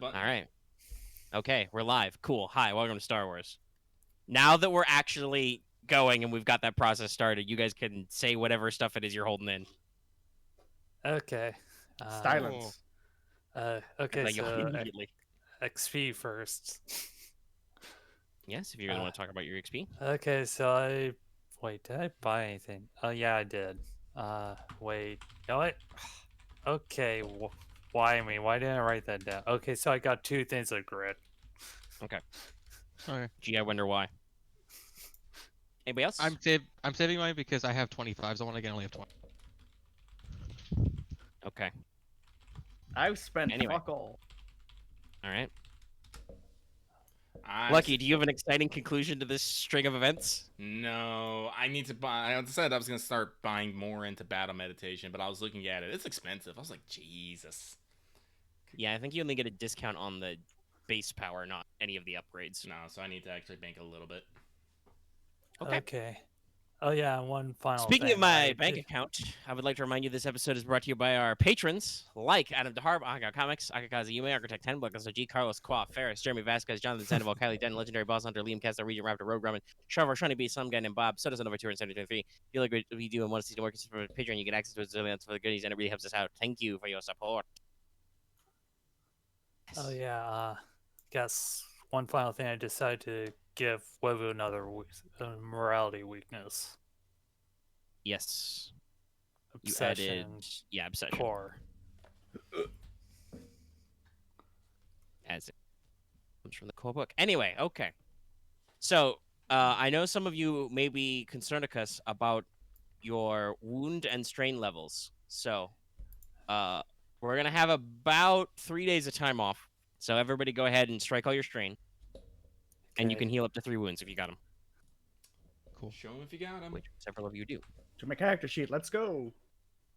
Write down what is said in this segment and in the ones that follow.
button. All right. Okay, we're live. Cool. Hi, welcome to Star Wars. Now that we're actually going and we've got that process started, you guys can say whatever stuff it is you're holding in. Okay. Silence. Okay, Like, so immediately. XP first. Yes, if you really want to talk about your XP. Okay, so wait, did I buy anything? Oh yeah, I did. Wait, you know what? Okay, why me? Why didn't I write that down? Okay, so I got 2 things of grit. Okay. Okay. Gee, I wonder why. Anybody else? I'm saving mine because I have 25s. I want to get only have 20. Okay. I've spent Anyway. fuck all. All right. I'm Lucky, do you have an exciting conclusion to this string of events? No, I need to buy. I said I was gonna start buying more into battle meditation, but I was looking at it. It's expensive. I was like, Jesus. Yeah, I think you only get a discount on the base power, not any of the upgrades. No, so I need to actually bank a little bit. Okay. Oh yeah, one final Speaking thing. of my bank account, I would like to remind you this episode is brought to you by our patrons, like Adam DeHarb, Aga Comics, Akakaza Yume, Architect 10, Blacklist G, Carlos Qua, Ferris, Jeremy Vasquez, Jonathan Sandoval, Kylie Denton, Legendary Boss Hunter, Liam Kessler, Regent Raptor, Rogue Grumman, Shavar, Shani B, some guy named Bob, Soda's number 273. If you like what we do and want to see the more consistent from Patreon, you get access to it for the goodies, and it really helps us out. Thank you for your support. Oh yeah, guess one final thing. I decided to give Wevu another morality weakness. Yes. Obsession. You added, yeah, obsession. Core. As it comes from the core book. Anyway, okay. So, I know some of you may be concerned about your wound and strain levels. So, we're going to have about 3 days of time off. So, everybody go ahead and strike all your strain. And you Okay. can heal up to 3 wounds if you got them, Cool. Show him if you got him. which several of you do. To my character sheet, let's go.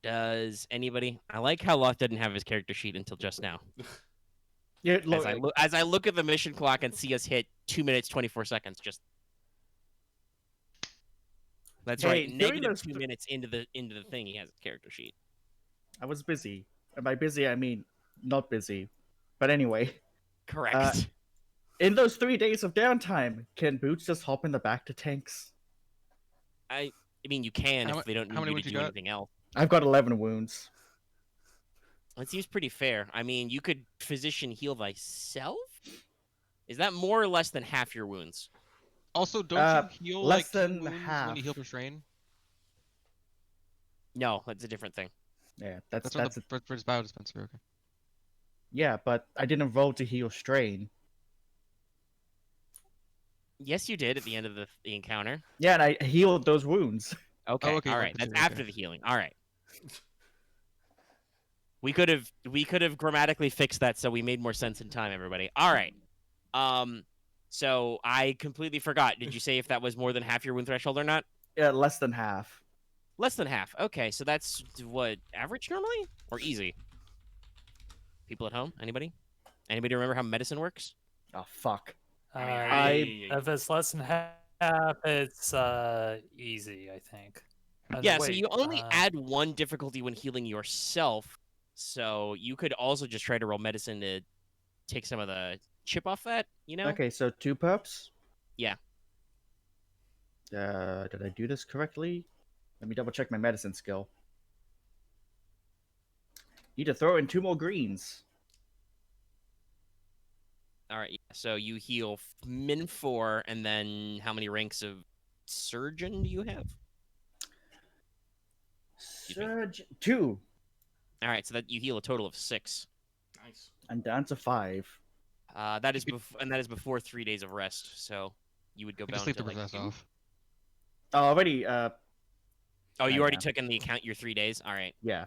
Does anybody... I like how Loth didn't have his character sheet until just now. Yeah, look, As I look at the mission clock and see us hit 2 minutes 24 seconds, just that's Hey, right. during Negative those 2 minutes into the thing, he has a character sheet. I was busy. And by busy, I mean not busy. But anyway, Correct. in those 3 days of downtime, can Boots just hop in the back to tanks? I mean, you can How if they don't how need many you wounds to you do got? anything else. I've got 11 wounds. It seems pretty fair. I mean, you could physician heal thyself. Is that more or less than half your wounds? Also, don't you heal less like 2 than wounds half. when you heal for strain? No, that's a different thing. Yeah, That's that's on the British biodispenser. Okay. yeah, but I didn't roll to heal strain. Yes, you did at the end of the encounter. Yeah, and I healed those wounds. Okay, okay, all right, right. That's okay. after the healing. All right. We could have grammatically fixed that so we made more sense in time, everybody. All right. So I completely forgot. Did you say if that was more than half your wound threshold or not? Yeah, less than half. Less than half. Okay, so that's what, average normally or easy? People at home? Anybody? Anybody remember how medicine works? Oh fuck. If it's less than half, it's easy, I think. Yeah, so you only add 1 difficulty when healing yourself. So you could also just try to roll medicine to take some of the chip off that, you know? Okay, so 2 perps? Yeah. Did I do this correctly? Let me double check my medicine skill. Need to throw in 2 more greens. All right. Yeah. So you heal min 4, and then how many ranks of surgeon do you have? Surge 2. All right. So that you heal a total of 6. Nice. I'm down to 5. That is before 3 days of rest. So you would go You down just sleep to the rest two? off. Oh, already. Oh, I you already know. took in the account your 3 days. All right. Yeah.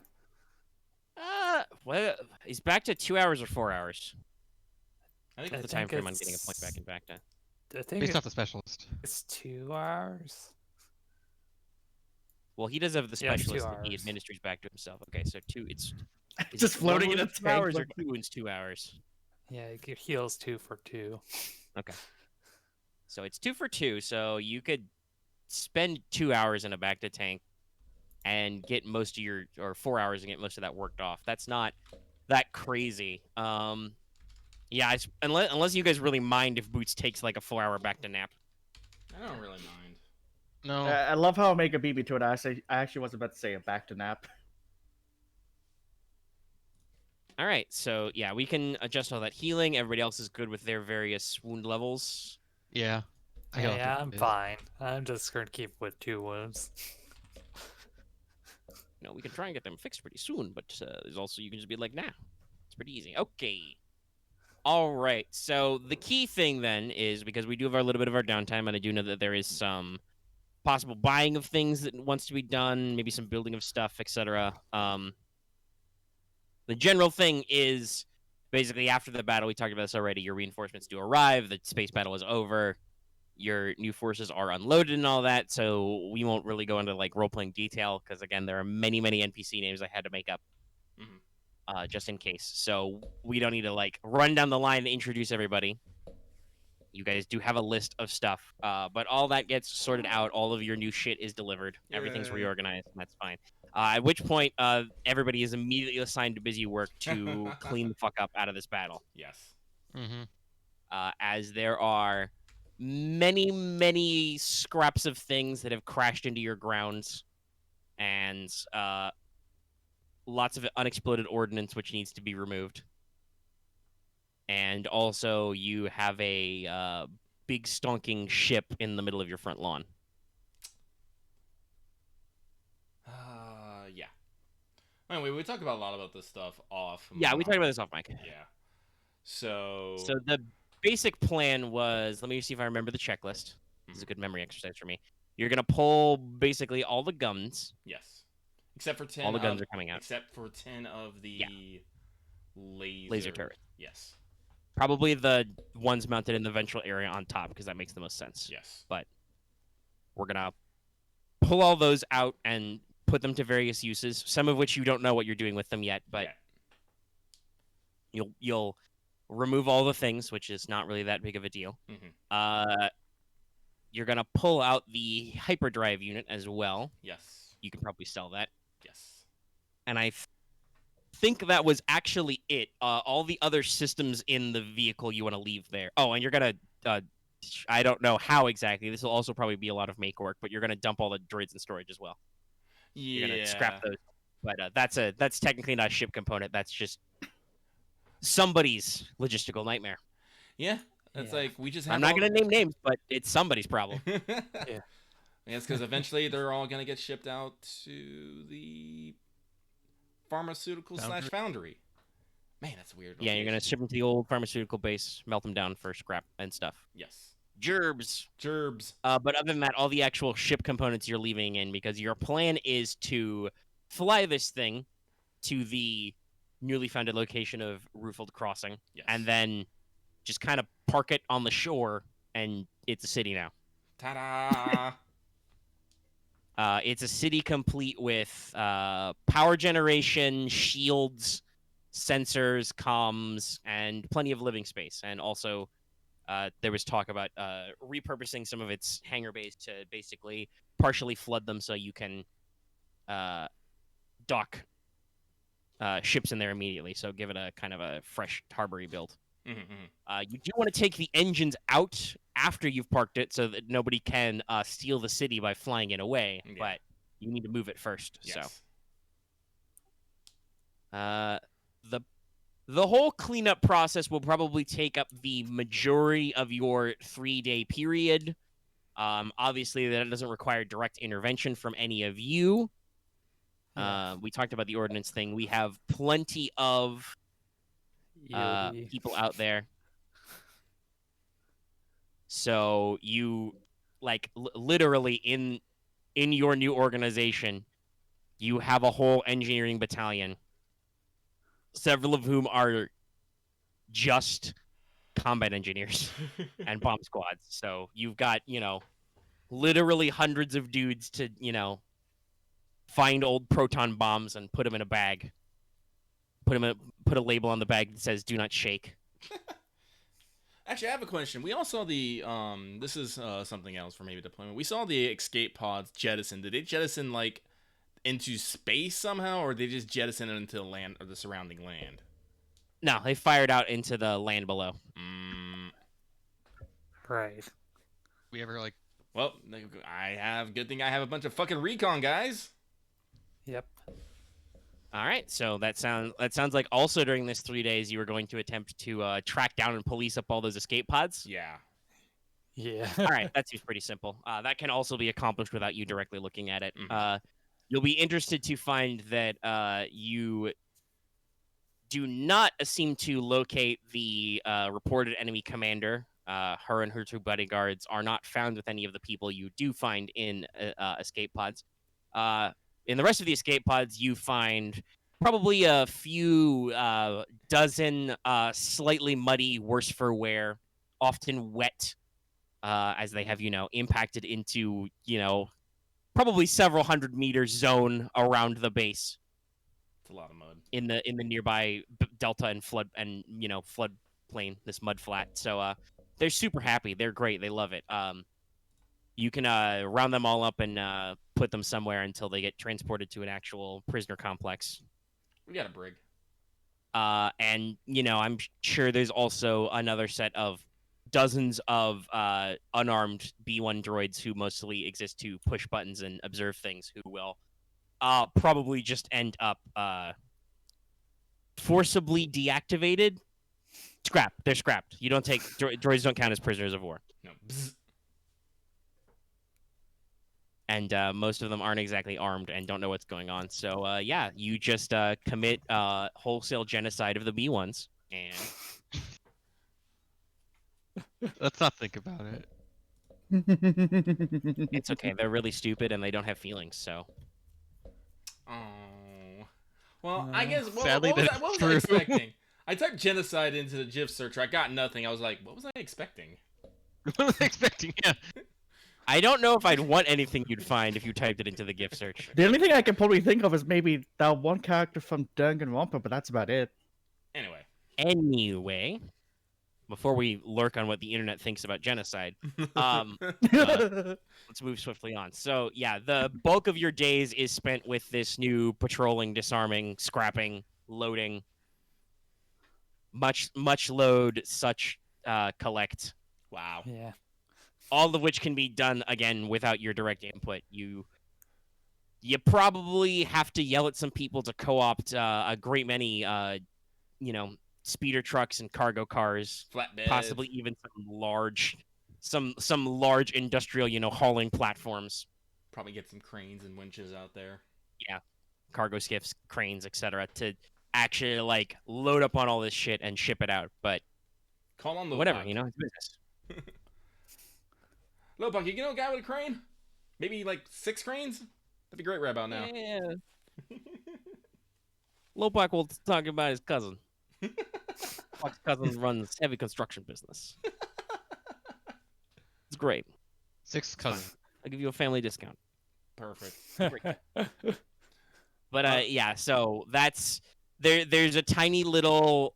Well, he's back to 2 hours or 4 hours. I think What's the think time frame on getting a it's- point back in back to? I think Based off the specialist. it's 2 hours. Well, he does have the Yeah, 2 specialist that he hours. administers back to himself. Okay, so 2. It's is Just it floating one in a wound 2 tank hours or with- 2 wounds 2 hours. Yeah, it heals 2 for 2. Okay. So it's 2 for 2. So you could spend 2 hours in a back to tank and get most of your, or 4 hours and get most of that worked off. That's not that crazy. Yeah, unless you guys really mind if Boots takes like a 4-hour back to nap. I don't really mind. No. I love how Omega beat me to it. I actually was about to say a back to nap. All right, so yeah, we can adjust all that healing. Everybody else is good with their various wound levels. Yeah. I got Hey, a I'm bit. fine. I'm just gonna keep with 2 wounds. We can try and get them fixed pretty soon, but there's also you can just be like, nah, it's pretty easy. Okay. All right. So the key thing then is because we do have our little bit of our downtime, and I do know that there is some possible buying of things that wants to be done, maybe some building of stuff, etc. The general thing is basically after the battle, we talked about this already. Your reinforcements do arrive. The space battle is over. Your new forces are unloaded and all that. So we won't really go into like role playing detail because again, there are many NPC names I had to make up. Just in case. So we don't need to like run down the line and introduce everybody. You guys do have a list of stuff, but all that gets sorted out. All of your new shit is delivered. Everything's Yay. reorganized, and that's fine. At which point, everybody is immediately assigned to busy work to clean the fuck up out of this battle. Yes. Mm-hmm. As there are many scraps of things that have crashed into your grounds, and lots of unexploded ordnance which needs to be removed. And also, you have a big stonking ship in the middle of your front lawn. Yeah. Anyway, we talked about a lot about this stuff off. Yeah, we talked about this off mic. Yeah. So the basic plan was, let me see if I remember the checklist. This is a good memory exercise for me. You're going to pull basically all the guns. Yes. Except for 10 All the guns are coming out. Except for 10 of the Laser turret. Yes. Probably the ones mounted in the ventral area on top, because that makes the most sense. Yes. But we're going to pull all those out and put them to various uses, some of which you don't know what you're doing with them yet, but you'll remove all the things, which is not really that big of a deal. You're going to pull out the hyperdrive unit as well. Yes. You can probably sell that. Yes. And I think that was actually it. All the other systems in the vehicle you want to leave there. Oh, and you're going to, I don't know how exactly. This will also probably be a lot of make work, but you're going to dump all the droids in storage as well. Yeah. You're going to scrap those. But that's technically not a ship component. That's just somebody's logistical nightmare. Yeah. It's like we just have I'm not going to name names, but it's somebody's problem. Yeah. It's because eventually they're all going to get shipped out to the pharmaceutical / foundry. Man, that's weird. Yeah, you're going to ship them to the old pharmaceutical base, melt them down for scrap and stuff. Yes. Gerbs. But other than that, all the actual ship components you're leaving in, because your plan is to fly this thing to the newly founded location of Ruffled Crossing, and then just kind of park it on the shore, and it's a city now. Ta-da! It's a city complete with power generation, shields, sensors, comms, and plenty of living space. And also, there was talk about repurposing some of its hangar bays to basically partially flood them so you can dock ships in there immediately. So give it a kind of a fresh harbor rebuild. You do want to take the engines out after you've parked it so that nobody can steal the city by flying it away, but you need to move it first. Yes. So the whole cleanup process will probably take up the majority of your 3-day period. Obviously, that doesn't require direct intervention from any of you. We talked about the ordnance thing. We have plenty of people out there. So you, like, literally in your new organization, you have a whole engineering battalion, several of whom are just combat engineers and bomb squads. So you've got, literally hundreds of dudes to, find old proton bombs and put them in a bag. Put a label on the bag that says "Do not shake." Actually, I have a question. We all saw the this is something else for maybe deployment. We saw the escape pods jettison. Did they jettison like into space somehow, or did they just jettison it into the land or the surrounding land? No, they fired out into the land below. Right. We ever like? Well, good thing I have a bunch of fucking recon guys. Yep. All right, so that sounds like also during this 3 days you were going to attempt to track down and police up all those escape pods. Yeah. Yeah. All right, that seems pretty simple. That can also be accomplished without you directly looking at it. Mhm. You'll be interested to find that you do not seem to locate the reported enemy commander. Her and her 2 bodyguards are not found with any of the people you do find in escape pods. In the rest of the escape pods, you find probably a few dozen slightly muddy, worse for wear, often wet, as they have, impacted into, probably several 100-meter zone around the base. It's a lot of mud. In the nearby delta and flood plain, this mud flat. So they're super happy. They're great. They love it. You can round them all up and put them somewhere until they get transported to an actual prisoner complex. We got a brig. And I'm sure there's also another set of dozens of unarmed B1 droids who mostly exist to push buttons and observe things, who will probably just end up forcibly deactivated. They're scrapped. You don't take droids don't count as prisoners of war. No. Bzz. And most of them aren't exactly armed and don't know what's going on. So yeah, you just commit wholesale genocide of the B1s, and Let's not think about it. it's okay. They're really stupid and they don't have feelings. So Oh. Well, I guess. Sadly, What was I true. expecting? I typed genocide into the GIF searcher. I got nothing. I was like, what was I expecting? What was I expecting? Yeah. I don't know if I'd want anything you'd find if you typed it into the gift search. The only thing I can probably think of is maybe that one character from Danganronpa, but that's about it. Anyway, before we lurk on what the internet thinks about genocide, let's move swiftly on. So yeah, the bulk of your days is spent with this new patrolling, disarming, scrapping, loading, much load, such collect. Wow. Yeah. All of which can be done again without your direct input. You probably have to yell at some people to co-opt a great many speeder trucks and cargo cars, Flatbed. possibly even some large industrial hauling platforms. Probably get some cranes and winches out there. Cargo skiffs, cranes, etc. to actually load up on all this shit and ship it out. But Call on the whatever, it's business. Lopok, you know a guy with a crane? Maybe 6 cranes? That'd be great right about now. Yeah. Lopak will talk about his cousin. Lopak's cousin runs heavy construction business. It's great. 6 cousin. I'll give you a family discount. Perfect. But yeah, so that's there's a tiny little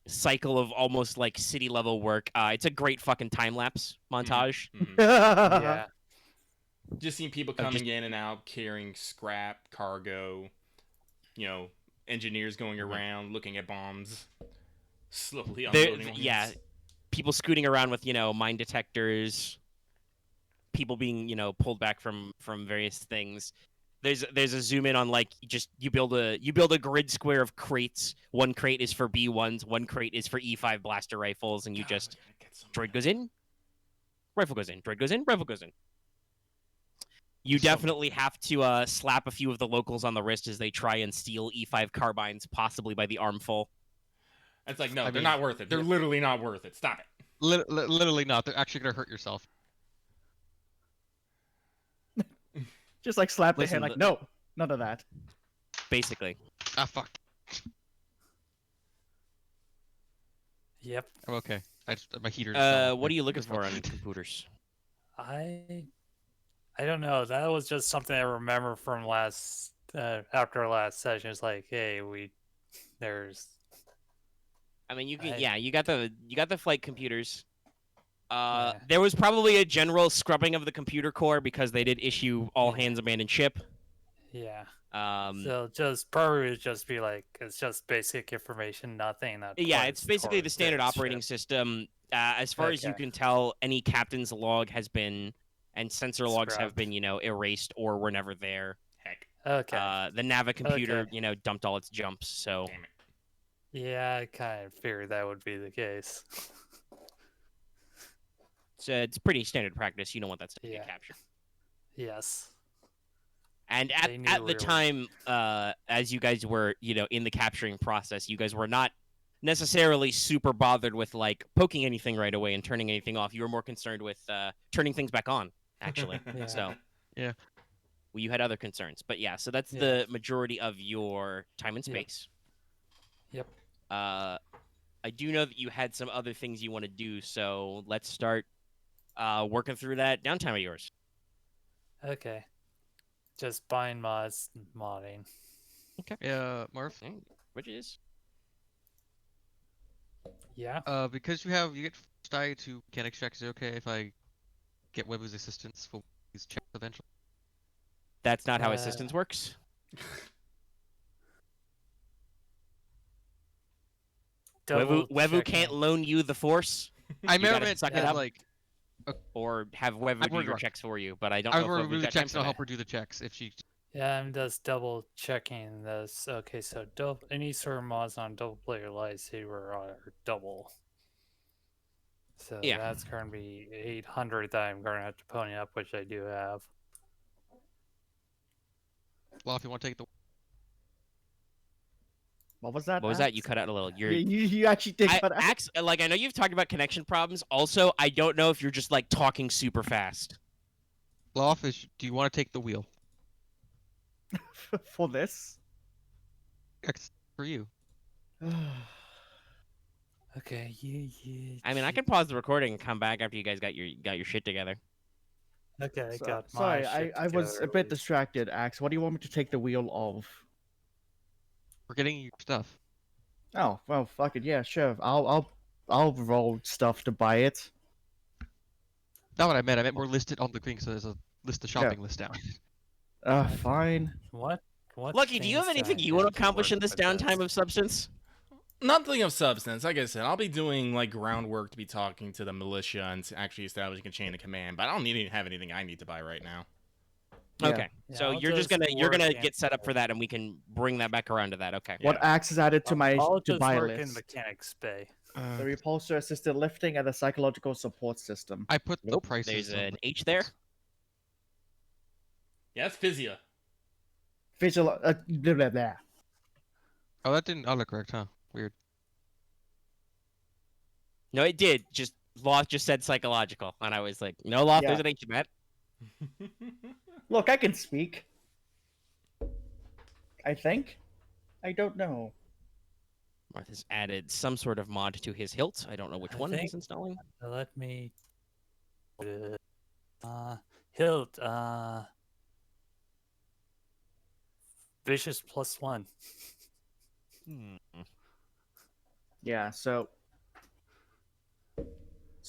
cycle of almost like city level work. It's a great fucking time lapse montage. Mhm. Yeah. Just seeing people coming in and out, carrying scrap, cargo, engineers going around, looking at bombs, slowly unloading ones. Yeah, people scooting around with mine detectors, people being pulled back from various things. There's a zoom in on you build a grid square of crates. One crate is for B1s, one crate is for E5 blaster rifles, and you just droid goes in, rifle goes in, droid goes in, rifle goes in. You definitely have to slap a few of the locals on the wrist as they try and steal E5 carbines, possibly by the armful. It's no, they're not worth it. They're literally not worth it. Stop it. Literally not. They're actually gonna hurt yourself. Just slap the Listen, hand, no, none of that. Basically. Ah, fuck. Yep. I'm okay. My heater. What are you looking for on computers? I don't know. That was just something I remember from after our last session. It's hey, there's. I mean, you can. You got the flight computers. Yeah. There was probably a general scrubbing of the computer core because they did issue all hands abandon ship. Yeah. Um, So just probably would just be like it's just basic information, nothing that. yeah, it's points basically the towards standard this operating ship. system. As far as you Okay. can tell, any captain's log has been, and sensor logs have Scrubbed. been, erased or were never there. Heck. Okay. The Nava computer, Okay. Dumped all its jumps. So Damn it. Yeah, I kind of figured that would be the case. it's pretty standard practice. You don't want that stuff to Yeah. get captured. Yes. And They knew at we the were- time, as you guys were, in the capturing process, you guys were not necessarily super bothered with like poking anything right away and turning anything off. You were more concerned with turning things back on, actually. Yeah. So Yeah. well, you had other concerns, but yeah. So that's Yeah. the majority of your time and Yep. space. Yep. I do know that you had some other things you want to do, so let's start working through that downtime of yours. Okay. Just buying mods, modding. Yeah, Marth. Okay, Bridges. Yeah. Because you get first eye to mechanics checks, is it okay if I get Webu's assistance for these checks eventually? That's not how assistance works. Wevu can't loan you the force. I gotta meant suck it as up. like Or have Wevu I've do heard your wrong. checks for you, but I don't I know will if remove Wevu's the got time checks for and I'll that. help her do the checks if she. Yeah, I'm just double checking this. Okay, so any sort of mods on double player lightsaber are double. So Yeah. that's going to be 800 that I'm going to have to pony up, which I do have. Well, if you want to take the. What was that? What was that? Axe? You cut out a little. Yeah, you actually did cut out. Axe, like I know you've talked about connection problems. Also, I don't know if you're just like talking super fast. Loth, do you want to take the wheel? For this. X for you. Okay, yeah. I mean, I can pause the recording and come back after you guys got your shit together. Okay, I So- got my sorry, shit I was a together. bit distracted, Axe. What do you want me to take the wheel of? We're getting your stuff. Oh, well, fuck it. Yeah, sure. I'll roll stuff to buy it. Not what I meant. I meant more listed on the thing, so there's a shopping list down. Fine. What? Lucky, do you have things anything I you want have to accomplish work in this with downtime of substance? Nothing of substance. Like I said, I'll be doing like groundwork to be talking to the militia and actually establishing a chain of command. But I don't need to have anything I need to buy right now. Yeah. Okay, Yeah, so I'll you're just just you're gonna work get set up for that, and we can bring that back around to that. Okay. What Axe is added to my I'll to just buy work in list? mechanics bay. The repulsor assisted lifting and the psychological support system. I put the Nope. prices. There's on an H there. Yeah, that's Physio. Visual. Blah, blah, blah. Oh, that didn't autocorrect, huh? Weird. No, it did. Just Loth just said psychological, and I was like, no, Loth, Yeah. there's an H in that. Look, I can speak. I think. I don't know. Marth has added some sort of mod to his hilt. I don't know which I one think- he's installing. Let me. Hilt. Vicious +1. Yeah. So,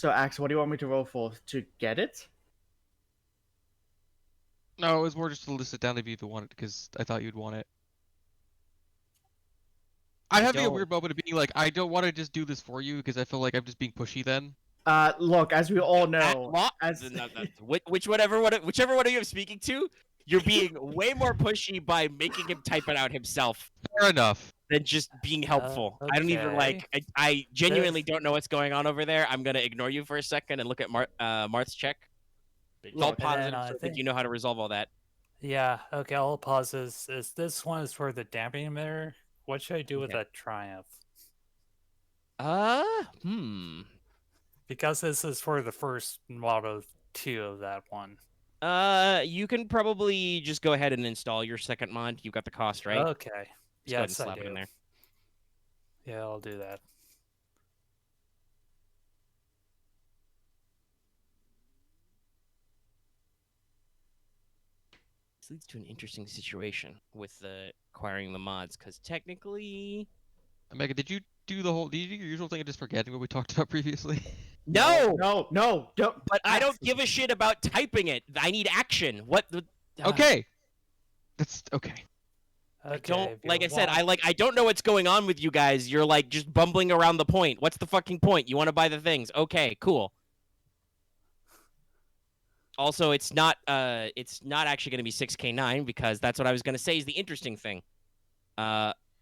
Axe, what do you want me to roll for to get it? No, it was more just to list it down if you want it, because I thought you'd want it. I'm having a don't. weird moment of being like, I don't want to just do this for you, because I feel like I'm just being pushy then. Look, as we all know, Whichever one of you I'm speaking to, you're being way more pushy by making him type it out himself Fair enough. than just being helpful. I don't even okay. I genuinely don't know what's going on over there. I'm gonna ignore you for a second and look at Marth's check. Big It's all Look, and positive, then I so I think think- you know how to resolve all that. Yeah, okay, I'll pause this. Is this one is for the damping emitter? What should I do with Okay. that Triumph? Because this is for the first Model 2 of that one. You can probably just go ahead and install your second mod. You've got the cost, right? Okay. Just go ahead and Yes, I slap it do. in there. Yeah, I'll do that. This leads to an interesting situation with acquiring the mods, because technically, Omega, did you do your usual thing of just forgetting what we talked about previously? no. no, don't. But I don't give a shit about typing it. I need action. What? The, Okay. That's okay. I don't, if you like I said, want- I don't know what's going on with you guys. You're like just bumbling around the point. What's the fucking point? You want to buy the things? Okay, cool. Also, it's not actually going to be 6K9 because that's what I was going to say is the interesting thing.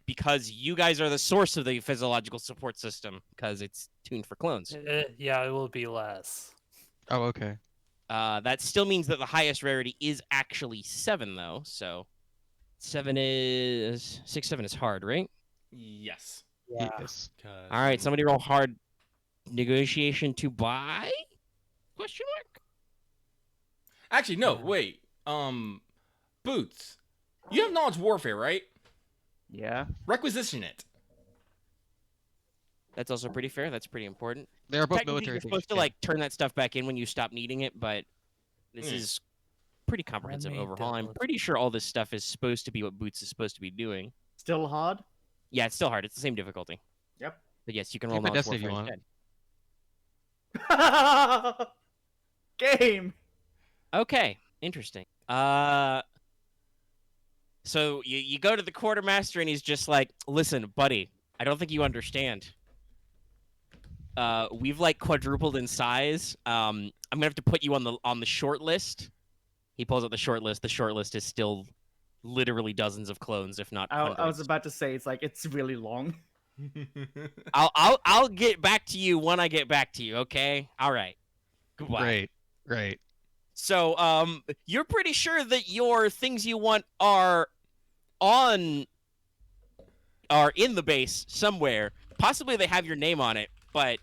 Because you guys are the source of the physiological support system because it's tuned for clones. Yeah, it will be less. Oh, okay. That still means that the highest rarity is actually 7 though. So 7 is 6, 7 is hard, right? Yes. Yeah. Yes. All right, somebody roll hard. Negotiation to buy? Question mark. Actually, no. Yeah. Wait. Boots. You have knowledge warfare, right? Yeah. Requisition it. That's also pretty fair. That's pretty important. They are both Technically, military you're things. supposed to yeah. like turn that stuff back in when you stop needing it, but this is pretty comprehensive me overhaul. I'm double pretty sure all this stuff is supposed to be what Boots is supposed to be doing. Still hard? Yeah, it's still hard. It's the same difficulty. Yep. But yes, you can Take roll my knowledge destiny if you warfare want. instead. Game. Okay, interesting. So you go to the quartermaster and he's just like, "Listen, buddy, I don't think you understand. We've like quadrupled in size. I'm gonna have to put you on the short list." He pulls out the short list. The short list is still literally dozens of clones, if not I was hundreds. about to say it's really long. I'll get back to you when I get back to you. Okay. All right. Goodbye. Great. So you're pretty sure that your things you want are in the base somewhere. Possibly they have your name on it, but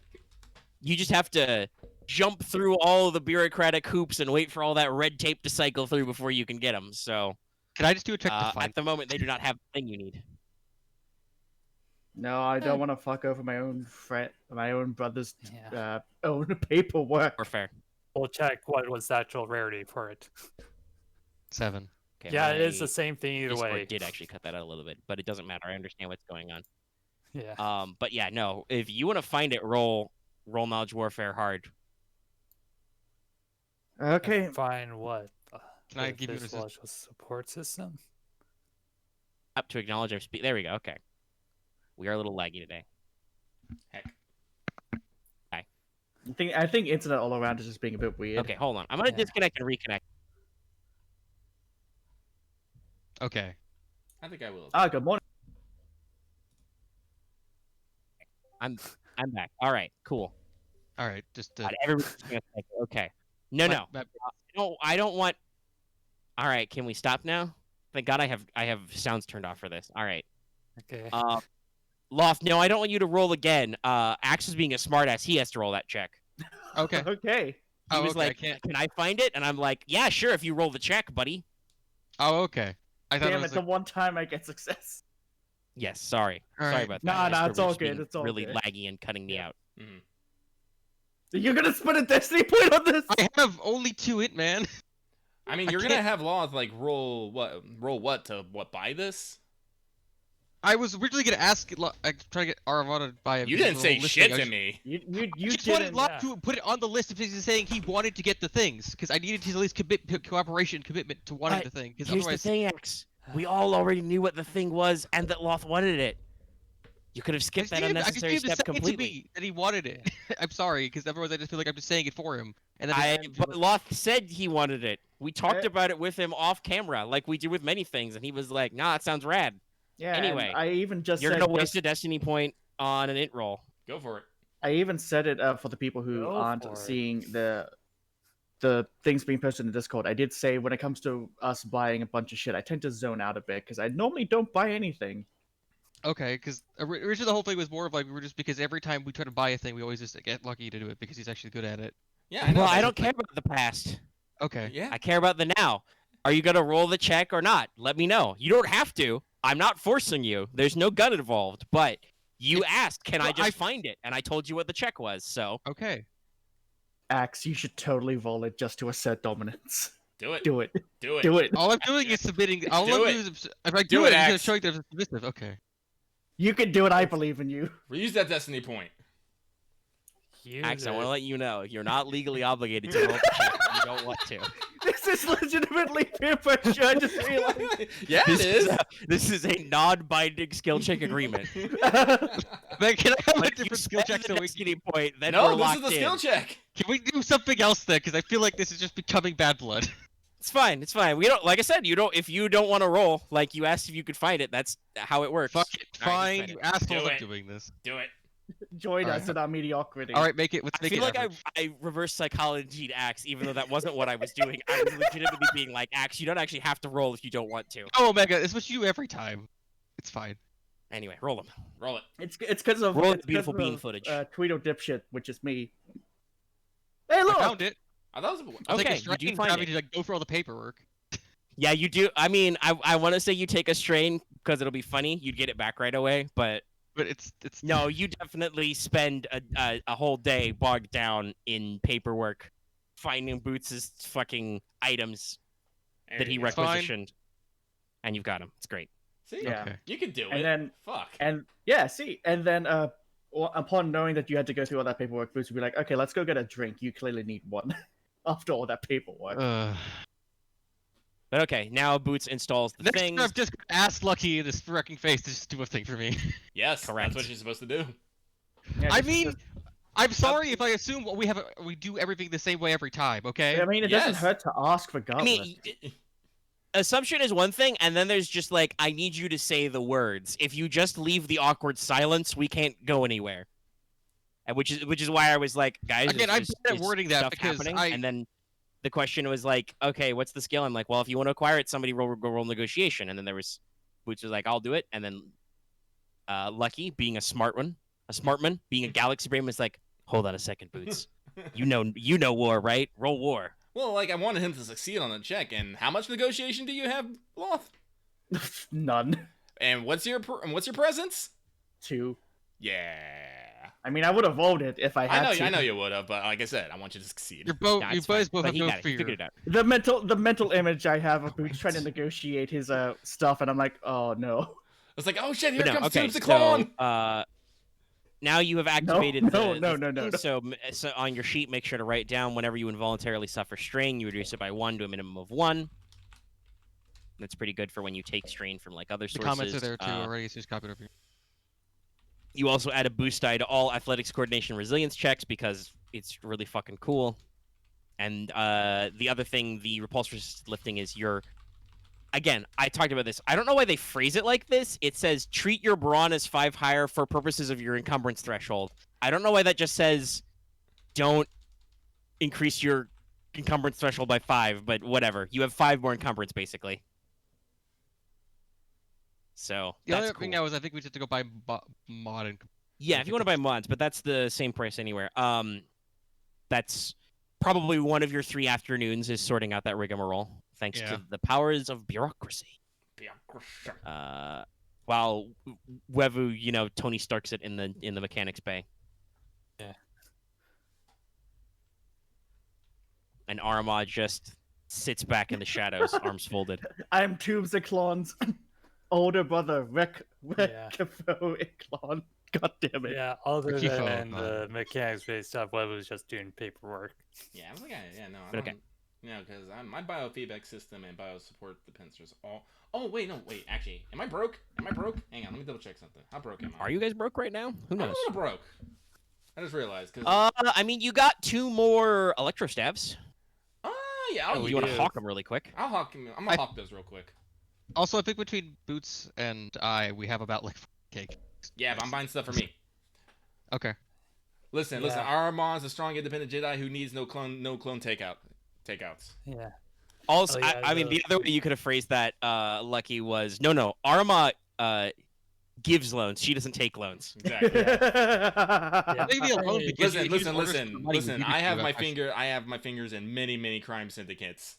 you just have to jump through all of the bureaucratic hoops and wait for all that red tape to cycle through before you can get them. So Can I just do a check to find? at the moment, they do not have the thing you need. No, I don't want to fuck over my own brother's Yeah. own paperwork. Or fair. We'll check what was the actual rarity for it. 7. Okay, Yeah, it is my the same thing either Discord way. did actually cut that out a little bit, but it doesn't matter. I understand what's going on. Yeah. But yeah, no. If you want to find it, roll knowledge warfare hard. Okay. Find what? Can I The give you an assist? physiological support system? Up to acknowledge our speed. There we go. Okay. We are a little laggy today. Heck. I think internet all around is just being a bit weird. Okay, hold on. I'm gonna Yeah. disconnect and reconnect. Okay. I think I will. Good morning. I'm back. All right, cool. All right. Just God, everybody's disconnected. Okay. No. No, I don't want. All right, can we stop now? Thank God I have sounds turned off for this. All right. Okay. Loth, no, I don't want you to roll again. Axe is being a smartass. He has to roll that check. Okay. Okay. He Oh, was okay. I like, can't. "Can I find it?" And I'm like, "Yeah, sure. If you roll the check, buddy." Oh, okay. I thought it Damn it, was the like... one time I get success. Yes. Sorry. All Sorry right. about Nah, that. nah, Discord it's all was good, being it's all really good. laggy and cutting me out. Mhm. You're gonna spend a destiny point on this? I have only 2 int, man. I mean, I you're gonna can't- have Loth like roll what to buy this? I was originally gonna ask, try to get Aramaa to buy a. You didn't say listing. shit I to was- me. You I just wanted didn't. Loth to put it on the list if he's saying he wanted to get the things, because I needed his at least cooperation commitment to wanting But the thing. Because Here's the otherwise, thing, X. We all already knew what the thing was and that Loth wanted it. You could have I skipped just that needed unnecessary him to step say it to completely. me that he wanted it. I'm sorry, because otherwise I just feel like I'm just saying it for him. And then But Loth said he wanted it. We talked I- about it with him off camera, like we do with many things, and he was like, "Nah, that sounds rad." Yeah. Anyway, and I even just You're said gonna just- waste a destiny point on an int roll. Go for it. I even said it for the people who Go aren't for it. seeing the things being posted in the Discord. I did say when it comes to us buying a bunch of shit, I tend to zone out a bit because I normally don't buy anything. okay, because originally the whole thing was more of like we were just because every time we try to buy a thing, we always just get lucky to do it because he's actually good at it. Yeah, I know. Well, I that- don't care about the past. Okay. Yeah. I care about the now. Are you gonna roll the check or not? Let me know. You don't have to. I'm not forcing you. There's no gun involved. But you asked, "Can I well, just find it?" And I told you what the check was. So Okay. Axe, you should totally roll it just to assert dominance. Do it. Do it. Do it. Do it. All I'm doing is submitting. All Do I'm it. doing is if I Do do it, it, it's Axe. showing that I'm submissive. Okay. You can do it. I believe in you. Reuse that destiny point. Use Axe, I want to it. let you know you're not legally obligated to roll the check. You don't want to. This is legitimately peer pressure. I just realized. Yeah, it is. This is a non-binding skill check agreement. Man, can I have a Like, you different skill check spend so the we destiny point, then No, we're this locked is the in. skill check. can we do something else then? Because I feel like this is just becoming bad blood. It's fine. It's fine. We don't. Like I said, you don't. If you don't want to roll, like you asked if you could find it, that's how it works. Fuck it, All right, fine, just you find assholes Do are it. doing this. Do it. Join Alright. us in our mediocrity. All right, make it. Let's I make feel it like average. I reverse psychology to Axe, even though that wasn't what I was doing. I was legitimately being like, Axe, you don't actually have to roll if you don't want to. Oh, Omega, it's what you do every time. It's fine. Anyway, roll them. Roll it. It's because of Roll it's the beautiful 'cause bean of, footage. Tweedle dipshit, which is me. Hey, I look! found it. I thought it was. I'll take Okay, a you strain do and find having it. to like, go through all the paperwork. Yeah, you do. I mean, I want to say you take a strain because it'll be funny. You'd get it back right away, but But it's no, you definitely spend a whole day bogged down in paperwork, finding Boots' fucking items that he There you go. fine. requisitioned, and you've got them. It's great. See, Yeah. Okay. you can do it. And then- fuck. And yeah, see, and then upon knowing that you had to go through all that paperwork, Boots would be like, "Okay, let's go get a drink. You clearly need one." After all that paperwork. But okay, now Boots installs the Next things. time, I've just asked Lucky in his wrecking face to just do a thing for me. Yes, Correct. that's what you're supposed to do. Yeah, I just- mean, just- I'm sorry if I assume we do everything the same way every time. Okay. I mean, it doesn't Yes. hurt to ask I regardless. mean, assumption is one thing, and then there's just like, I need you to say the words. If you just leave the awkward silence, we can't go anywhere. And which is why I was like, guys, Again, I'm bad at wording that stuff because happening? I- And then the question was like, okay, what's the skill? I'm like, well, if you want to acquire it, somebody go roll negotiation. And then there was Boots was like, I'll do it. And then Lucky, being a smart man, being a galaxy brain, was like, hold on a second, Boots. you know war, right? Roll war. Well, like I wanted him to succeed on the check. And how much negotiation do you have, Loth? None. And what's your presence? 2. Yeah. I mean, I would have rolled it if I had to. I know you would have, but like I said, I want you to succeed. You're both. Nah, You it's fine. guys both But have he no got it. He fear. figured it out. The mental image I have of Boots trying to Right. negotiate his stuff, and I'm like, oh no. It's like, oh shit, here But no, comes okay, Tubes the Clone. so now you have activated no, the no, thing, no. So on your sheet, make sure to write down whenever you involuntarily suffer strain, you reduce it by 1 to a minimum of 1. That's pretty good for when you take strain from like other The sources. comments are there too already, so just copy it over here. You also add a boost die to all athletics, coordination, resilience checks because it's really fucking cool. And the other thing, the repulse resist lifting is your. Again, I talked about this. I don't know why they phrase it like this. It says treat your brawn as 5 higher for purposes of your encumbrance threshold. I don't know why that just says don't increase your encumbrance threshold by 5, but whatever. You have 5 more encumbrance basically. So The that's other cool. thing now is I think we just have to go buy mod and. Yeah, if you want to buy mods, but that's the same price anywhere. That's probably one of your 3 afternoons is sorting out that rigmarole, thanks Yeah. to the powers of bureaucracy. While Wevu, Tony Starks it in the mechanics bay. Yeah. And Aramaa just sits back in the shadows, arms folded. I'm Tubes Eklon's older brother, Yeah. Eklon. God damn it. Yeah, other Ricky than Phone, the mechanics-based stuff, Web was just doing paperwork. Yeah, I was like, yeah, no, I But don't. okay. No, because my biofeedback system and biosupport dependers all. Oh wait, no, wait. Actually, am I broke? Hang on, let me double check something. How broke am I? Are you guys broke right now? Who I'm knows? a little broke. I just realized because. I mean, you got 2 more electro stabs. Yeah, Oh, I'll, you want to do. hawk them really quick? I'll hawk. I'm gonna hawk those real quick. Also, I think between Boots and we have about like cake. Yeah, but I'm buying stuff for me. Okay. Listen. Yeah. Aramaa is a strong, independent Jedi who needs no clone takeouts. Yeah. Also, Oh, yeah, I mean, the other way you could have phrased that, Lucky, was no. Aramaa gives loans. She doesn't take loans. Exactly. Yeah. Leave me alone Hey, because you use orders for Listen. money when you I do have that. I have my fingers in many crime syndicates.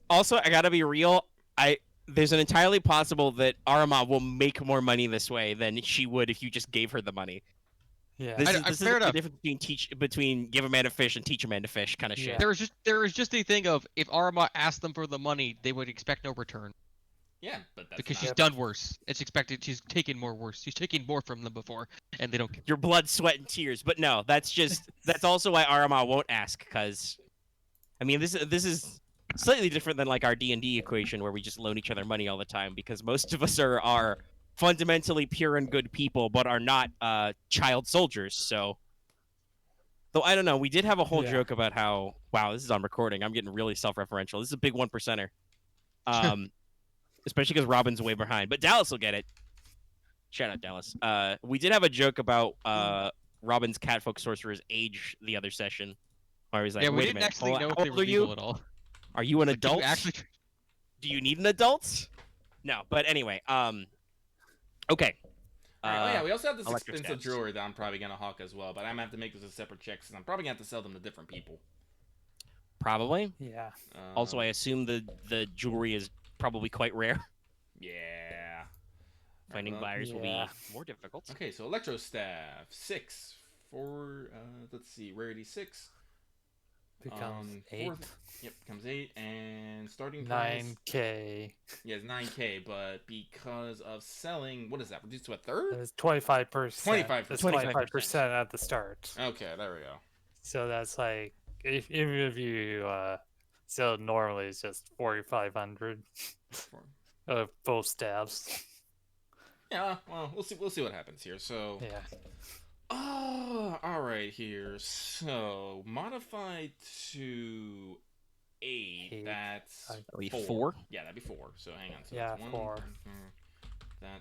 Also, I gotta be real. There's an entirely possible that Aramaa will make more money this way than she would if you just gave her the money. Yeah. This I- is fair the enough. difference between give a man a fish and teach a man to fish kind of shit. Yeah. There is just a thing of if Aramaa asked them for the money, they would expect no return Yeah, but that's because not- she's done worse. It's expected she's taken more worse. She's taken more from them before, and they don't. Your blood, sweat, and tears. But no, that's also why Aramaa won't ask, because I mean, this is slightly different than like our D&D equation where we just loan each other money all the time because most of us are fundamentally pure and good people, but are not child soldiers. So, though I don't know, we did have a whole Yeah. joke about how wow, this is on recording. I'm getting really self-referential. This is a big 1%er, especially because Robin's way behind. But Dallas will get it. Shout out Dallas. We did have a joke about Robin's catfolk sorcerer's age the other session. Where he's like, Yeah, we wait a didn't minute, actually know how if they old were are you? legal at all. Are you an Like, did you adult? actually? Do you need an adult? No, but anyway, okay. All right, oh yeah, we also have this electric expensive stabs. jewelry that I'm probably gonna hawk as well, but I'm gonna have to make those as separate checks, and I'm probably gonna have to sell them to different people. Probably. Yeah. Also, I assume the jewelry is probably quite rare. Yeah. Finding well, buyers will be yeah. more difficult. Okay, so electro staff 6 for let's see, rarity 6 Becomes 8. Yep, becomes 8, and starting price 9K. yeah, it's 9K, but because of selling, what is that? Reduced to a third? It's 25%. 25%. It's 25%. 25% at the start. Okay, there we go. So that's like, even if you sell it normally, it's just 4,500 full stabs. Yeah, well, we'll see what happens here. So Yeah. oh, all right here. So modified to 8. Eight. That's That'd be 4. 4? Yeah, that'd be 4. So hang on. So Yeah, that's 1, 4. That.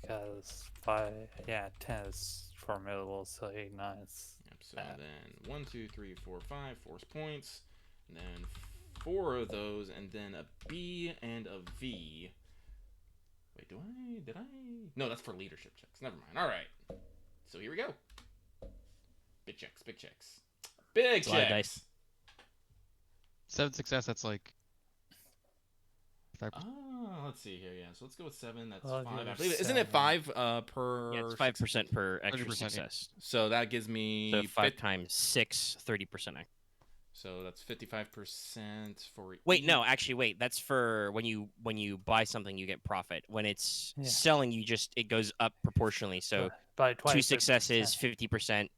Because 5, yeah, 10 is formidable, so 8, 9 is Yep. So bad. then 1, 2, 3, 4, 5 force points, and then 4 of those, and then a B and a V. Wait, did I? No, that's for leadership checks. Never mind. All right. So here we go. Big checks. Big Slide checks. dice. 7 success. That's like 5%. Let's see here. Yeah, so let's go with 7. That's Well, 5. I you're believe Isn't it 5 per? Yeah, it's 5% per extra 100%, yeah. success. So that gives me. So 5 times 6, 30%. So that's 55% for. Wait, no, each. actually, wait. That's for when you buy something, you get profit. When it's Yeah. selling, it goes up proportionally. So by 2 successes, 26%. 50%.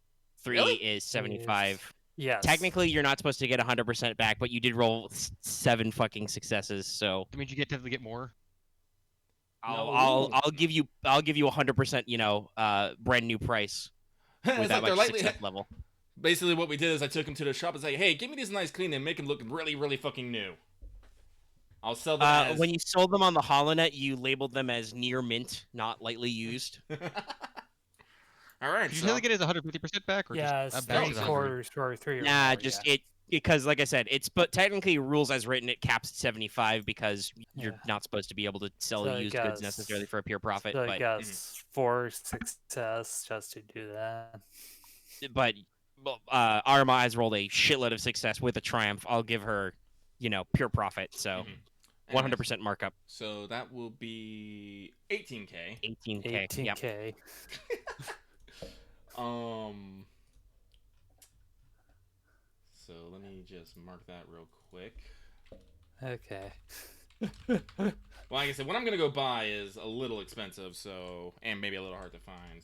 3 Really? is 75. Yes. Technically, you're not supposed to get 100% back, but you did roll 7 fucking successes. So That means you definitely get more. I'll give you 100%. Brand new price It's with that like they're much lightly. success level. Basically, what we did is I took him to the shop and say, "Hey, give me these nice clean and make them look really, really fucking new." I'll sell them as. When you sold them on the HoloNet, you labeled them as near mint, not lightly used. All right. Did you So really get his 150% back? Or Yeah, just it's back to 3 the 100? quarters or 3 or Nah, more, just yeah. because, like I said, but technically rules as written, it caps at 75 because you're Yeah. not supposed to be able to sell So I used goods guess- necessarily for a pure profit. So I But guess 4 success just to do that. Aramaa has rolled a shitload of success with a triumph. I'll give her, pure profit. So Mhm. 100% markup, So that will be 18K. 18K. Yep. 18K. So let me just mark that real quick. Okay. Well, like I said, what I'm gonna go buy is a little expensive, and maybe a little hard to find.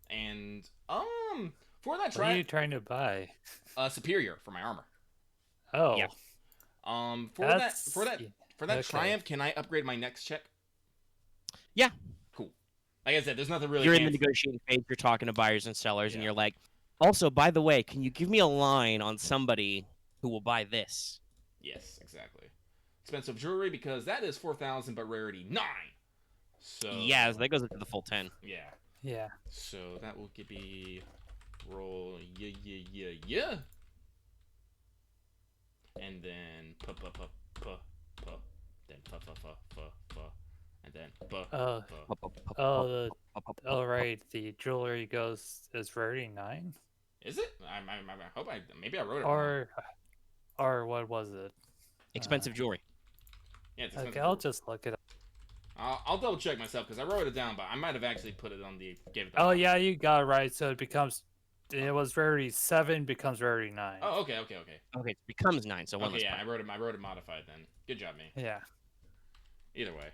And for that What are you triumph, trying to buy? superior for my armor. Oh. Yeah. For That's- that okay. triumph, can I upgrade my next check? Yeah. Cool. Like I said, there's nothing really. You're in the fancy. negotiating phase. You're talking to buyers and sellers, and Yeah. you're like, also, by the way, can you give me a line on somebody who will buy this? Yes, exactly. Expensive jewelry because that is 4,000, but rarity 9. So Yeah, that goes up to the full 10. yeah. Yeah. So that will give me roll yeah. And then then and then Oh, right. The jewelry is rarity 9? Is it? I hope maybe I wrote it wrong. Or what was it? Expensive jewelry. Yeah, it's Okay, expensive I'll jewelry. just look it up. I'll double check myself because I wrote it down, but I might have actually put it on gave it. The Oh, yeah, you got it right. So it was rarity 7 becomes rarity 9. Oh, okay. Okay, it becomes 9, so one Okay, less yeah, point. I wrote it modified then. Good job, me. Yeah. Either way.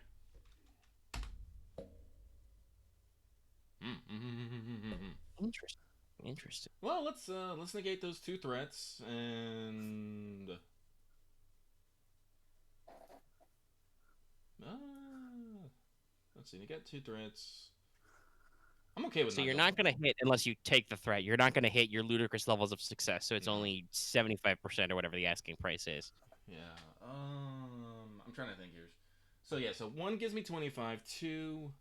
Interesting. Interesting. Well, let's negate those 2 threats and let's see. Negate 2 threats. I'm okay with. So you're not going to hit unless you take the threat. You're not going to hit your ludicrous levels of success. So it's No. only 75% or whatever the asking price is. Yeah. I'm trying to think here. So yeah. So 1 gives me 25. 2,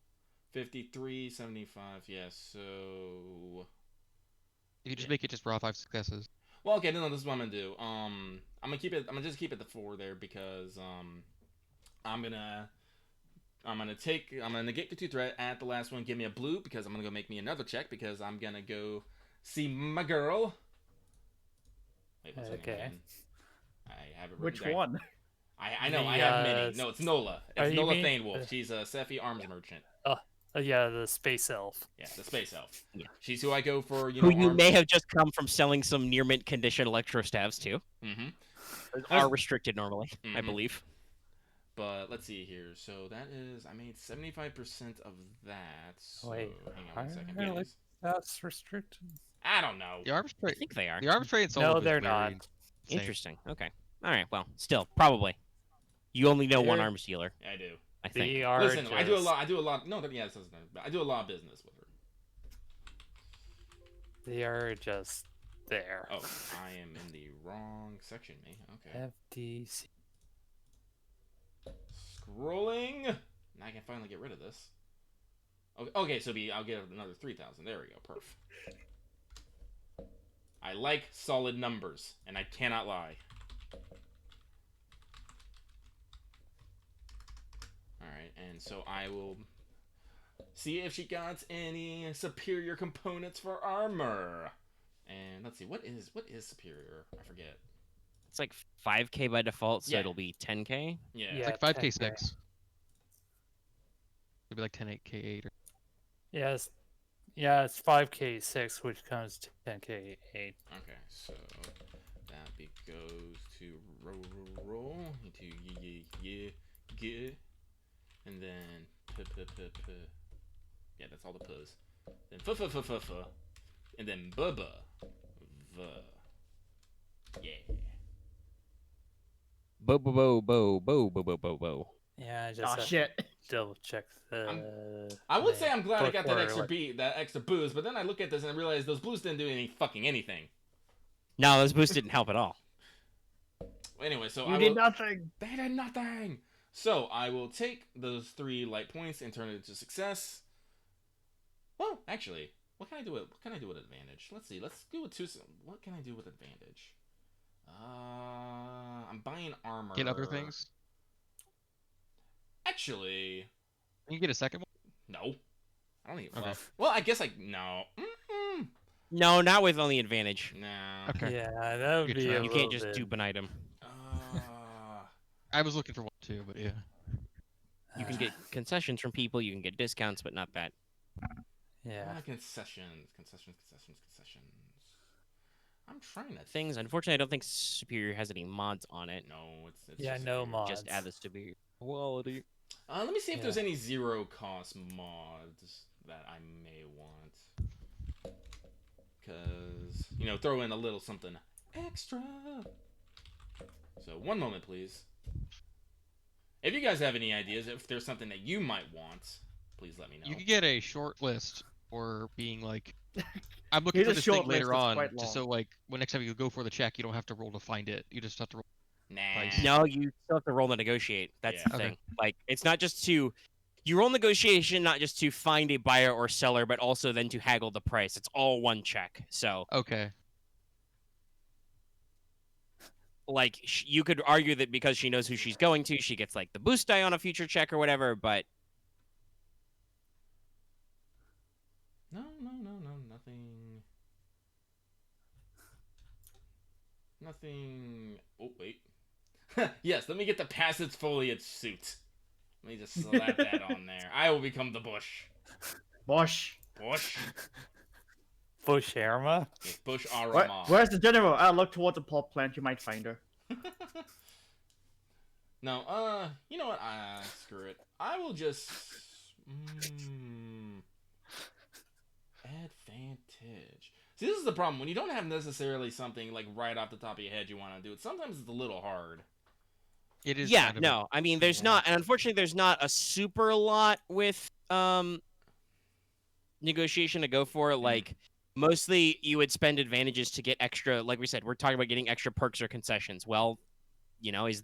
53, 75. Yeah. So. You can just make it just raw 5 successes. Well, okay. No, this is what I'm gonna do. I'm gonna keep it. I'm gonna just keep it the 4 there because I'm gonna negate the 2 threat, add the last one, give me a blue because I'm gonna go make me another check because I'm gonna go see my girl. Wait, one second Okay. again. I have it written Which down. one? I know, The, I have many. No, it's Nola. are It's you Nola mean- Thanewolf. She's a Sephi arms merchant. Yeah, the space elf. Yeah, the space elf. Yeah. She's who I go for, Who you arms... may have just come from selling some near mint condition electrostabs to. Mm-hmm. Those are restricted normally, I Mhm. believe. But let's see here. So that is, I made 75% of that. So Wait, hang on one second. are Yeah, like- That's restricted. I don't know. The arms I trade. think they are. The arms trade. No, they're not. Interesting. Okay. All right. Well, still, probably. You only know one They're- arms dealer, I do. I think. They are Listen, just, I do a lot. No, yeah, this doesn't. I do a lot of business with her. They are just there. Oh, I am in the wrong section, me. Okay. FTC. Scrolling. Now I can finally get rid of this. Okay, so I'll get another 3,000. There we go. Perf. I like solid numbers, and I cannot lie. Alright, and so I will see if she got any superior components for armor. And let's see, what is superior? I forget. It's like 5k by default, so Yeah. it'll be 10k. Yeah. It's Yeah, like 5k 10K. 6. It'd be like 10k 8. Yes. Yeah, it's 5k6, which comes to 10k8. Okay, so that goes to roll into yeah, and then yeah, that's all the puss. Then and then bubba, yeah. Bo bo bo bo bo bo bo bo bo. Yeah, I just Oh have to shit. double check the. I would say name. I'm glad I got that Before, extra booze, but then I look at this and I realize those blues didn't do anything. No, those boosts didn't help at all. Anyway, so You I did will. nothing. They did nothing. So I will take those 3 light points and turn it into success. Well, actually, what can I do with advantage? Let's see. Let's do with 2. What can I do with advantage? I'm buying armor. Get other things. Actually, You get a second one. no. I don't need. Okay. Well, I guess no. Mm-mm. No, not with only advantage. No. Okay. Yeah, that would Good be. try. A You can't little just bit- dupe an item. I was looking for one too, but yeah. You can get concessions from people, you can get discounts, but not that. Yeah. Concessions. I'm trying to Things, unfortunately, I don't think Superior has any mods on it. No, it's Yeah, just no weird. mods. Just add the Superior quality. Let me see if Yeah. there's any 0 cost mods that I may want. Because, throw in a little something extra. So, one moment, please. If you guys have any ideas, if there's something that you might want, please let me know. You could get a short list for being like, I'm looking Here's for a this short thing later list, it's on, quite just long. so like when next time you go for the check, you don't have to roll to find it. You just have to roll. Nah. Price. No, you still have to roll to negotiate. That's Yeah. the Okay. thing. Like, it's not just to. You roll negotiation not just to find a buyer or seller, but also then to haggle the price. It's all one check. So, Okay. like, you could argue that because she knows who she's going to, she gets, like, the boost die on a future check or whatever, but No, nothing. Nothing. Oh, wait. Yes, let me get the Passage Foliage suit. Let me just slap that on there. I will become the Bush. Bosh. Bush? Bush Aramaa? Yes, Bush Where, Aramaa. where's the general? Look towards the plot plant. You might find her. No, you know what? Screw it. I will just... Advantage. See, this is the problem. When you don't have necessarily something like right off the top of your head you want to do it, sometimes it's a little hard. It is. Yeah, kind of no. I mean, there's Yeah. not, and unfortunately, there's not a super lot with negotiation to go for. Like, mostly you would spend advantages to get extra. Like we said, we're talking about getting extra perks or concessions. Well, you know, if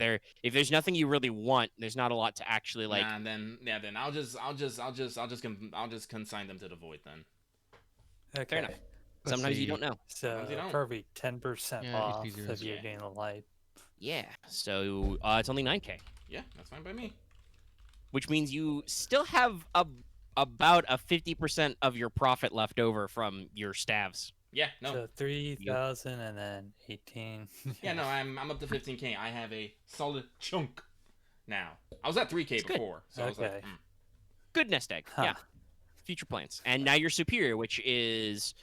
there's nothing you really want, there's not a lot to actually like. Nah, then I'll just consign them to the void then. Okay. enough. Let's Sometimes you see. don't know. So Sometimes you don't. probably 10% Yeah, off HP zeros. if you're Yeah. getting the light. Yeah. So it's only 9K, Yeah, that's fine by me. which means you still have about a 50% of your profit left over from your staves. Yeah, no. So 3,000 and then 18. Yeah, no, I'm up to 15K. I have a solid chunk now. I was at 3K It's good. before, so I was like, Okay. Good nest egg. Huh. Yeah. Future plans. And now you're superior, which is,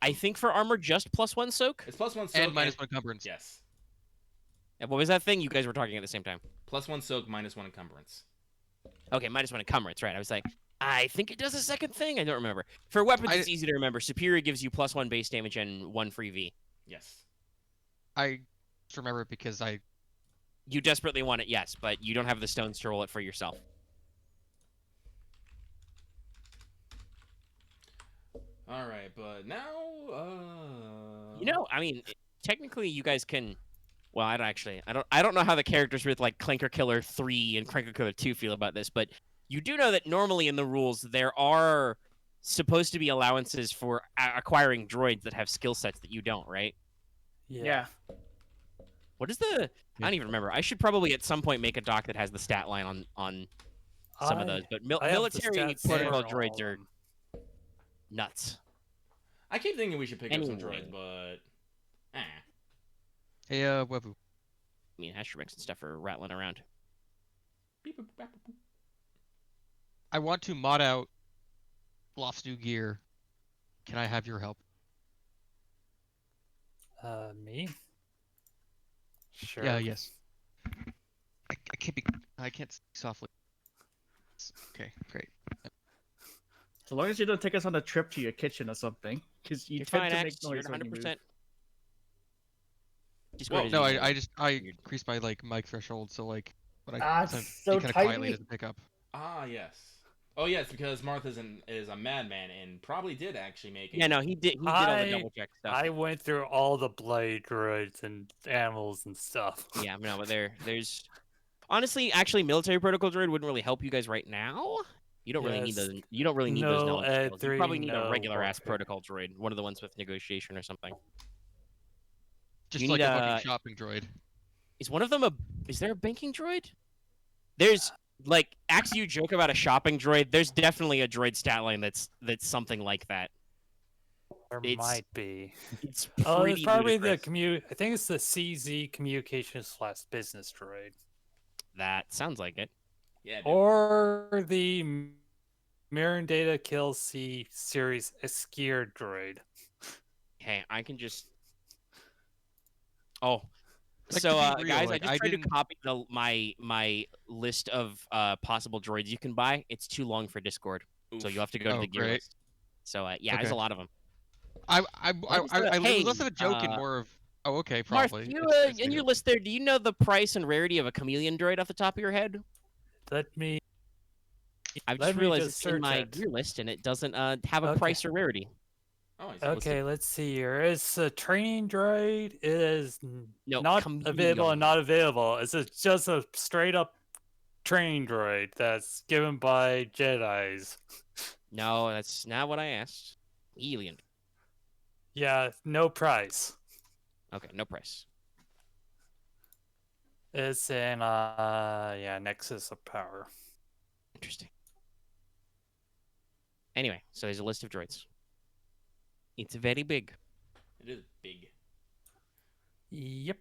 I think for armor, just +1 soak. It's +1 soak And -1 encumbrance. Yes, And what was that thing? You guys were talking at the same time. +1 soak, -1 encumbrance. Okay, -1 encumbrance, right. I was like, I think it does a second thing. I don't remember. For weapons, it's easy to remember. Superior gives you +1 base damage and 1 free V. Yes. I just remember it because You desperately want it, yes, but you don't have the stones to roll it for yourself. All right, but now, You know, I mean, technically, you guys can. Well, I don't actually. I don't know how the characters with like Clanker Killer 3 and Clanker Killer 2 feel about this, but you do know that normally in the rules there are supposed to be allowances for acquiring droids that have skill sets that you don't, right? Yeah. What is the? I don't even remember. I should probably at some point make a doc that has the stat line on some of those. But I have the military stats protocol for all droids of are them. nuts. I keep thinking we should pick up some Anyway. droids, but Hey, Wevu. I mean, astromechs and stuff are rattling around. Beep, boop, bap, boop, boop. I want to mod out Loth's new gear. Can I have your help? Me? Sure. Yeah, yes. I can't be. I can't speak softly. Okay, great. So long as you don't take us on a trip to your kitchen or something, because you You're tend fine, to Axe. make noise You're when you move. 100%. Discord Whoa, is No, easy. I increased my like mic threshold, so like when I Ah, it's so kind of quietly tiny. it doesn't pick up. Ah, yes. Oh, yes, because Marth is a madman and probably did actually make it. Yeah, no, he did all the double check stuff. I went through all the blade droids and animals and stuff. Yeah, no, but there's honestly, actually, military protocol droid wouldn't really help you guys right now. You don't really need Yes. those. You don't really need those No knowledge skills. You Ed3, probably need a no regular ass warfare. protocol droid, one of the ones with negotiation or something. Just You like need a a- fucking shopping droid. Is one of them a? Is there a banking droid? There's like, Axe, you joke about a shopping droid. There's definitely a droid stat line that's something like that. There It's might be. It's Oh, it's pretty probably ludicrous. I think it's the CZ communications/business droid, That sounds like it. Yeah, dude. or the Mirror Data Kill C series Eskier droid. Hey, I can just. Oh, Like, so to be real, guys, like, I just I tried to didn't- copy my list of possible droids you can buy. It's too long for Discord, so Oof. you'll have to go to Oh, the gear great. list. So yeah, there's Okay. a lot of them. I Hey, was less of a joke and more of okay, Marth, probably. you, It's in your good. list there, do you know the price and rarity of a chameleon droid off the top of your head? Let me. I've Let just me realized just it's in search my it. gear list and it doesn't have a Okay. price or rarity. Oh, I see. Okay, let's see here. It's a training droid. It is No, not chameleon. available and not available. It's just a straight up training droid that's given by Jedis. No, that's not what I asked. Alien. Yeah, no price. Okay, no price. It's in Nexus of Power. Interesting. Anyway, so there's a list of droids. It's very big. It is big. Yep.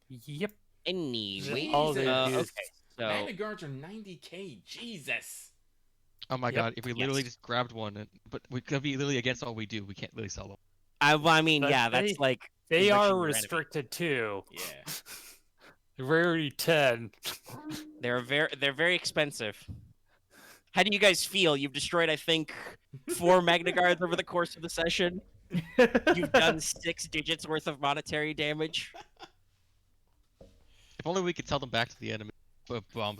Yep. Anyway, All they okay, use- so Magna Guards are 90K. Jesus. Oh my Yep. god, if we literally Yes. just grabbed one, but we could be literally against all we do. We can't really sell them. I mean, But yeah, that's they- like They enriching are your enemy. restricted too. Yeah. Rarity 10. They're very expensive. How do you guys feel? You've destroyed, I think, 4 Magna Guards over the course of the session. You've done 6 digits worth of monetary damage. If only we could tell them back to the enemy. Bombs.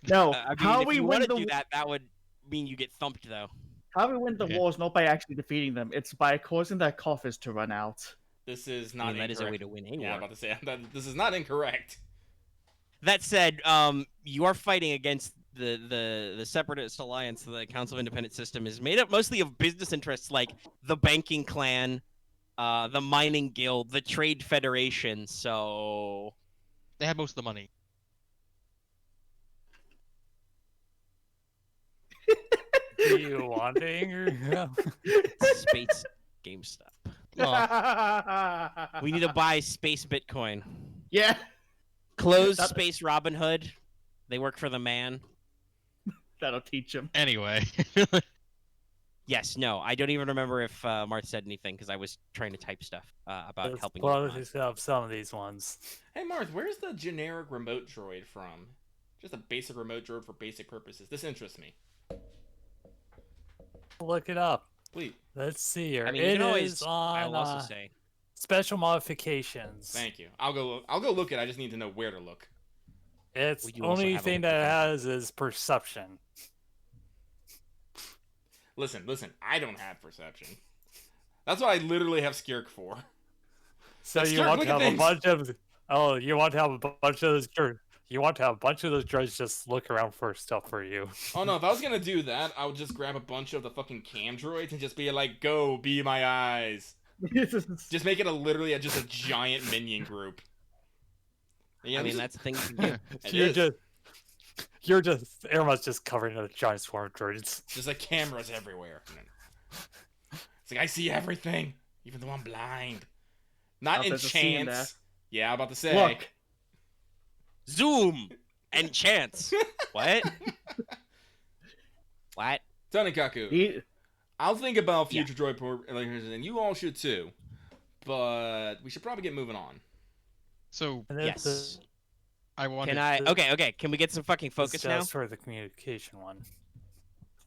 No, I mean, how if we you win want to the do that, that would mean you get thumped, though. how we win the Yeah. war is not by actually defeating them. It's by causing their coffers to run out. This is I not mean, that is a way incorrect. to win a Yeah, I'm war. about to say this is not incorrect. That said, you are fighting against the Separatist Alliance. The Council of Independent System is made up mostly of business interests like the banking clan, the mining guild, the trade federation. So They have most of the money. Do you want to anger? space GameStop. We need to buy space Bitcoin. Yeah. Closed That- space Robinhood. They work for the man. That'll teach him. Anyway. Yes, no, I don't even remember if Marth said anything because I was trying to type stuff about Let's helping. close up some of these ones. Hey Marth, where's the generic remote droid from? Just a basic remote droid for basic purposes. This interests me. Look it up. Please. Let's see here. I mean, you It can always. is on I'll also say. special modifications. Thank you. I'll go look at it. I just need to know where to look. It's Well, the you also only have a thing link that to it that. has is perception. Listen. I don't have perception. That's what I literally have Skirk for. So Let's you start want to looking have things. a bunch of you want to have a bunch of those you want to have a bunch of those droids just look around for stuff for you. Oh no, if I was gonna do that, I would just grab a bunch of the fucking cam droids and just be like, go, be my eyes. Just make it just a giant minion group. Yeah, I mean, this that's the thing you can do. It You're just Arama's just covered in a giant swarm of droids. just like cameras everywhere. It's like I see everything, even though I'm blind. Not Oh, in there's a scene in there. chance. Yeah, I'm about to say. Look. Zoom and chance. What? What? Tanikaku, He, I'll think about future droid and you all should too. But we should probably get moving on. So And it's Yes. I wanted. Can I? Okay. Can we get some fucking focus now? just for the communication one.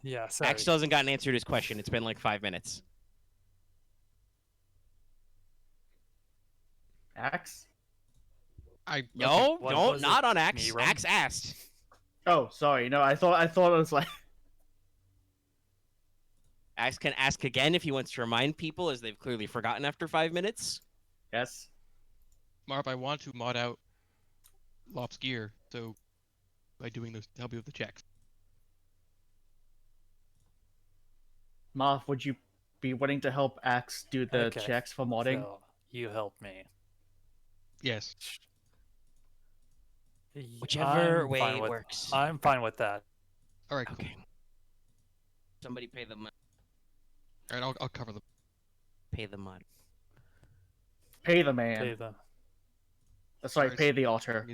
Yeah, sorry. Axe still hasn't gotten answered to his question. It's been like 5 minutes. Axe? No, what don't. was it, Not on Axe. Nero? Axe asked. Oh, sorry. No, I thought it was like Axe can ask again if he wants to remind people, as they've clearly forgotten after 5 minutes. yes. Marp, I want to mod out Loth's gear, so by doing those, help you with the checks. Marth, would you be willing to help Axe do the Okay, checks for modding? So, you help me. Yes. Whichever I'm way fine with- works. I'm fine with that. All right. Cool. Okay. Somebody pay the money. All right. I'll cover them. Pay the money. Pay the man. Pay them. Sorry, Sorry, pay the otter.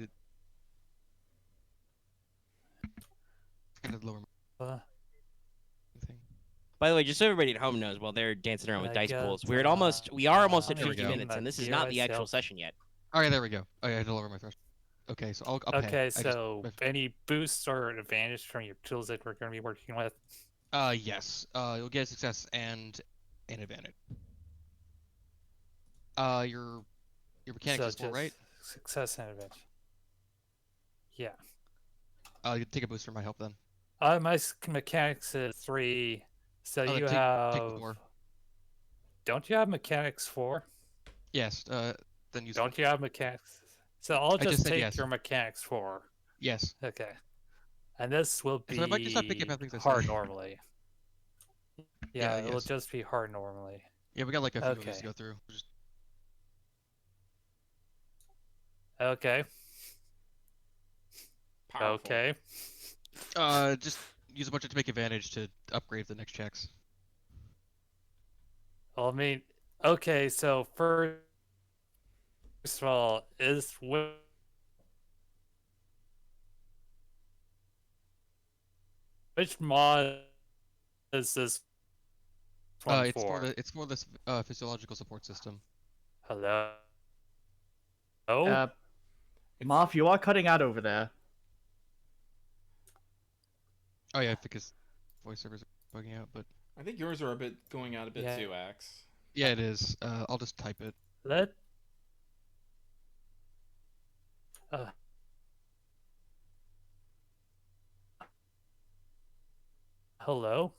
Kind of lower Uh, thing. By the way, just so everybody at home knows, while they're dancing around with I dice got, pools, we are almost at there we 50 go. minutes, and this is Here not the actual myself. session yet. All right. There we go. Oh, yeah, I had to lower my threshold. Okay. So I'll pay. okay, I just- so any boosts or advantage from your tools that we're going to be working with? Yes. You'll get a success and an advantage. Your mechanics So is 4, just right? Success and advantage. Yeah. You take a boost for my help then. My mechanics is 3. So Oh, you take have. 4. Don't you have mechanics 4? Yes. Then use. Don't you have mechanics? So I'll I just just said take yes. your mechanics 4. Yes. Okay. And this will be So I might just stop picking up things I hard say. normally. Yeah, Yeah, it'll yes. just be hard normally. Yeah, we got like a few of these Okay. to go through. Just Okay. Powerful. Okay. just use a bunch of to make advantage to upgrade the next checks. Well, I mean, okay, so first of all, which mod is this one It's for? it's more this physiological support system. Hello? Oh? Marth, you are cutting out over there. Oh yeah, because voice servers are bugging out. But I think yours are going out a bit Yeah. too, Axe. Yeah, it is. I'll just type it. Let. Uh, hello.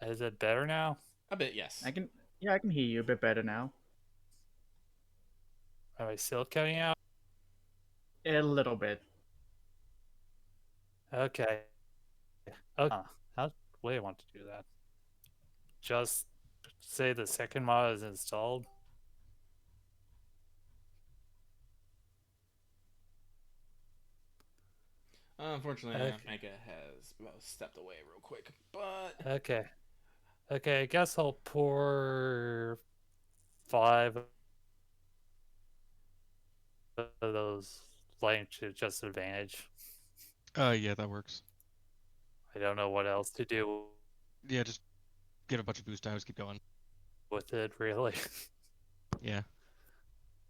Is it better now? A bit, yes. I can hear you a bit better now. Are I still cutting out? A little bit. Okay. Okay. How do I want to do that? Just say the second mod is installed. Unfortunately, Okay. Mega has stepped away real quick, but Okay. Okay, I guess I'll pour 5 of those light to just advantage. Yeah, that works. I don't know what else to do Yeah, just get a bunch of boost dives, keep going. with it, really. Yeah.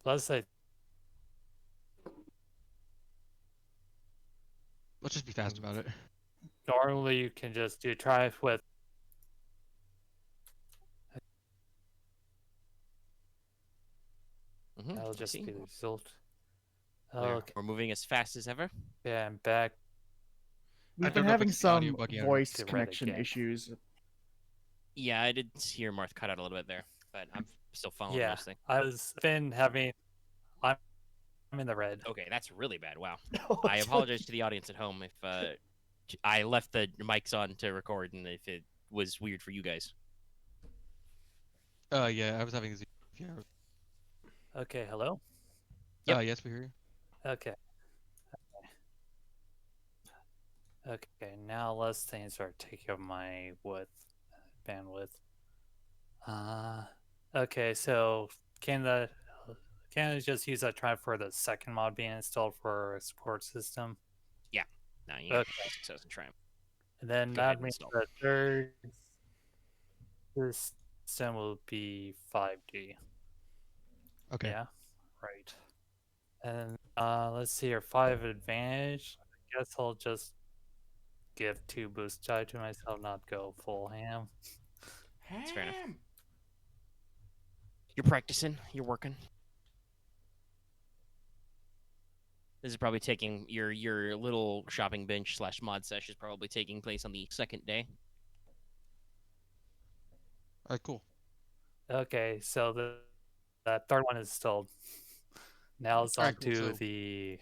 Plus, Let's just be fast about it. normally you can just do try with. That'll just be the result. Okay, We're moving as fast as ever. yeah, I'm back. I We've don't been know if having it's the audio some buggy or voice to Reddit connection game. issues. Yeah, I did hear Marth cut out a little bit there, but I'm still following Yeah, mostly. I'm in the red. Okay, that's really bad. Wow. I apologize to the audience at home if I left the mics on to record and if it was weird for you guys. Yeah, I was having Z. Yeah. Okay, hello. Yep. Yes, we hear you. Okay. Okay, now let's things are taking up my bandwidth. Okay, so can I just use that try for the second mod being installed for a support system? No, you got Okay. success and triumph. And then Go ahead that and means install. the third system will be 5G. Okay. Yeah, right. And let's see here, 5 advantage. I guess I'll just give 2 boost die to myself, not go full ham. That's fair enough. You're practicing. You're working. This is probably taking your little shopping bench / mod sesh is probably taking place on the second day. All right, cool. Okay, so that third one is installed. Now it's on Alright, cool, to so- the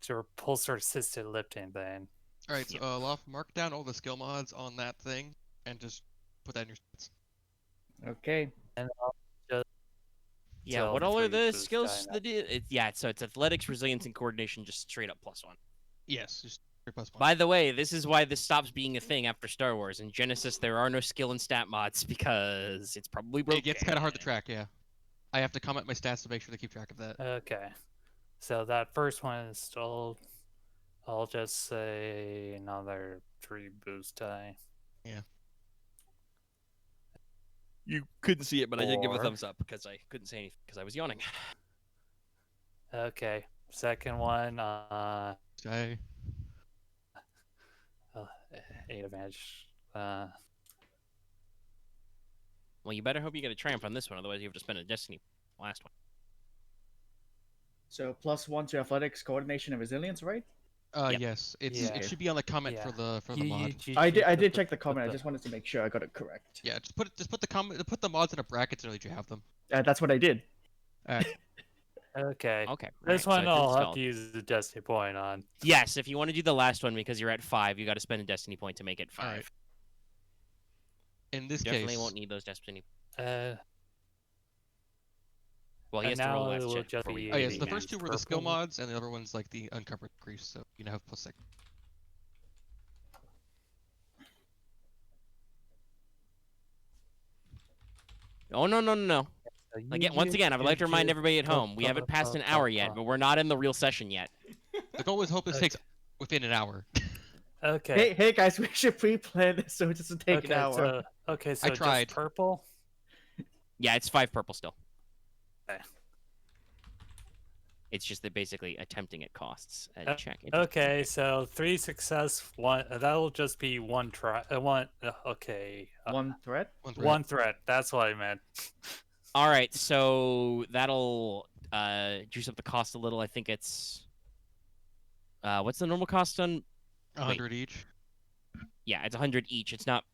repulsor assisted lifting then. All right, so Yep. Loth, mark down all the skill mods on that thing, and just put that in your stats. Okay. And I'll just Yeah, tell what all are 3 the boost skills? die now. So it's athletics, resilience, and coordination, just straight up +1. Yes, just +1. By the way, this is why this stops being a thing after Star Wars. In Genesis, there are no skill and stat mods because it's probably broken. It gets kind of hard to track, yeah. I have to comment my stats to make sure to keep track of that. Okay. So that first one is installed. I'll just say another 3 boost die. You couldn't see it, but I did give a Or- thumbs up because I couldn't say anything because I was yawning. Okay. Second one, Okay. 8 advantage. Well, you better hope you get a triumph on this one, otherwise you have to spend a destiny last one. So +1 to athletics, coordination, and resilience, right? Yep. Yes, it Yeah. should be on the comment Yeah. for the mod. I did check the comment. I just wanted to make sure I got it correct. Yeah, just put the comment, put the mods in a bracket so that you have them. That's what I did. Okay. Okay. This alright, one so it's I'll have installed. to use the destiny point on. Yes, if you want to do the last one because you're at 5, you got to spend a destiny point to make it 5. Alright. In this Definitely case, won't need those destiny. Uh, Well, he and has to roll now last it will check just before we be oh yeah, do so the the first two advanced. were the skill purple. mods, and the other one's like the uncovered increase, so you now have +6. Oh no. Again, once again, I would like to remind everybody at home, we haven't passed an hour yet, but we're not in the real session yet. The goal is hope this takes within an hour. Okay. Hey guys, we should pre-plan this so it doesn't take an Okay, hour. so I tried. just purple. Yeah, it's 5 purple still. It's just that basically attempting it costs a check. Okay, so 3 success, one. That'll just be one try. One. Okay. One threat. One threat. That's what I meant. All right, so that'll juice up the cost a little. I think it's what's the normal cost on? 100 each. Yeah, it's 100 each. It's not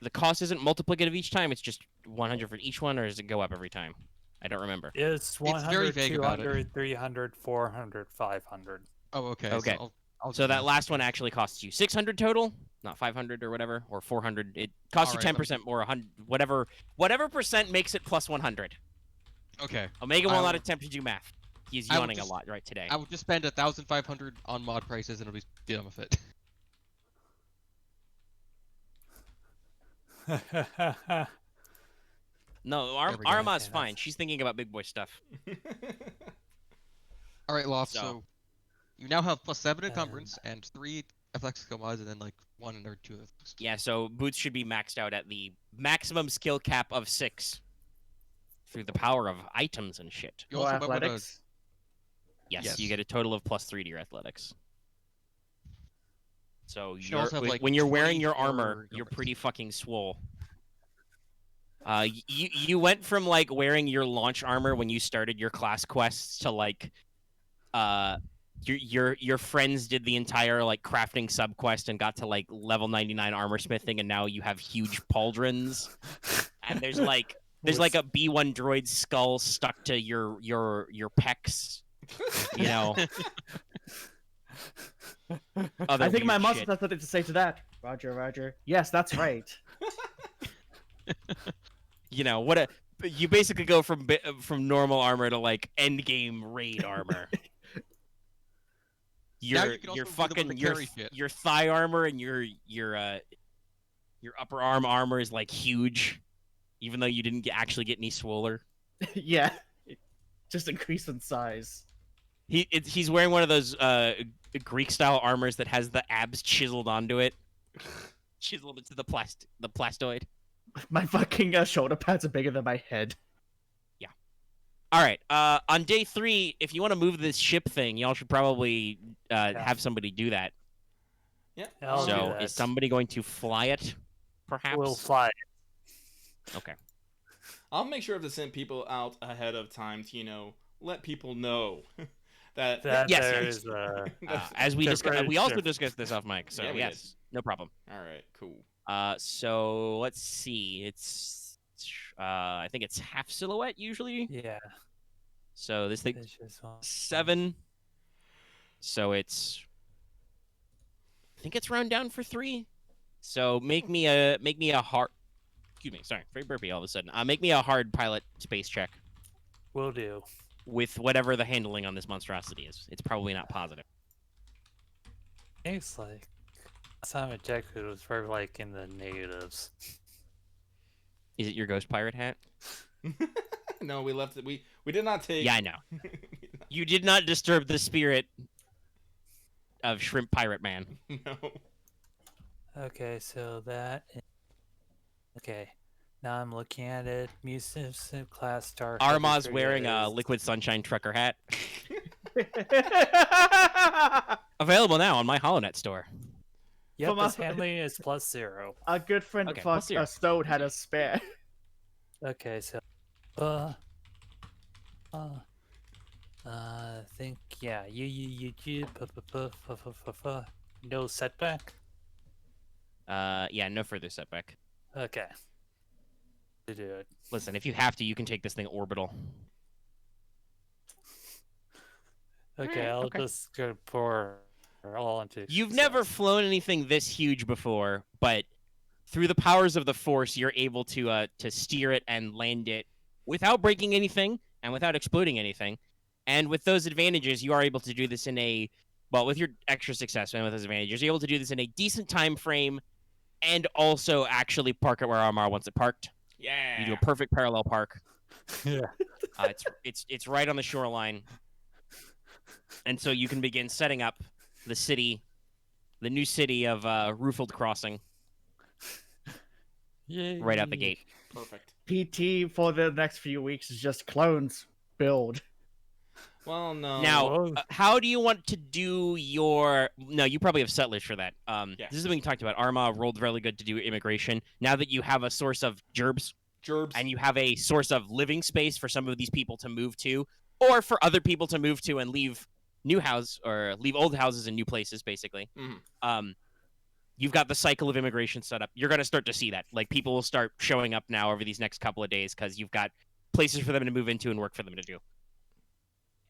the cost isn't multiplicative each time. It's just 100 for each one, or does it go up every time? I don't remember. It's 100, very vague about it. 200, 300, 400, 500. Oh, okay. Okay. I'll So do that last one actually costs you 600 total, not 500 or whatever, or 400. It costs you Alright, 10% more, 100, whatever percent makes it plus 100. Okay. Omega I won't let will- attempt to do math. He's I will yawning just- a lot right today. I would just spend 1,500 on mod prices and it'll be done with it. No, There we go. Aramaa's Okay, fine. that's- She's thinking about big boy stuff. All right, Loth. So- So you now have +7 encumbrance and 3 FX skill mods, and then like 1 or 2 of those. Yeah, so boots should be maxed out at the maximum skill cap of 6 through the power of items and shit. You Or also might wanna- athletics. Yes, Yes. you get a total of +3 to your athletics. So should also have, like, when you're wearing 20 your for armor, you're numbers. pretty fucking swole. You went from like wearing your launch armor when you started your class quests to like, your friends did the entire like crafting sub quest and got to like level 99 armor smithing, and now you have huge pauldrons, and there's like a B1 droid skull stuck to your pecs, you know. Other I think my weird muscle shit. has something to say to that. Roger, Roger. Yes, that's right. You know you basically go from normal armor to like end game raid armor. Now Your you can also your do the fucking one to your carry shit. your thigh armor and your upper arm armor is like huge, even though you didn't actually get any swoller. Yeah. Just increase in size. He's wearing one of those Greek style armors that has the abs chiseled onto it, chiseled into the plastoid. My fucking shoulder pads are bigger than my head. All right. On day 3, if you want to move this ship thing, y'all should probably have somebody do that. Yeah. I'll do So that. is somebody going to fly it? Perhaps. We'll fly. Okay. I'll make sure to send people out ahead of time to, let people know that. That Yes, there yes. is As we discussed, we also Different discussed this off mic. So Yeah, we yes, no problem. All right, cool. So let's see. It's I think it's half silhouette usually. yeah. So this thing It's just one. 7. So it's I think it's round down for 3. So make me a hard. Excuse me. Sorry, very burpy all of a sudden. Make me a hard pilot space check Will do. with whatever the handling on this monstrosity is. It's probably not positive. It's like last time I checked, it was for like in the negatives. Is it your ghost pirate hat? No, we left it. We did not take. Yeah, I know. You did not disturb the spirit of Shrimp Pirate Man. No. Okay, so that. Okay, now I'm looking at it. Music class star. Aramaa's wearing a Liquid Sunshine trucker hat. Available now on my HoloNet store. Yep, From this a- handling is +0. A good friend Okay, of plus zero. Stone had a spare. Okay, so. I think yeah. No setback. Yeah, no further setback. Okay. To do it. Listen, if you have to, you can take this thing orbital. Okay, Alright, I'll okay. just go pour all into. You've never success. flown anything this huge before, but through the powers of the Force, you're able to steer it and land it without breaking anything and without exploding anything. And with those advantages, you are able to do this with your extra success and with those advantages, you're able to do this in a decent time frame, and also actually park it where Aramaa wants it parked. Yeah. You do a perfect parallel park. Yeah. It's right on the shoreline, and so you can begin setting up the new city of Rufield Crossing Yay. right out the gate. Perfect. PT for the next few weeks is just clones build. Well, no. Now, Whoa. how do you want to do your? No, you probably have settlers for that. Yeah. This is something you talked about. Aramaa rolled really good to do immigration. Now that you have a source of gerbs Gerbs. and you have a source of living space for some of these people to move to, or for other people to move to and leave leave old houses in new places, basically. Mhm. You've got the cycle of immigration set up. You're going to start to see that. Like, people will start showing up now over these next couple of days because you've got places for them to move into and work for them to do.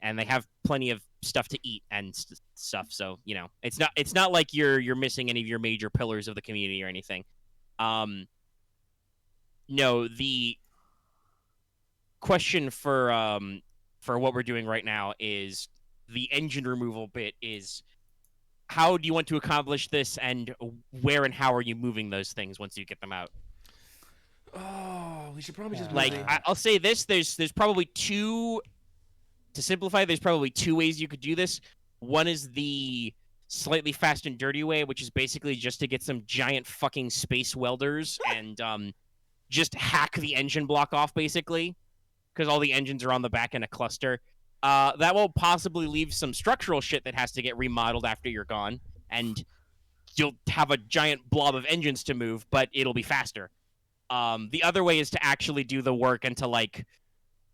And they have plenty of stuff to eat and stuff. So, you know, it's not like you're missing any of your major pillars of the community or anything. No, the question for what we're doing right now is the engine removal bit is how do you want to accomplish this, and where and how are you moving those things once you get them out? Oh, we should probably just Like, really- I'll say this: there's probably two. To simplify, there's probably two ways you could do this. One is the slightly fast and dirty way, which is basically just to get some giant fucking space welders and just hack the engine block off, basically, because all the engines are on the back in a cluster. That will possibly leave some structural shit that has to get remodeled after you're gone, and you'll have a giant blob of engines to move, but it'll be faster. The other way is to actually do the work and to, like,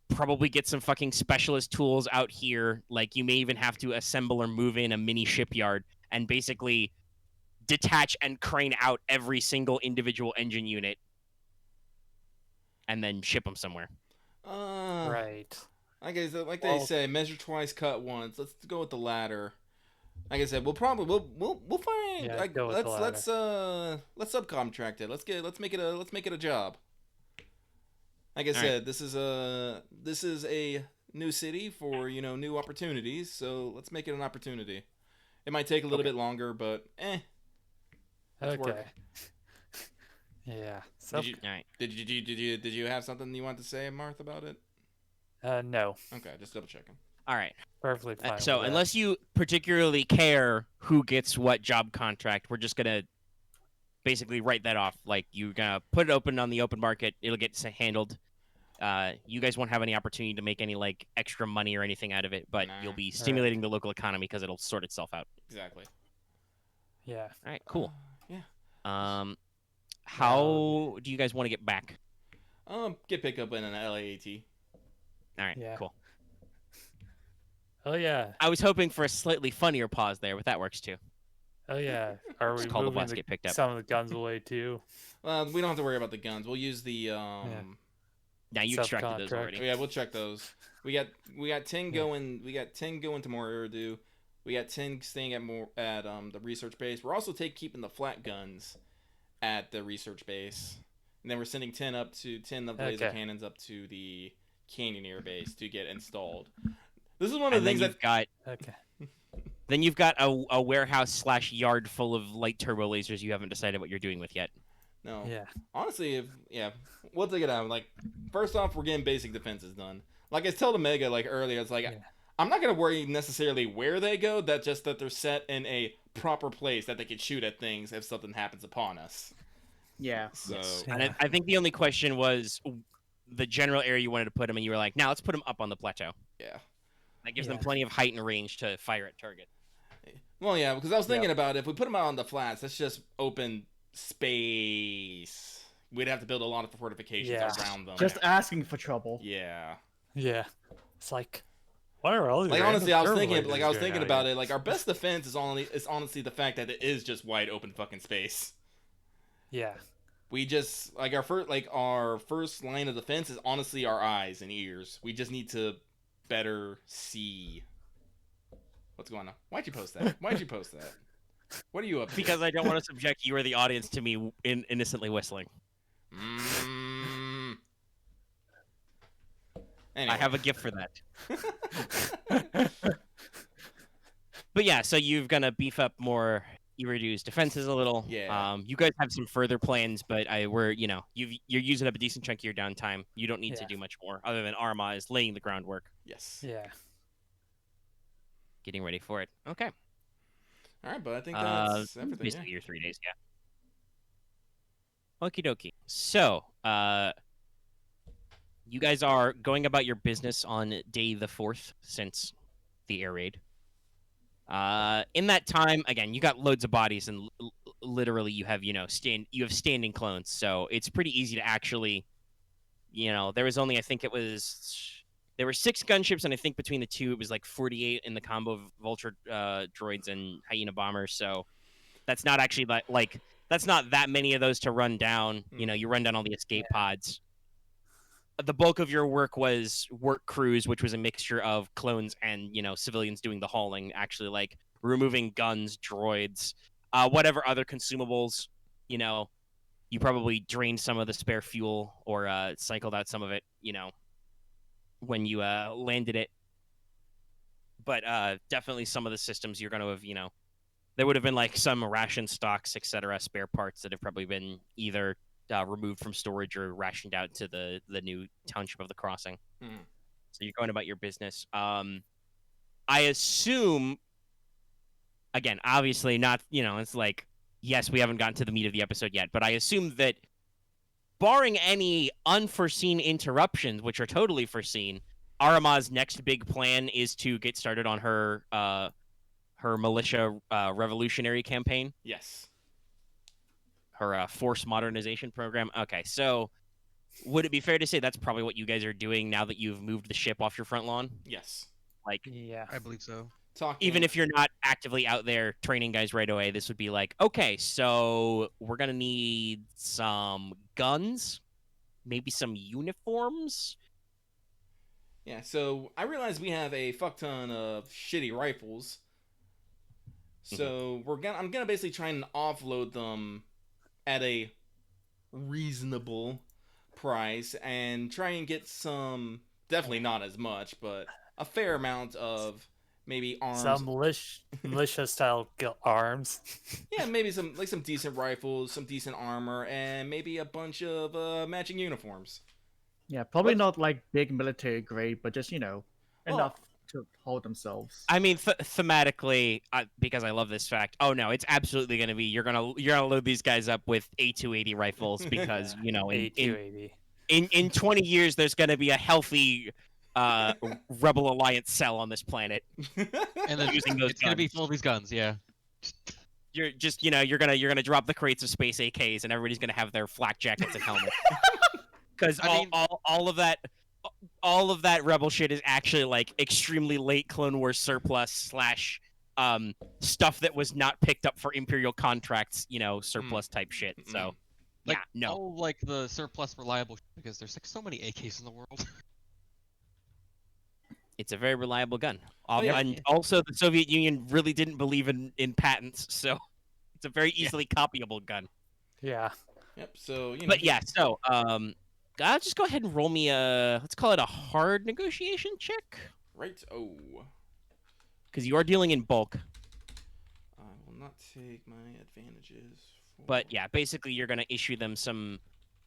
probably get some fucking specialist tools out here. Like, you may even have to assemble or move in a mini shipyard and basically detach and crane out every single individual engine unit and then ship them somewhere. Right. Like I said, they Well- say, measure twice, cut once. Let's go with the latter. Like I said, we'll find. Yeah, like, go with the let's subcontract it. Let's make it a job. Like I All said, this is a new city for new opportunities. So let's make it an opportunity. It might take a little bit longer, but let's work. Okay. Yeah. So, Did you All right. did you have something you want to say, Marth, about it? no. Okay, just double checking. All right. Perfectly fine. So with that. unless you particularly care who gets what job contract, we're just gonna basically write that off. Like, you're gonna put it open on the open market. It'll get handled. You guys won't have any opportunity to make any, like, extra money or anything out of it, but Nah. you'll be stimulating the local economy because it'll sort itself out. Exactly. Yeah. All right. Cool. Yeah. How do you guys want to get back? Get picked up in an LAAT. All right. Yeah. Cool. Oh yeah. I was hoping for a slightly funnier pause there, but that works too. Oh yeah. Are we Just call the moving boss, get picked up. some of the guns away too? Well, we don't have to worry about the guns. We'll use the Now you extracted those Subcontract. already. Yeah, we'll check those. We got 10 going. We got 10 going to more Urdu. We got 10 staying at the research base. We're also keeping the flat guns at the research base, and then we're sending 10 of the laser Okay. cannons up to the Canyoneer base to get installed. This is one of And the then things you've got Okay. you've got a warehouse / yard full of light turbo lasers you haven't decided what you're doing with yet. no. Yeah. Honestly, we'll take it out. Like, first off, we're getting basic defenses done. Like I told Omega earlier, it's like Yeah. I'm not gonna worry necessarily where they go. That they're set in a proper place that they can shoot at things if something happens upon us. Yeah. So And Yeah. I think the only question was the general area you wanted to put them, and you were like, "Now let's put them up on the plateau." yeah. That gives them Yeah. plenty of height and range to fire at target. Well, yeah, because I was thinking about if we put them out on the flats, that's just open space. We'd have to build a lot of fortifications Yeah. around them. Just asking for trouble. yeah. Yeah. It's like, what are all these? Like random honestly, I was turbo thinking, lasers like I was doing thinking out about here? it. Like our best defense is honestly the fact that it is just wide open fucking space. Yeah. We just our first line of defense is honestly our eyes and ears. We just need to better see what's going on. Why'd you post that? Why'd you post that? What are you up to? Because I don't want to subject you or the audience to me innocently whistling. Anyway. I have a gift for that. But yeah, so you're gonna beef up more Iridu's defenses a little. Yeah. You guys have some further plans, but you're using up a decent chunk of your downtime. You don't need to Yeah. do much more other than Aramaa is laying the groundwork, Yes. Yeah. getting ready for it. Okay. All right, but I think that's everything. Basically your 3 days, yeah. Okie dokie. So, You guys are going about your business on day the 4th since the air raid. In that time, again, you got loads of bodies, and literally you have standing clones, so it's pretty easy to actually, there was only, I think there were 6 gunships, and I think between the two it was like 48 in the combo of vulture droids and hyena bombers. So that's not actually that's not that many of those to run down. You run down all the escape pods. The bulk of your work was work crews, which was a mixture of clones and civilians doing the hauling, actually like removing guns, droids, whatever other consumables. You probably drained some of the spare fuel or cycled out some of it. When you landed it. But definitely some of the systems you're going to have, there would have been like some ration stocks, etc., spare parts that have probably been either removed from storage or rationed out to the new township of the crossing. So you're going about your business. I assume, again, obviously not, it's like, yes, we haven't gotten to the meat of the episode yet, but I assume that barring any unforeseen interruptions, which are totally foreseen, Aramaa's next big plan is to get started on her militia revolutionary campaign. Yes. Her force modernization program. Okay, so would it be fair to say that's probably what you guys are doing now that you've moved the ship off your front lawn? Yes. Like, Yeah. I believe so. Even if you're not actively out there training guys right away, this would be like, okay, so we're going to need some guns, maybe some uniforms. Yeah, so I realize we have a fuck ton of shitty rifles. So I'm gonna basically try and offload them at a reasonable price and try and get some, definitely not as much, but a fair amount of maybe arms. Some militia-style arms. Yeah, maybe some decent rifles, some decent armor, and maybe a bunch of matching uniforms. Yeah, probably not like big military grade, but just enough to hold themselves. I mean, thematically, because I love this fact. Oh no, it's absolutely going to be you're gonna load these guys up with A280 rifles because in 20 years there's going to be a healthy Rebel Alliance cell on this planet. And then using those it's going to be full of these guns, yeah. You're just you're gonna drop the crates of space AKs and everybody's gonna have their flak jackets and helmets. Because all of that rebel shit is actually like extremely late Clone Wars surplus stuff that was not picked up for Imperial contracts, surplus type shit. So all like the surplus reliable because there's like so many AKs in the world. It's a very reliable gun. Yeah. And also the Soviet Union really didn't believe in patents, so it's a very easily copyable gun. Yeah. Yep. So But yeah, so I'll just go ahead and roll me let's call it a hard negotiation check. Right. Oh. Because you are dealing in bulk. I will not take my advantages. But yeah, basically you're going to issue them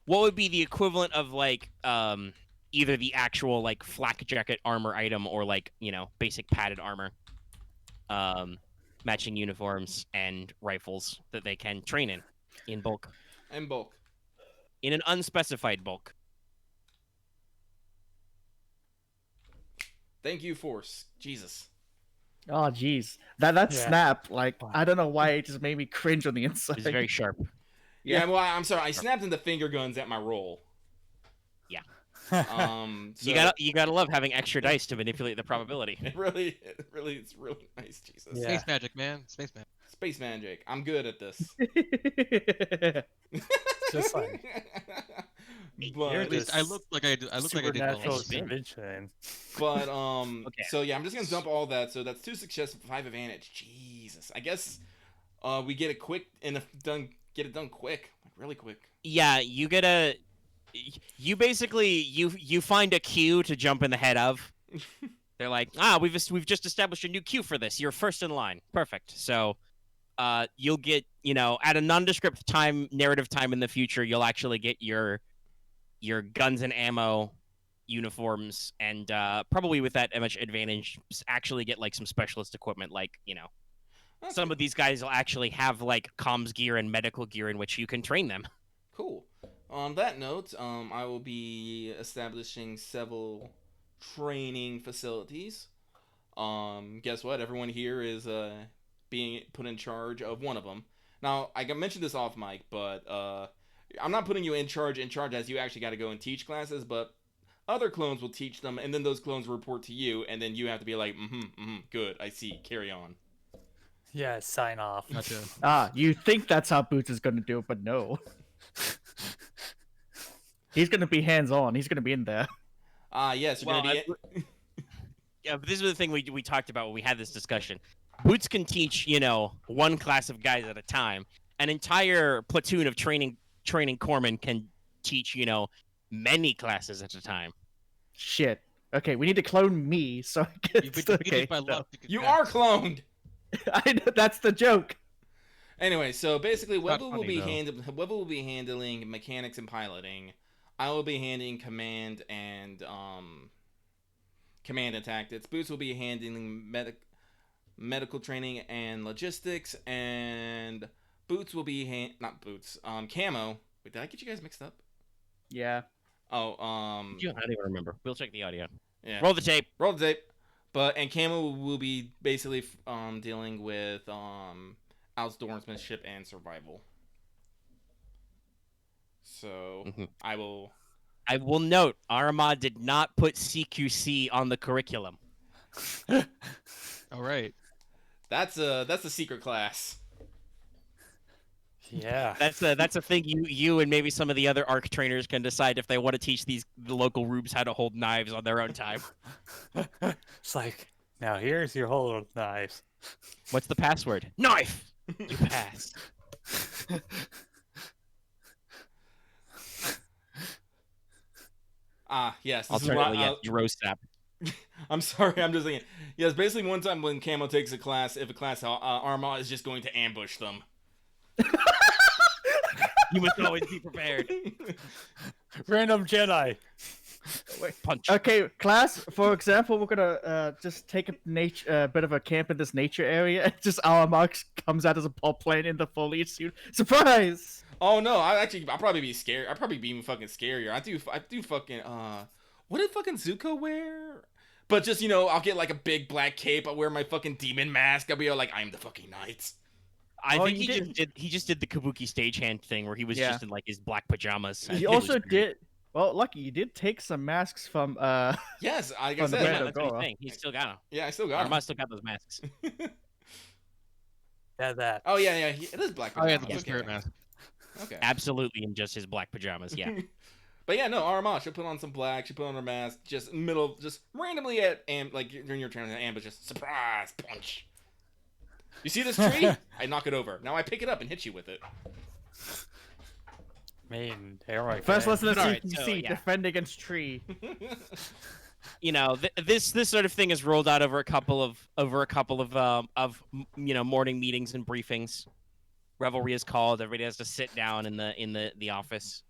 what would be the equivalent of like either the actual like flak jacket armor item or like, basic padded armor. Matching uniforms and rifles that they can train in bulk. In bulk. In an unspecified bulk. Thank you, Force. Jesus. Oh, jeez. That snap, like, I don't know why it just made me cringe on the inside. It's very sharp. Yeah, well, I'm sorry. I snapped into finger guns at my roll. Yeah. So You gotta love having extra dice to manipulate the probability. it's really nice. Jesus. Yeah. Space magic, man. Space magic. Space magic. I'm good at this. Just like But At least I look like I do. I look like I did well. supernatural dimension. But Okay. So yeah, I'm just gonna dump all that. So that's 2 success, 5 advantage. Jesus. I guess we get it quick and get it done quick, like really quick. Yeah, you basically you find a queue to jump in the head of. They're like, we've just established a new queue for this. You're first in line. Perfect. So you'll get, at a nondescript narrative time in the future, you'll actually get your guns and ammo, uniforms, and probably with that much advantage, actually get like some specialist equipment, like Okay. some of these guys will actually have like comms gear and medical gear in which you can train them. Cool. on that note, I will be establishing several training facilities. Guess what? Everyone here is being put in charge of one of them. Now, I mentioned this off mic, but I'm not putting you in charge as you actually got to go and teach classes, but other clones will teach them, and then those clones report to you, and then you have to be like, good, I see, carry on. Yeah, sign off. Gotcha. You think that's how Boots is going to do it, but no. He's going to be hands-on. He's going to be in there. Yes, you're Well, going to be... Yeah, but this is the thing we talked about when we had this discussion. Boots can teach, one class of guys at a time. An entire platoon of training corpsmen can teach, many classes at a time. Shit. Okay, we need to clone me so I can... You've been okay, defeated by no. Loth. You are cloned! I know, that's the joke. Anyway, so basically, Not Wevuguk funny, will be handling mechanics and piloting. I will be handling command and tactics. Boots will be handling medical training and logistics, and Boots will be not Boots. Camo. Wait, did I get you guys mixed up? Yeah. Oh, I don't even remember. We'll check the audio. yeah. Roll the tape. Roll the tape. And Camo will be basically dealing with outdoorsmanship and survival. So I will note, Aramaa did not put CQC on the curriculum. All right. That's a secret class. Yeah. That's a thing you and maybe some of the other ARC trainers can decide if they want to teach the local rubes how to hold knives on their own time. It's like, now here's your whole knife. What's the password? Knife! You pass. Yes. Alternatively, yes, you roast up. I'm sorry, I'm just thinking. Yes, basically one time when Camo takes a class, if a class Aramaa is just going to ambush them. You must always be prepared. Random Jedi. Punch. Okay, class, for example, we're gonna just take a bit of a camp in this nature area. Just Aramaa comes out as a pop plane in the foliage suit. Surprise! Oh no, I'll probably be scared. I'll probably be even fucking scarier. I do fucking what did fucking Zuko wear? But just, I'll get like a big black cape, I'll wear my fucking demon mask, I'll be all like, I'm the fucking knight. I think he just did the Kabuki stagehand thing where he was just in like his black pajamas. He also did. Well, Lucky, you did take some masks from Yes, I from guess the that. brand that's what he's saying. He's still got them. Yeah, I still got Aramaa them. still got those masks. Yeah, that. Oh yeah, it is black Oh yeah, pajamas. the spirit mask. Okay. Absolutely, in just his black pajamas. Yeah. But yeah, no, Aramaa, she'll put on some black, she'll put on her mask, just randomly like during your turn to ambush, just surprise punch. You see this tree? I knock it over. Now I pick it up and hit you with it. Mean, alright. first lesson of Alright, CQC, so, yeah. defend against tree. This sort of thing is rolled out over a couple of morning meetings and briefings. Revelry is called. Everybody has to sit down in the office.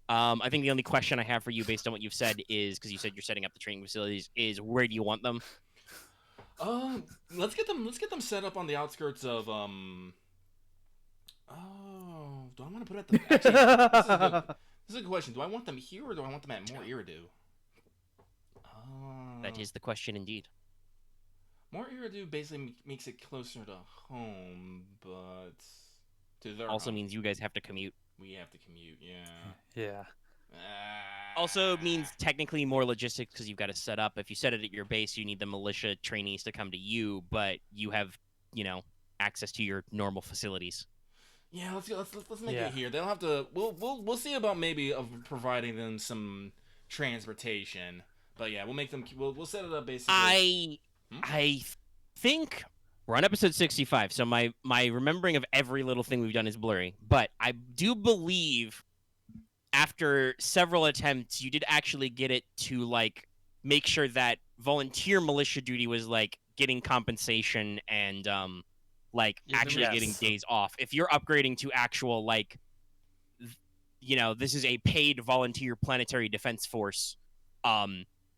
I think the only question I have for you, based on what you've said, is because you said you're setting up the training facilities, is where do you want them? Let's get them set up on the outskirts of Oh, do I want to put at the? Actually, this is a good question. Do I want them here or do I want them at More Iridu? That is the question, indeed. More Iridu basically makes it closer to home, but to their Also home. means you guys have to commute. We have to commute. Yeah. Yeah. Also means technically more logistics because you've got to set up. If you set it at your base, you need the militia trainees to come to you, but you have, access to your normal facilities. Yeah, let's make it here. They'll have to. We'll see about maybe of providing them some transportation. But yeah, we'll make them. We'll set it up basically. I think we're on episode 65, so my remembering of every little thing we've done is blurry. But I do believe after several attempts, you did actually get it to like make sure that volunteer militia duty was like getting compensation and actually getting days off. If you're upgrading to actual this is a paid volunteer planetary defense force,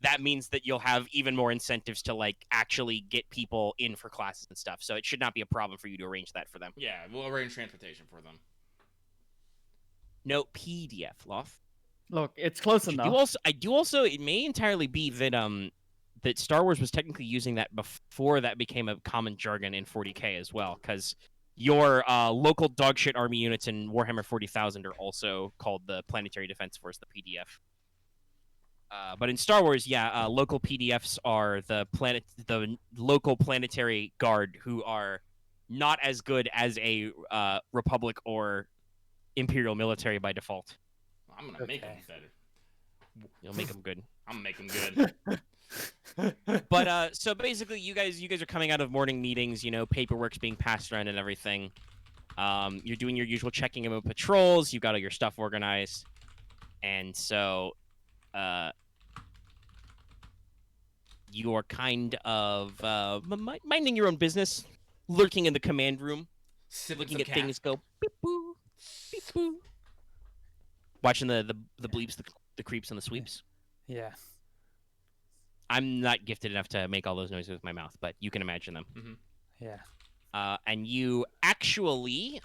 that means that you'll have even more incentives to actually get people in for classes and stuff. So it should not be a problem for you to arrange that for them. Yeah, we'll arrange transportation for them. No, PDF, Loth. Look, it's close I enough. do also. It may entirely be that that Star Wars was technically using that before that became a common jargon in 40K as well, because your local dogshit army units in Warhammer 40,000 are also called the Planetary Defense Force, the PDF. But in Star Wars, yeah, local PDFs are the local planetary guard, who are not as good as a Republic or Imperial military by default. I'm gonna make them better. You'll make them good. I'm gonna make them good. But so basically, you guys are coming out of morning meetings. You know, paperwork's being passed around and everything. You're doing your usual checking of patrols. You got all your stuff organized, and so you're kind of minding your own business, lurking in the command room, looking at things go beep boo, beep boo. Watching the bleeps, the creeps, and the sweeps. Yeah. I'm not gifted enough to make all those noises with my mouth, but you can imagine them. Mm-hmm. Yeah. And you actually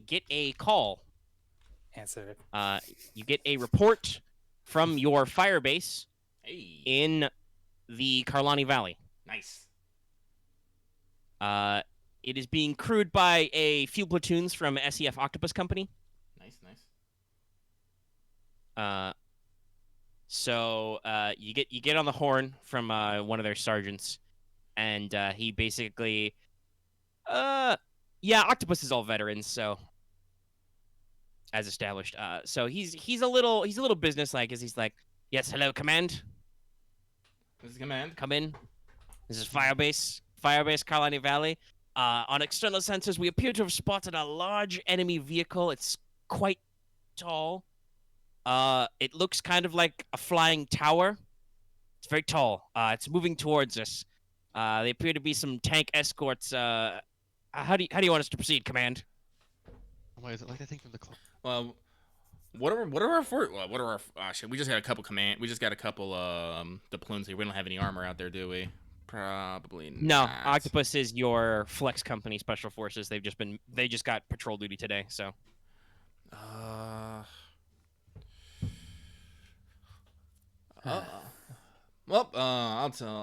get a call. Answer it. You get a report from your fire base in the Carlani Valley. Nice. It is being crewed by a few platoons from SEF Octopus Company. Nice. So you get on the horn from one of their sergeants, and he basically, yeah, Octopus is all veterans, so as established. So he's a little businesslike, as he's like, yes, hello, command. This is command. Come in. This is Firebase, Carlani Valley. On external sensors, we appear to have spotted a large enemy vehicle. It's quite tall. It looks kind of like a flying tower. It's very tall. It's moving towards us. They appear to be some tank escorts. How do you want us to proceed, command? Why is it like that thing from the clock? Well, what are our shit? We just got a couple the platoons here. We don't have any armor out there, do we? Probably not. No, Octopus is your flex company, special forces. They just got patrol duty today, so. Well, I'll tell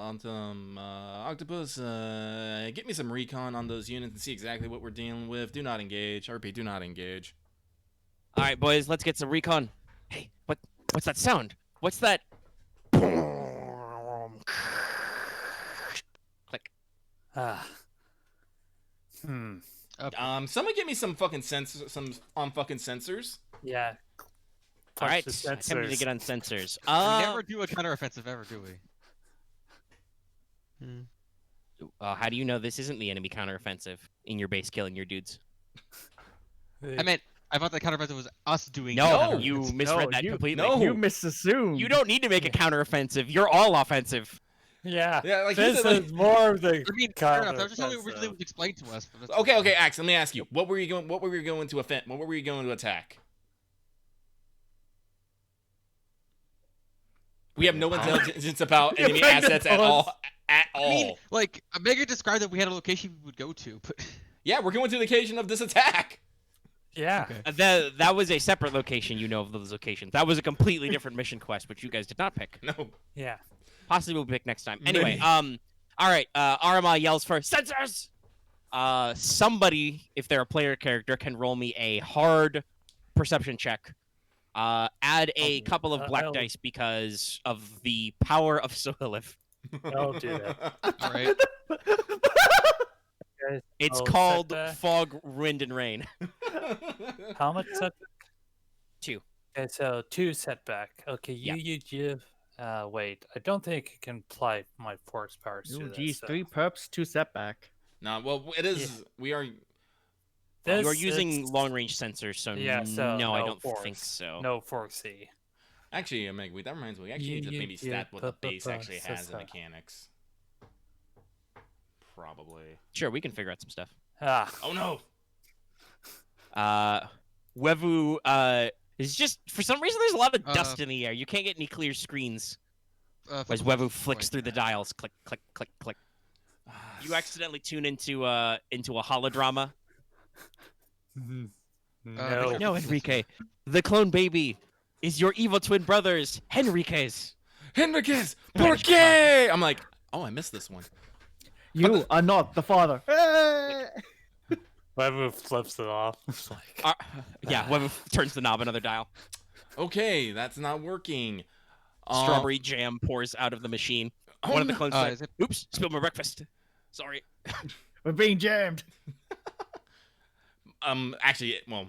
Octopus, get me some recon on those units and see exactly what we're dealing with. Do not engage. RP, do not engage. All right, boys, let's get some recon. Hey, what's that sound? What's that? Click. Someone get me some fucking sensors. Yeah. All right, the attempting to sensors. get on sensors. We never do a counteroffensive ever, do we? How do you know this isn't the enemy counteroffensive in your base killing your dudes? I thought the counteroffensive was us doing. No, counteroffensive. you misread that completely. no. You misassumed. You don't need to make a counteroffensive. You're all offensive. Yeah. Yeah, like This he's like, is more of the. I mean, fair enough. That was just how it originally was explained to us. But okay, Axe. Let me ask you. What were you going to offend? What were you going to attack? We have no intelligence about enemy assets at all. At all. I mean, like, Omega described that we had a location we would go to, but Yeah, we're going to the occasion of this attack. Yeah. Okay. That was a separate location. You know of those locations. That was a completely different mission quest, which you guys did not pick. No. Yeah. Possibly we'll pick next time. Anyway, all right. Aramaa yells for sensors. Somebody, if they're a player character, can roll me a hard perception check. Add a couple of black dice because of the power of Sohilif. I'll do that. all right. It's Oh, called setback. Fog, Wind, and Rain. How much setback? 2. Okay, so 2 setback. Okay, Yeah. you give. Wait, I don't think I can apply my force powers to Ooh, this. geez, so. 3 perps, 2 setback. No, well, it is. Yeah. We are. You This are using is long-range sensors, so, Yeah, so no, I no don't think force. so. no 4C. Actually, Meg, wait, that reminds me. We actually need to maybe stat what the base actually has in mechanics. Probably. Sure, we can figure out some stuff. Ah, Oh no! Wevu is just, for some reason, there's a lot of Uh, dust in the air. You can't get any clear screens as For- Wevu flicks like through the that. dials. Click, click, click, click. You accidentally tune into a holodrama. No. No, Enrique. The clone baby is your evil twin brothers, Henrique's. Henriquez, ¿por qué? I'm like, oh, I missed this one. You are not the father. Webu flips it off. It's like, Yeah, Webu turns the knob another dial. Okay, that's not working. Strawberry jam pours out of the machine. Oh, One of the no. clones Is said, it- oops, spilled my breakfast. Sorry. We're being jammed. Actually, well,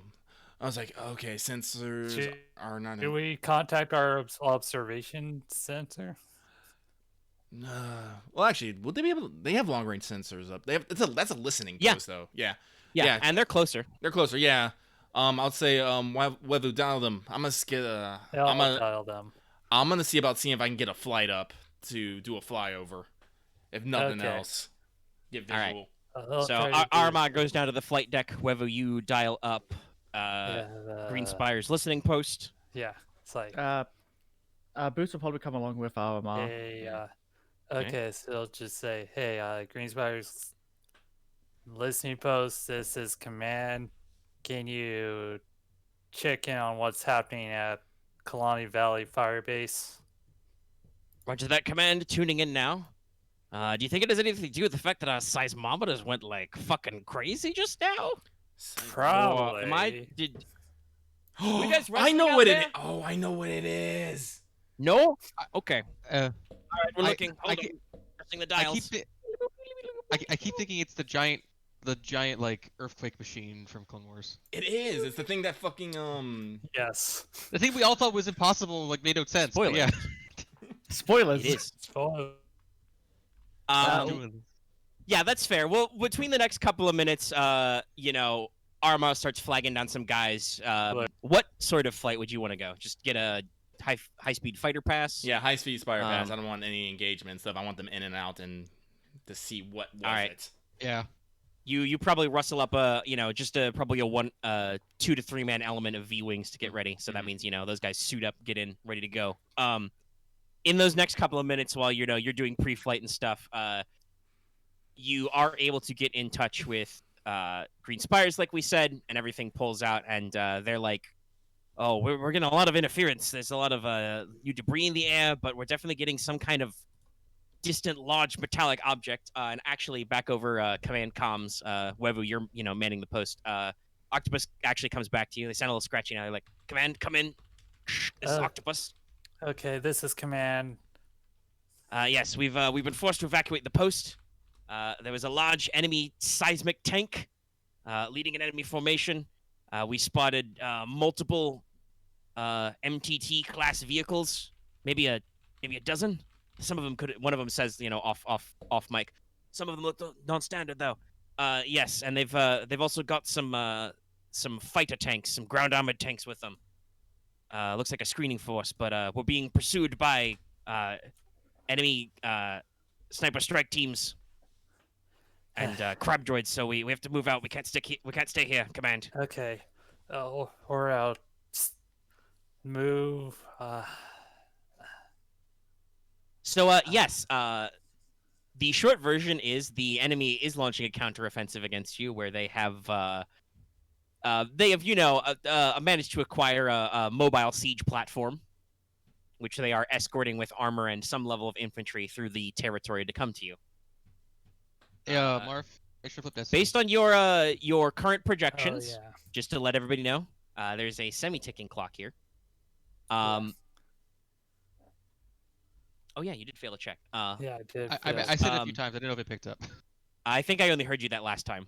I was like, okay, sensors Should- are not. do we contact our observation center? Well, actually, would they be able? They have long range sensors up. They have. That's a listening Yeah. post, though. Yeah, Yeah, Yeah. and they're closer. they're closer. Yeah. I'll say whether dial them. I'm gonna skid. Yeah, I'm I'll gonna. dial them. I'm gonna see about seeing if I can get a flight up to do a flyover. If nothing Okay. else, get All right. visual. I'll So try to do- Aramaa goes down to the flight deck. Wevu, you dial up yeah, Green Spire's listening post. Yeah, it's like, Boots will probably come along with Aramaa. hey, Okay. okay, so I'll just say, hey, Green Spire's listening post, this is command. Can you check in on what's happening at Kalani Valley Fire Base? Roger that command. Tuning in now. Do you think it has anything to do with the fact that our seismometers went like fucking crazy just now? Probably. Or am I? Did you guys I wrestling know out what there? it. Oh, I know what it is. no? Okay. Uh, All right, we're I- looking. I Hold keep- on. Pressing the I dials. keep thinking it's the giant like earthquake machine from Clone Wars. It is. It's the thing that fucking Yes. The thing we all thought was impossible, like made no sense. but Spoiler. yeah. Spoilers. It is. Spoiler. Yeah, that's fair. Well, between the next couple of minutes, Aramaa starts flagging down some guys. Right. What sort of flight would you want to go? Just get a high speed fighter pass? Yeah, high speed spire pass. Um, I don't want any engagement and stuff. I want them in and out and to see what was Alright. it. Yeah. You probably rustle up probably a 2 to 3 man element of V wings to get ready. So that Mhm. means those guys suit up, get in, ready to go. In those next couple of minutes while you're doing pre-flight and stuff, you are able to get in touch with Green Spires, like we said, and everything pulls out, and they're like, "Oh, we're getting a lot of interference. There's a lot of new debris in the air, but we're definitely getting some kind of distant, large metallic object." And actually, back over command comms, Wevu, you're manning the post. Octopus actually comes back to you. They sound a little scratchy now. They're like, "Command, come in. Shh, this is Octopus." Okay, this is command. Yes, we've been forced to evacuate the post. There was a large enemy seismic tank leading an enemy formation. We spotted multiple MTT class vehicles, maybe a dozen. Some of them one of them says off mic. Some of them look non-standard though. Yes, and they've also got some fighter tanks, some ground armored tanks with them. Looks like a screening force, but we're being pursued by enemy sniper strike teams and crab droids. So we have to move out. We can't stay here. Command. Okay. Or out. Move. So yes, the short version is the enemy is launching a counteroffensive against you, where they have managed to acquire a mobile siege platform, which they are escorting with armor and some level of infantry through the territory to come to you. Yeah, Marth. Make sure to flip that. Based on your current Oh, projections, yeah. just to let everybody know, there's a semi-ticking clock here. Oh yeah, you did fail a check. Yeah, I did. I said it a few times. I didn't know if it picked up. I think I only heard you that last time.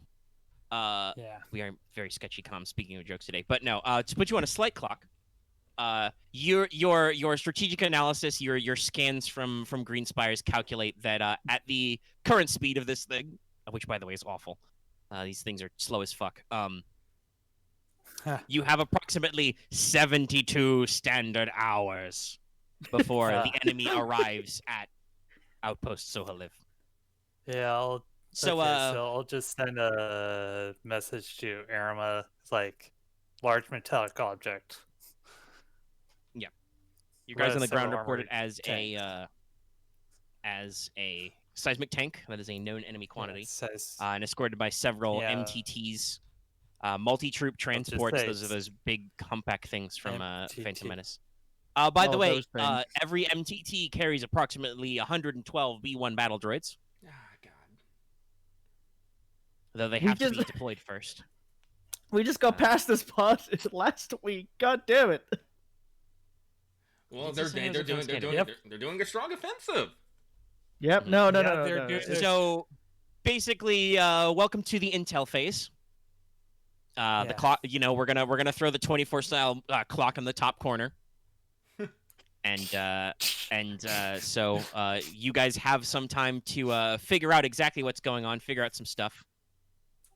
Yeah. We are very sketchy comms, speaking of jokes today. But no, to put you on a slight clock, your strategic analysis, your scans from Green Spires calculate that at the current speed of this thing, which by the way is awful, these things are slow as fuck. You have approximately 72 standard hours before the enemy arrives at Outpost Sohaliv. Yeah, So so I'll just send a message to Aramaa. It's like large metallic object. you guys on the Red ground cell reported armored as a seismic tank. That is a known enemy quantity. Yeah, it says, And escorted by several Yeah. MTTs Multi-troop transports. Those are States. those big humpback things from Phantom MTT. Menace. By the Oh, way, those things. every MTT carries approximately 112 B1 battle droids, Ah, God. though they We have to be just- deployed first. We just got past this part last week. God damn it. Well, It's they're the same as they're the doing first they're game. doing Yep. they're doing a strong offensive. Yep. Mhm. No. Yeah, No. they're No. doing- It's- So basically, welcome to the intel phase. The Yeah. clock. We're gonna throw the 24 style clock in the top corner. So you guys have some time to figure out exactly what's going on, figure out some stuff,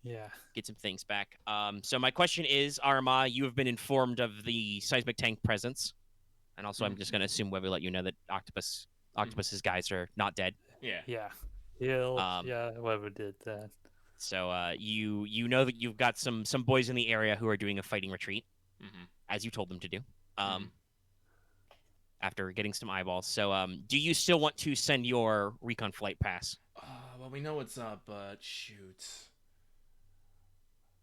Yeah. get some things back. So my question is, Aramaa, you have been informed of the seismic tank presence, and also I'm just going to assume Webby let you know that Octopus's guys are not dead. Yeah. Yeah. Whoever did that. So you know that you've got some boys in the area who are doing a fighting retreat, Mm-hmm. as you told them to do. After getting some eyeballs. So do you still want to send your recon flight pass? Well, we know what's up, but shoot.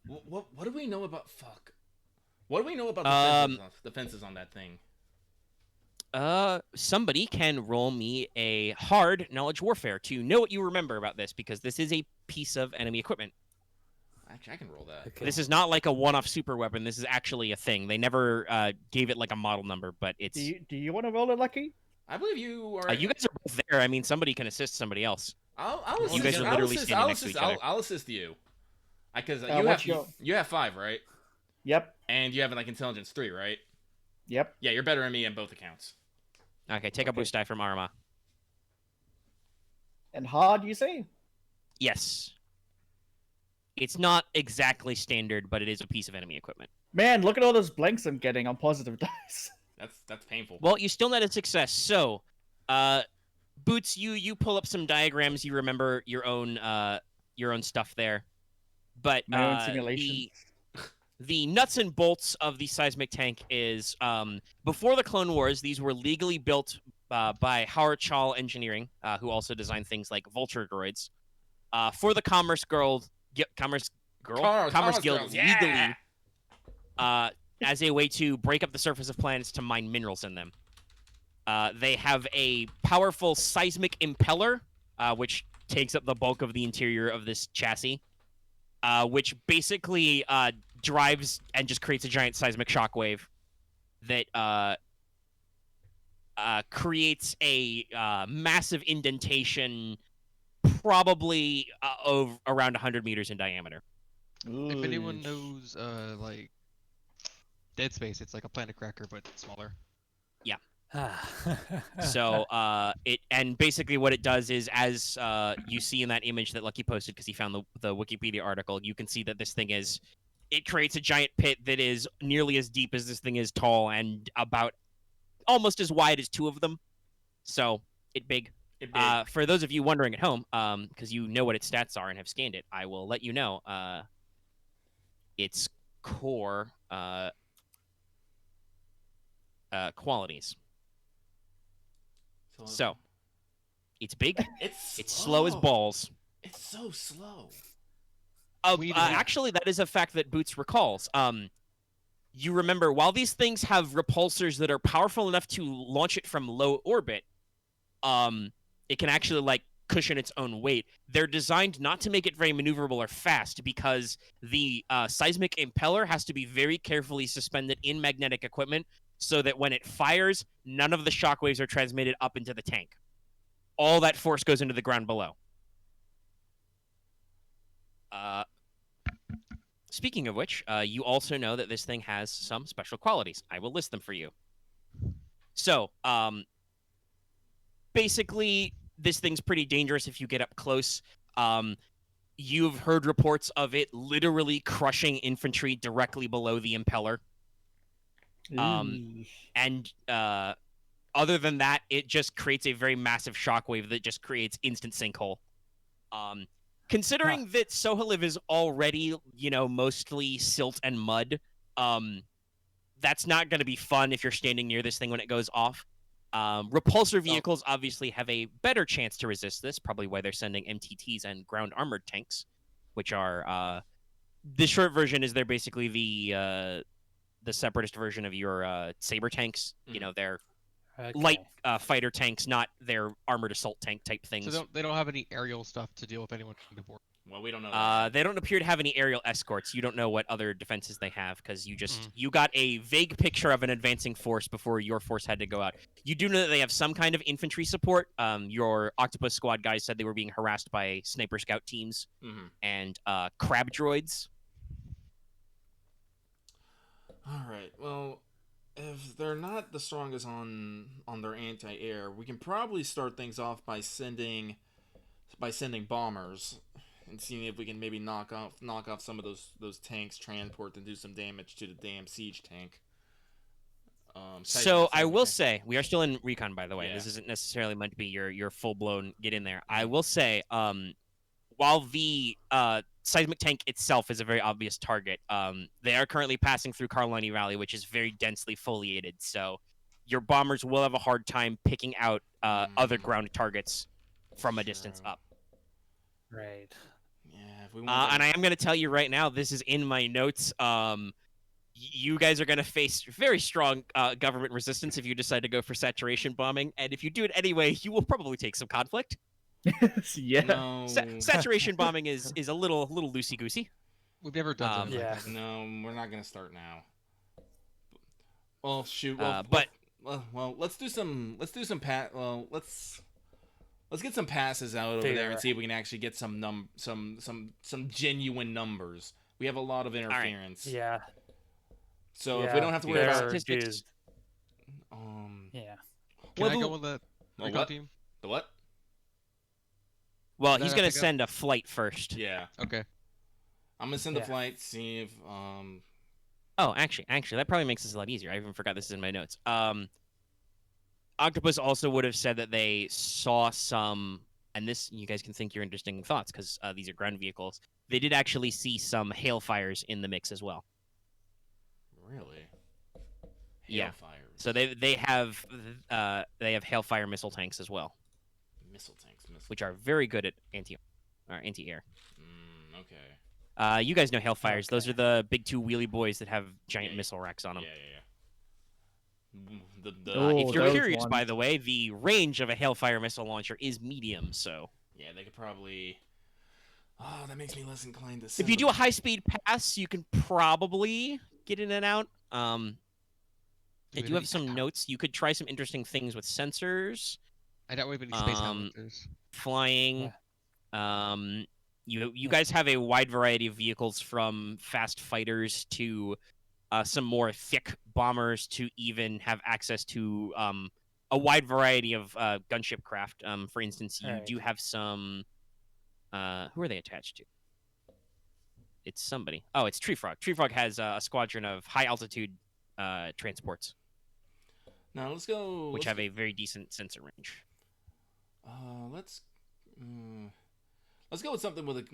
What do we know about What do we know about the fences on that thing? Somebody can roll me a hard knowledge warfare to know what you remember about this, because this is a piece of enemy equipment. Actually, I can roll that. Okay. This is not like a one-off super weapon. This is actually a thing. They never gave it like a model number, but it's. Do you want to roll it, Lucky? I believe you are. You guys are both there. I mean, somebody can assist somebody else. I'll You assist guys are literally standing next to each other. I'll assist you. Because what's you have 5, right? Yep. And you have like intelligence 3, right? Yep. Yeah, you're better than me on both accounts. Okay, take a boost die from Aramaa. And hard, you say? Yes. It's not exactly standard, but it is a piece of enemy equipment. Man, look at all those blanks I'm getting on positive dice. That's painful. Well, you still net a success. So, Boots, you pull up some diagrams. You remember your own stuff there, but My own simulation. the nuts and bolts of the seismic tank is before the Clone Wars. These were legally built by Howard Chal Engineering, who also designed things like vulture droids for the Commerce Guild, Girls, yeah! legally as a way to break up the surface of planets to mine minerals in them. They have a powerful seismic impeller, which takes up the bulk of the interior of this chassis, which basically drives and just creates a giant seismic shockwave that creates a massive indentation, probably of around 100 meters in diameter. If anyone knows, like Dead Space, it's like a planet cracker but smaller. So and basically what it does is, as you see in that image that Lucky posted because he found the Wikipedia article, you can see that this thing it creates a giant pit that is nearly as deep as this thing is tall and about almost as wide as 2 of them. So it big. For those of you wondering at home, because you know what its stats are and have scanned it, I will let you know. Its core qualities. So, it's big. It's slow as balls. It's so slow. Actually, that is a fact that Boots recalls. You remember, while these things have repulsors that are powerful enough to launch it from low orbit, it can actually cushion its own weight. They're designed not to make it very maneuverable or fast, because the seismic impeller has to be very carefully suspended in magnetic equipment, so that when it fires, none of the shockwaves are transmitted up into the tank. All that force goes into the ground below. Speaking of which, you also know that this thing has some special qualities. I will list them for you. So, basically, this thing's pretty dangerous if you get up close. You've heard reports of it literally crushing infantry directly below the impeller. And other than that, it just creates a very massive shockwave that just creates instant sinkhole. Considering that Sohaliv is already, mostly silt and mud, that's not going to be fun if you're standing near this thing when it goes off. Repulsor vehicles obviously have a better chance to resist this, probably why they're sending MTTs and ground armored tanks, which are the short version is they're basically the separatist version of your saber tanks. You know, they're light fighter tanks, not their armored assault tank type things. So they don't have any aerial stuff to deal with anyone coming to board. Well, we don't know. That they don't appear to have any aerial escorts. You don't know what other defenses they have because you got a vague picture of an advancing force before your force had to go out. You do know that they have some kind of infantry support. Your Octopus Squad guys said they were being harassed by sniper scout teams and crab droids. All right. Well, if they're not the strongest on their anti-air, we can probably start things off by sending bombers and seeing if we can maybe knock off some of those tanks, transport, and do some damage to the damn siege tank. So I will say, we are still in Recon, by the way. Yeah. This isn't necessarily meant to be your full-blown get in there. I will say, while the Seismic Tank itself is a very obvious target, they are currently passing through Carlini Valley, which is very densely foliated. So your bombers will have a hard time picking out other ground targets from a distance up. Right. Yeah. If we want and I am going to tell you right now, this is in my notes. You guys are going to face very strong government resistance if you decide to go for saturation bombing. And if you do it anyway, you will probably take some conflict. Yeah. No. Saturation bombing is a little loosey-goosey. We've never done something yeah. like that. No, we're not gonna start now. Well, shoot. Well, let's do some let's get some passes out over there and see if we can actually get some genuine numbers. We have a lot of interference. Right. Yeah. So if we don't have to worry about statistics. Yeah. Can I go with the Recon team? The what? Well, he's going to send a flight first. Yeah. Okay. I'm gonna send the flight. See if Oh, actually, that probably makes this a lot easier. I even forgot this is in my notes. Octopus also would have said that they saw some, and this you guys can think your interesting thoughts because these are ground vehicles. They did actually see some hailfires in the mix as well. Really? Yeah. Hailfires. So they have hailfire missile tanks as well, Missile tanks. which are very good at anti-air. Okay. You guys know hailfires. Okay. Those are the big two wheelie boys that have giant missile racks on them. Yeah. If you're curious, by the way, the range of a hailfire missile launcher is medium. So yeah, they could probably. Oh, that makes me less inclined to. If you do a high-speed pass, you can probably get in and out. I do have some notes. You could try some interesting things with sensors. I doubt we have any space helicopters. Flying. Yeah. You guys have a wide variety of vehicles, from fast fighters to some more thick bombers, to even have access to a wide variety of gunship craft. For instance, you do have some. Who are they attached to? It's somebody. Oh, it's Tree Frog. Tree Frog has a squadron of high altitude transports. Now let's go. Which have a very decent sensor range. Let's go with something with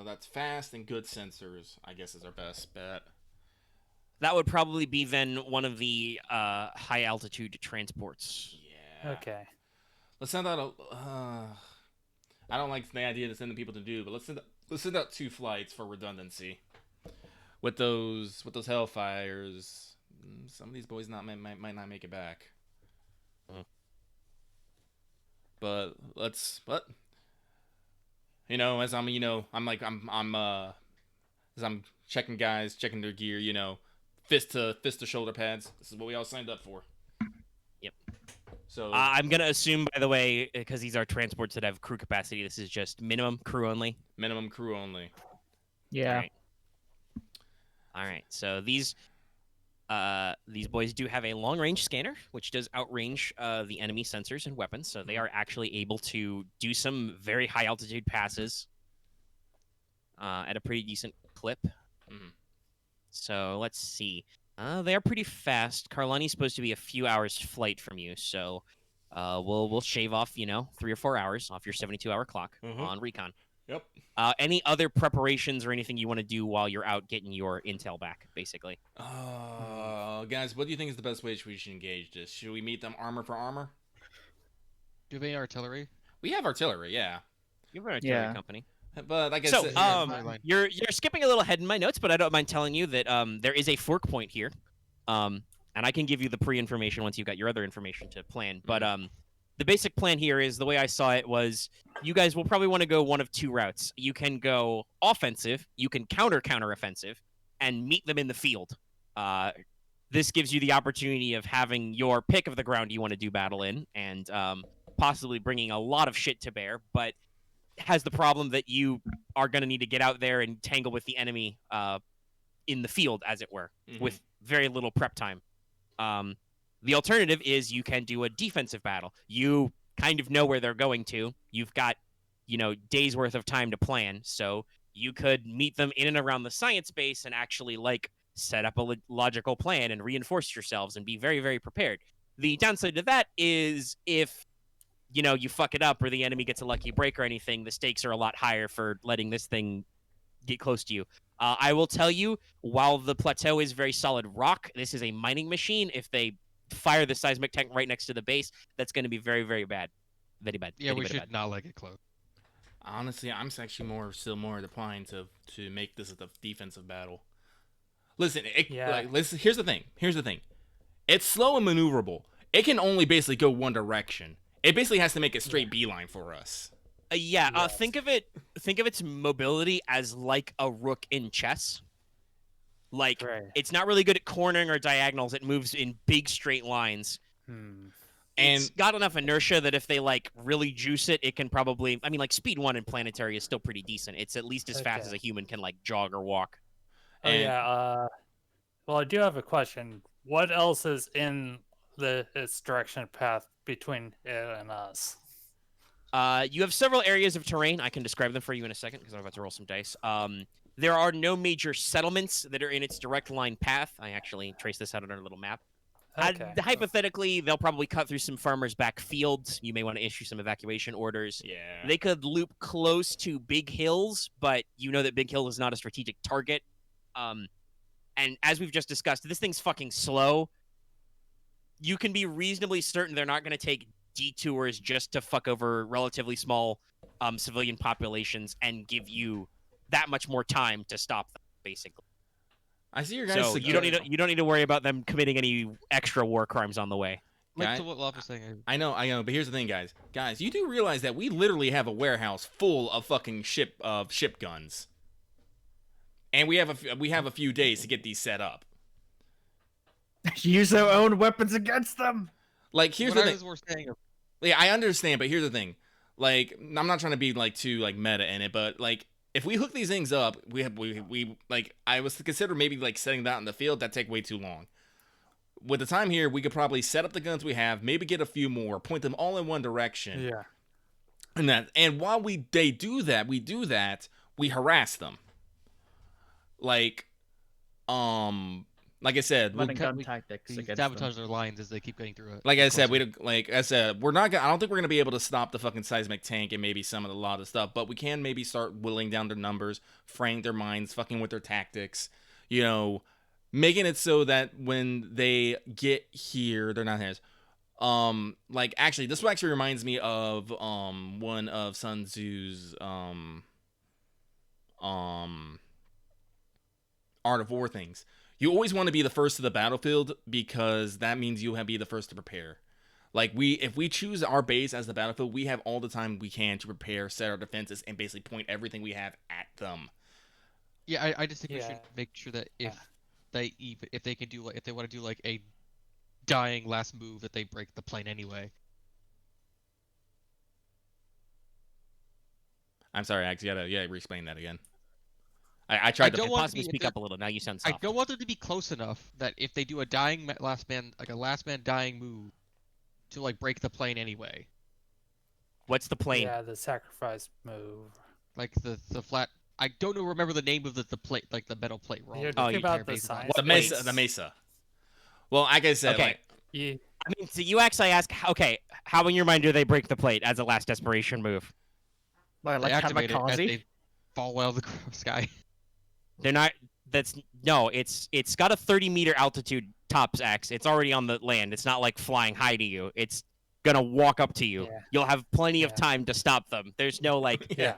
that's fast and good sensors. I guess is our best bet. That would probably be then one of the high altitude transports. Yeah. Okay. Let's send out I don't like the idea of sending people to do, but let's send out 2 flights for redundancy. With those Hellfires, some of these boys might not make it back. But as I'm checking guys, checking their gear, fist to shoulder pads. This is what we all signed up for. Yep. So I'm gonna assume, by the way, because these are transports that have crew capacity, this is just minimum crew only. Minimum crew only. Yeah. All right. So these boys do have a long-range scanner, which does outrange the enemy sensors and weapons, so they are actually able to do some very high-altitude passes at a pretty decent clip. Mm-hmm. So let's see. They are pretty fast. Carlini's supposed to be a few hours flight from you, so we'll shave off 3 or 4 hours off your 72-hour clock on Recon. Yep. Any other preparations or anything you want to do while you're out getting your intel back, basically? Guys, what do you think is the best way we should engage this? Should we meet them armor for armor? Do you have any artillery? We have artillery, yeah. You have an artillery company. But like I So, said, you're skipping a little ahead in my notes, but I don't mind telling you that there is a fork point here, and I can give you the pre-information once you've got your other information to plan. But the basic plan here is the way I saw it was you guys will probably want to go one of two routes. You can go offensive, you can counter-offensive, and meet them in the field. This gives you the opportunity of having your pick of the ground you want to do battle in, and possibly bringing a lot of shit to bear, but has the problem that you are going to need to get out there and tangle with the enemy in the field, as it were, with very little prep time. The alternative is you can do a defensive battle. You kind of know where they're going to. You've got, days worth of time to plan, so you could meet them in and around the science base and actually, set up a logical plan and reinforce yourselves and be very, very prepared. The downside to that is if you fuck it up or the enemy gets a lucky break or anything, the stakes are a lot higher for letting this thing get close to you. I will tell you, while the plateau is very solid rock, this is a mining machine. If they fire the seismic tank right next to the base, that's going to be very, very bad. Very bad. Yeah, we very should bad. not let it close. honestly, I'm actually still more inclined to make this a defensive battle. Listen, here's the thing. It's slow and maneuverable. It can only basically go one direction. It basically has to make a straight beeline for us. Think of its mobility as like a rook in chess. It's not really good at cornering or diagonals. It moves in big straight lines. It's got enough inertia that if they really juice it, it can probably. I mean, speed 1 in planetary is still pretty decent. It's at least as fast as a human can jog or walk. Well, I do have a question. What else is in its direction path between it and us? You have several areas of terrain. I can describe them for you in a second because I'm about to roll some dice. There are no major settlements that are in its direct line path. I actually traced this out on our little map. Okay. Hypothetically, they'll probably cut through some farmers' back fields. You may want to issue some evacuation orders. Yeah. They could loop close to Big Hills, but you know that Big Hill is not a strategic target. And as we've just discussed, this thing's fucking slow. You can be reasonably certain they're not going to take detours just to fuck over relatively small civilian populations and give you that much more time to stop them, basically. I see your guys. So you don't need to worry about them committing any extra war crimes on the way. To what Loth was saying. I know, but here's the thing, guys. Guys, you do realize that we literally have a warehouse full of fucking ship guns, and we have a few days to get these set up. Use their own weapons against them. Here's the thing. Yeah, I understand, but here's the thing. I'm not trying to be too meta in it, but if we hook these things up, I was to consider maybe setting that in the field. That'd take way too long. With the time here, we could probably set up the guns we have, maybe get a few more, point them all in one direction. Yeah. And while they do that, we harass them. Like I said, gun tactics We against sabotage them. their lines as they keep getting through it. Like I said, we're not gonna. I don't think we're gonna be able to stop the fucking seismic tank and maybe some of the lot of stuff, but we can maybe start whittling down their numbers, fraying their minds, fucking with their tactics. Making it so that when they get here, they're not his. Actually, this actually reminds me of one of Sun Tzu's Art of War things. You always want to be the first to the battlefield because that means you'll be the first to prepare. If we choose our base as the battlefield, we have all the time we can to prepare, set our defenses, and basically point everything we have at them. Yeah, I just think we should make sure that if they want to do a dying last move, that they break the plane anyway. I'm sorry, Ax, you gotta re-explain that again. I tried to possibly speak up a little. Now you sound soft. I don't want them to be close enough that if they do a dying last man dying move, to break the plane anyway. What's the plane? Yeah, the sacrifice move. The flat. I don't remember the name of the plate, the metal plate. You're talking about the science. The mesa. Well, like I said, okay. I mean, so you actually ask, okay, how in your mind do they break the plate as a last desperation move? Like they activate it as kamikaze? they fall out of the sky. They're not. It's got a 30-meter altitude tops X. It's already on the land. It's not flying high to you. It's gonna walk up to you. Yeah. You'll have plenty of time to stop them. There's no Yeah.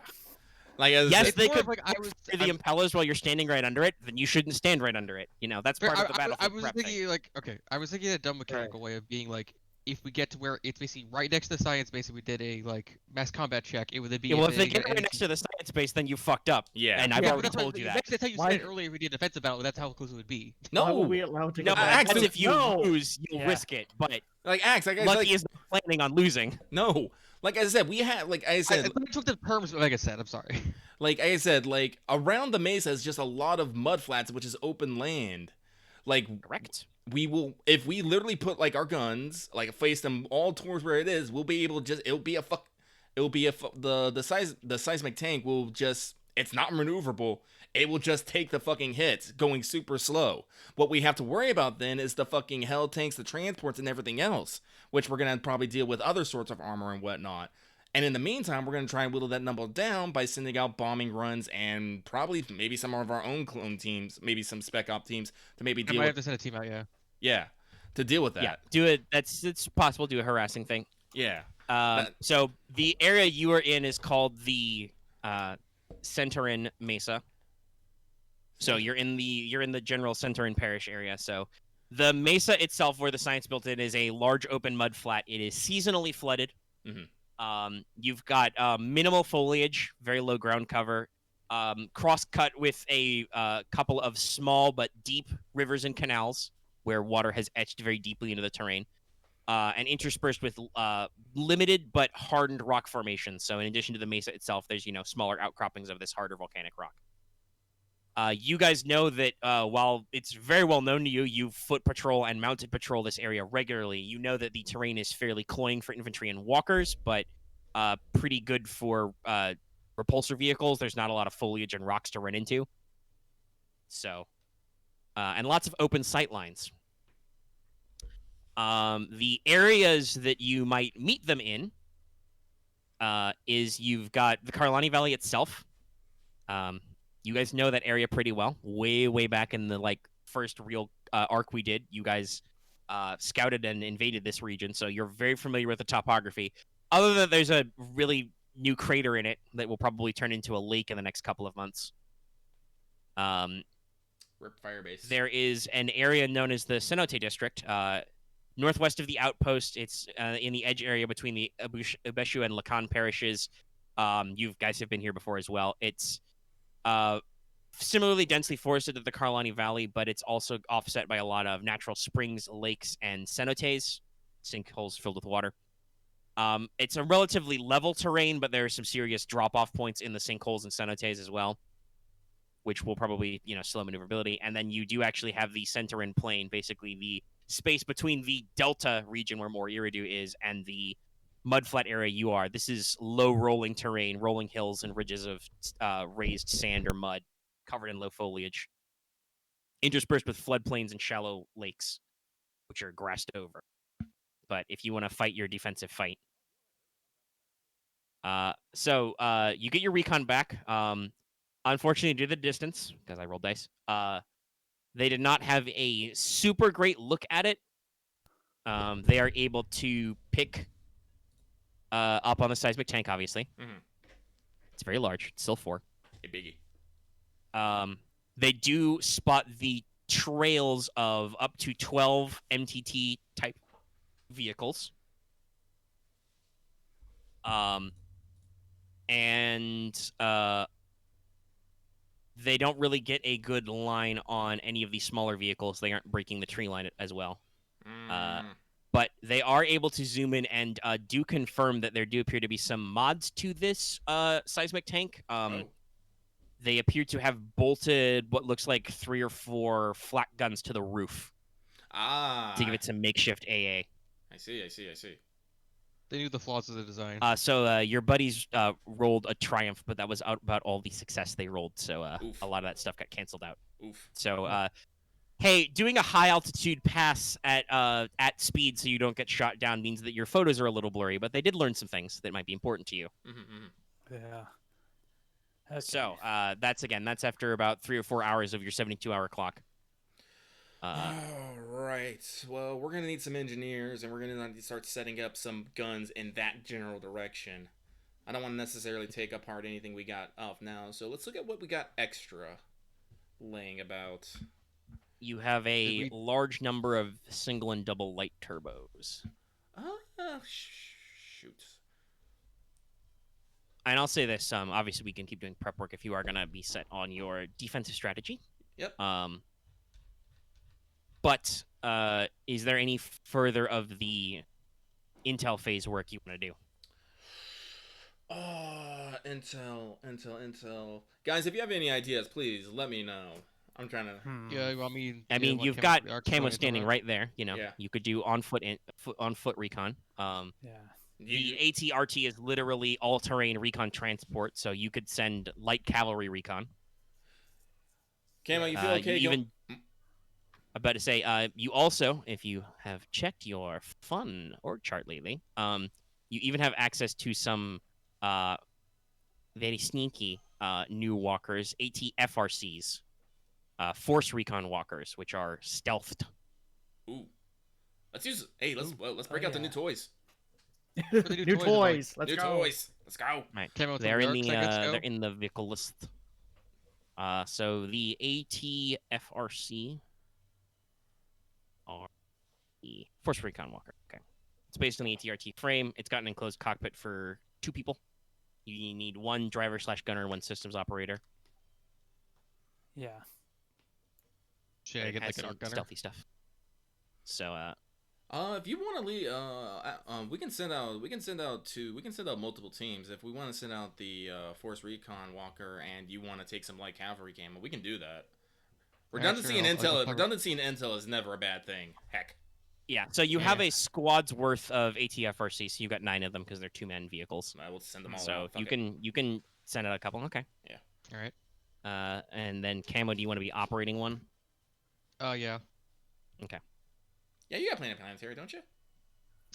Like as I Yes, said, they more of could like I pour was through the impellers while you're standing right under it. Then you shouldn't stand right under it. You know, that's part of the I battlefield was prep thinking thing. like okay, I was thinking a dumb mechanical way of being like if we get to where it's basically right next to the science base and we did a like mass combat check, it would then be Yeah, well, if they they get got right next to the science base, then you fucked up. yeah. And I've yeah, but already that's what told you that. that's how you Why- said earlier if we did a defensive battle, that's how close it would be. Why were No, we allowed to No, go back? Axe, that's dude, if you no. lose, you'll Yeah. risk it. But like Axe, like I Lucky like, is not planning on losing. no, like I said, we had like I I said, took the terms Omega said. I'm sorry. like I said, like around the mesa is just a lot of mud flats, which is open land. Like Correct. we will, if we literally put like our guns, like face them all towards where it is, we'll be able to just, the seismic tank will just, it's not maneuverable. It will just take the fucking hits going super slow. What we have to worry about then is the fucking hell tanks, the transports, and everything else, which we're gonna probably deal with other sorts of armor and whatnot. And in the meantime, we're going to try and whittle that number down by sending out bombing runs and probably maybe some of our own clone teams, maybe some spec op teams to maybe I deal might with. have to send a team out. Yeah. Yeah, to deal with that. Yeah, do it. It's possible. Do a harassing thing. Yeah. So the area you are in is called the Centauran Mesa. So you're in the general Centauran Parish area. So the mesa itself, where the science built in, is a large open mud flat. It is seasonally flooded. Mhm. You've got minimal foliage, very low ground cover, cross-cut with a couple of small but deep rivers and canals where water has etched very deeply into the terrain, and interspersed with limited but hardened rock formations. So in addition to the mesa itself, there's smaller outcroppings of this harder volcanic rock. You guys know that while it's very well known to you, you foot patrol and mounted patrol this area regularly. You know that the terrain is fairly cloying for infantry and walkers, but pretty good for repulsor vehicles. There's not a lot of foliage and rocks to run into. So, and lots of open sight lines. The areas that you might meet them in is you've got the Carlani Valley itself. You guys know that area pretty well. Way back in the first real arc we did, you guys scouted and invaded this region, so you're very familiar with the topography. Other than there's a really new crater in it that will probably turn into a lake in the next couple of months. Rip Firebase. There is an area known as the Cenote District, northwest of the outpost. It's in the edge area between the Ubeshu and Lacan parishes. You guys have been here before as well. It's similarly densely forested to the Carlani Valley, but it's also offset by a lot of natural springs, lakes, and cenotes, sinkholes filled with water. It's a relatively level terrain, but there are some serious drop-off points in the sinkholes and cenotes as well, which will probably, slow maneuverability. And then you do actually have the Centauran Plain, basically the space between the Delta region where Mor Iridu is and the mudflat area you are. This is low rolling terrain, rolling hills and ridges of raised sand or mud covered in low foliage, interspersed with floodplains and shallow lakes, which are grassed over. But if you want to fight your defensive fight. So you get your recon back. Unfortunately, due to the distance, because I rolled dice, they did not have a super great look at it. They are able to pick up on the seismic tank, obviously. Mhm. It's very large. It's still 4. A biggie. They do spot the trails of up to 12 MTT type vehicles. And they don't really get a good line on any of these smaller vehicles. They aren't breaking the tree line as well. But they are able to zoom in and do confirm that there do appear to be some mods to this seismic tank. They appear to have bolted what looks like 3 or 4 flak guns to the roof to give it some makeshift AA. I see. They knew the flaws of the design. So your buddies rolled a triumph, but that was about all the success they rolled. So Oof. a lot of that stuff got canceled out. Oof. So hey, doing a high altitude pass at speed so you don't get shot down means that your photos are a little blurry, but they did learn some things that might be important to you. Mm-hmm. Yeah. Okay. So that's after about 3 or 4 hours of your 72-hour clock. All right. Well, we're gonna need some engineers, and we're gonna need to start setting up some guns in that general direction. I don't want to necessarily take apart anything we got off now. So let's look at what we got extra laying about. You have a we- large number of single and double light turbos. Shoot. And I'll say this: obviously, we can keep doing prep work if you are gonna be set on your defensive strategy. Yep. But is there any further of the intel phase work you want to do? Intel. Guys, if you have any ideas, please let me know. I'm trying to. Yeah, I mean, You've got Camo standing right there. You know, Yeah. you could do on foot recon. Yeah. The ATRT is literally all-terrain recon transport, so you could send light cavalry recon. Camo, you feel okay? I'm about to say, you also, if you have checked your fun org chart lately, you even have access to some very sneaky new walkers, ATFRCs, Force Recon walkers, which are stealthed. Ooh. Let's use. Hey, let's break out the new toys. New toys. Let's New go. toys. Let's go. Right. Camo, They're in the go. they're in the vehicle list. So the ATFRC are the Force Recon Walker. Okay. It's based on the ATRT frame. It's got an enclosed cockpit for 2 people. You need 1 driver/gunner and 1 systems operator. Yeah. Should I It get has like an some arc gunner? stealthy stuff. So If you want to lead, we can send out multiple teams. If we want to send out the Force Recon Walker, and you want to take some light cavalry camo, we can do that. Redundancy in intel is never a bad thing. Heck. yeah, so you have a squad's worth of ATFRC, so you've got 9 of them because they're 2-man vehicles. I will send them all So out. Fuck you can send out a couple. Okay. All right. And then Camo, do you want to be operating one? Yeah. Yeah, you got plenty of planetary, don't you?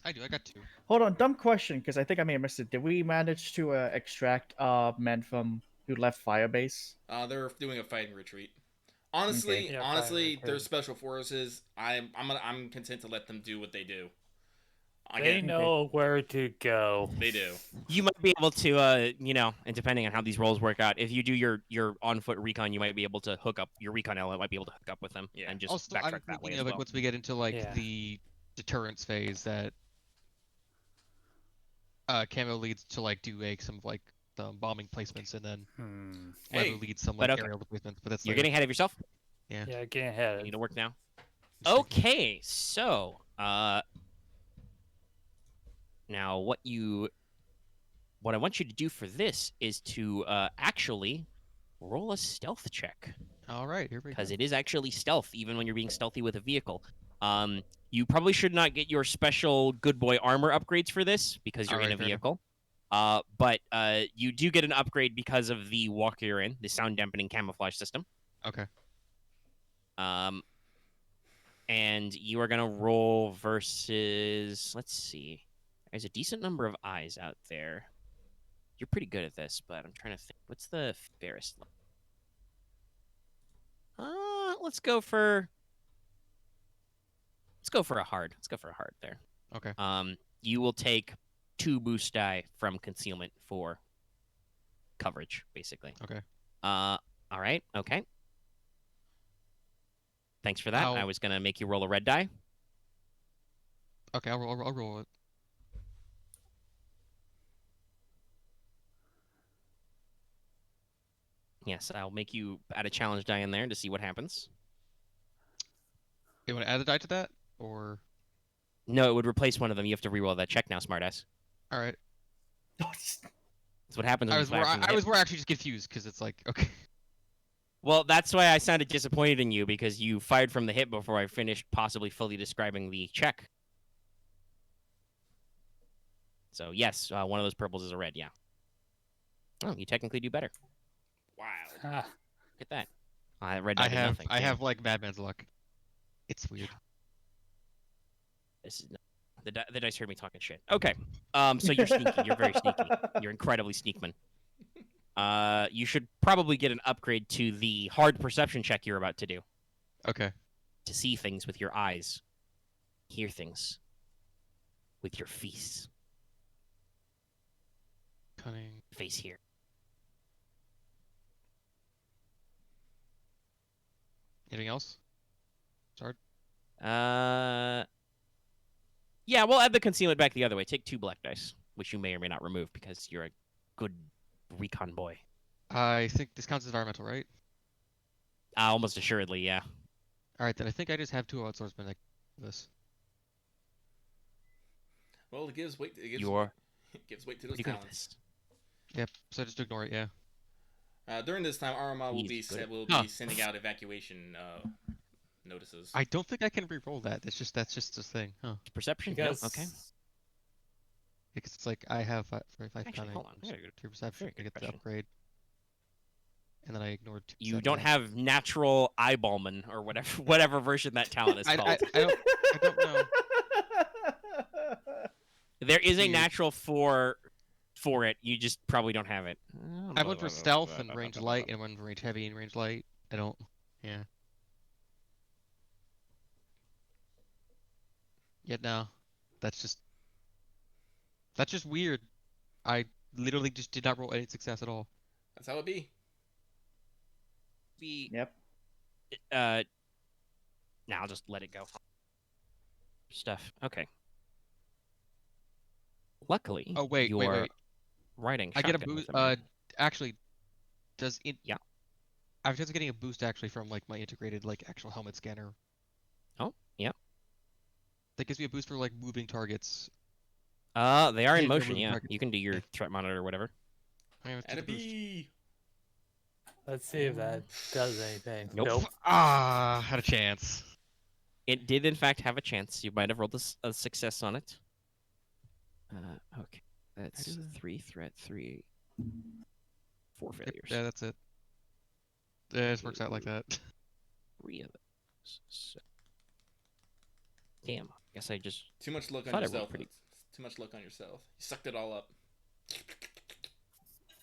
I do. I got 2. Hold on, dumb question, because I think I may have missed it. Did we manage to extract men from who left Firebase? They're doing a fighting retreat. Honestly, Okay. Yeah, honestly, fighting they're retreat. special forces. I'm content to let them do what they do. They know where to go. They do. You might be able to, and depending on how these roles work out, if you do your on-foot recon, you might be able to hook up your recon element. Might be able to hook up with them and just Also, backtrack I'm that way thinking as of like well. once we get into like Yeah. the deterrence phase, that Camo leads to like do some like the bombing placements, and then Hey, Wevu leads some but like okay. aerial placements. But that's You're later. getting ahead of yourself. Yeah, getting You ahead. need to work now. Just thinking. Okay, so now what I want you to do for this is to actually roll a stealth check, All right, here we go. because it is actually stealth even when you're being stealthy with a vehicle. You probably should not get your special good boy armor upgrades for this because you're in a Alright, fair enough. vehicle. But you do get an upgrade because of the walker you're in, the sound dampening camouflage system. Okay. And you are gonna roll versus. Let's see. There's a decent number of eyes out there. You're pretty good at this, but I'm trying to think. What's the fairest? Let's go for a hard. Let's go for a hard there. Okay. You will take 2 boost die from concealment for coverage, basically. Okay. All right. Okay. Thanks for that. How- I was gonna make you roll a red die. Okay, I'll roll it. Yes, I'll make you add a challenge die in there to see what happens. You want to add a die to that, or? No, it would replace one of them. You have to reroll that check now, smartass. All right. That's what happens when I you was fire from the I hip. was more actually just confused because it's like okay. Well, that's why I sounded disappointed in you, because you fired from the hip before I finished possibly fully describing the check. So, yes, one of those purples is a red, yeah. Oh, you technically do better. Wow. Ah, Look at that. Red die did nothing. I too. have like Madman's luck. It's weird. This is the dice heard me talking shit. Okay. So you're sneaky. You're very sneaky. You're incredibly sneakman. You should probably get an upgrade to the hard perception check you're about to do. Okay. To see things with your eyes, hear things with your feet. Cunning. face here. Anything else? Start. Yeah, we'll add the concealment back the other way. Take 2 black dice, which you may or may not remove because you're a good recon boy. I think this counts as environmental, right? Almost assuredly, yeah. All right, then I think I just have 2 outswordsmen like this. Well, it gives weight. It gives, You're it gives weight to those pretty good at talents. this. Yep. So just ignore it. Yeah. During this time, Aramaa will He's be good. Huh. sending out evacuation notices. I don't think I can re-roll that. That's just a thing, huh? Perception? Because No? Okay. Because it's like I have 45 Actually, cunning, hold on. I gotta go 2 perception very to good get the question. upgrade, and then I ignored 2. You don't have natural eyeballman or whatever version that talent is called. I don't know. There is a Weird. natural for it. You just probably don't have it. I went for stealth and range light, and went for range heavy and range light. I don't. Yeah. Yet no, that's just weird. I literally just did not roll any success at all. That's how it be. Yep. Now I'll just let it go. Stuff. Okay. Luckily, Oh wait, you're wait. riding I get a shotgun boost. with them. Actually, does it? Yeah. I was just getting a boost actually from like my integrated like actual helmet scanner. Oh, yeah. That gives me a boost for like moving targets. They are Yeah, in they're motion, moving yeah. targets. You can do your Yeah. threat monitor or whatever. I have to And a do the boost. bee. let's see if that does anything. Nope. Ah, had a chance. It did, in fact, have a chance. You might have rolled a success on it. Okay. That's do that. 3 threat, 4 Yep, failures. yeah, that's it. Yeah, it works out like that. 3 of those. So... Damn. I guess I just... Too much luck on Thought I rolled yourself. pretty- Too much luck on yourself. You sucked it all up.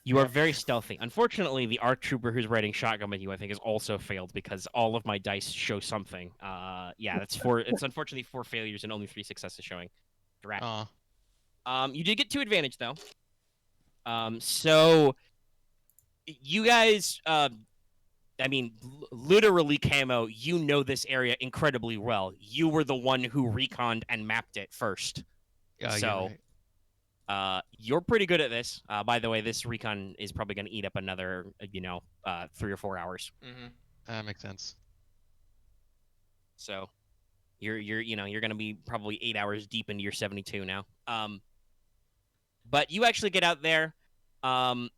You are very stealthy. Unfortunately, the ARC trooper who's riding shotgun with you, I think, has also failed because all of my dice show something. Yeah, that's 4. It's unfortunately 4 failures and only 3 successes showing. Drat. You did get 2 advantage though. So you guys, I mean, literally, Camo, you know this area incredibly well. You were the one who reconned and mapped it first. Yeah, So- right. You're pretty good at this. By the way, this recon is probably going to eat up another, 3 or 4 hours. Mm-hmm. That makes sense. So you're going to be probably 8 hours deep into your 72 now. But you actually get out there, and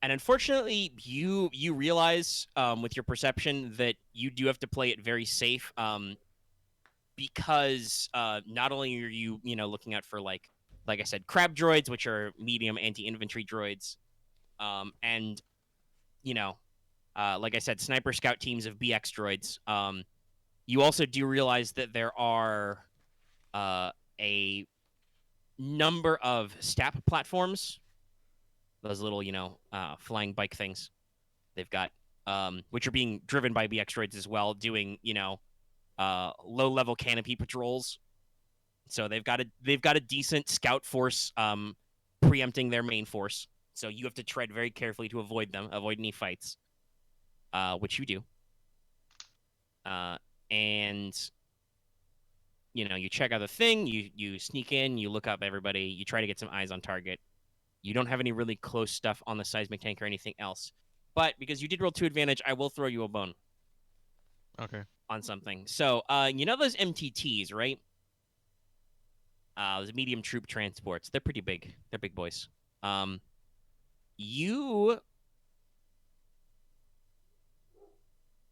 unfortunately, you realize with your perception that you do have to play it very safe, because not only are you looking out for like I said, crab droids, which are medium anti-infantry droids, and like I said, sniper scout teams of BX droids. You also do realize that there are a number of STAP platforms, those little flying bike things they've got, which are being driven by BX droids as well, doing low-level canopy patrols. So they've got a decent scout force preempting their main force. So you have to tread very carefully to avoid any fights, which you do. And you check out the thing, you sneak in, you look up everybody, you try to get some eyes on target. You don't have any really close stuff on the seismic tank or anything else. But because you did roll 2 advantage, I will throw you a bone Okay. on something. So, those MTTs, right? Those medium troop transports. They're pretty big. They're big boys. You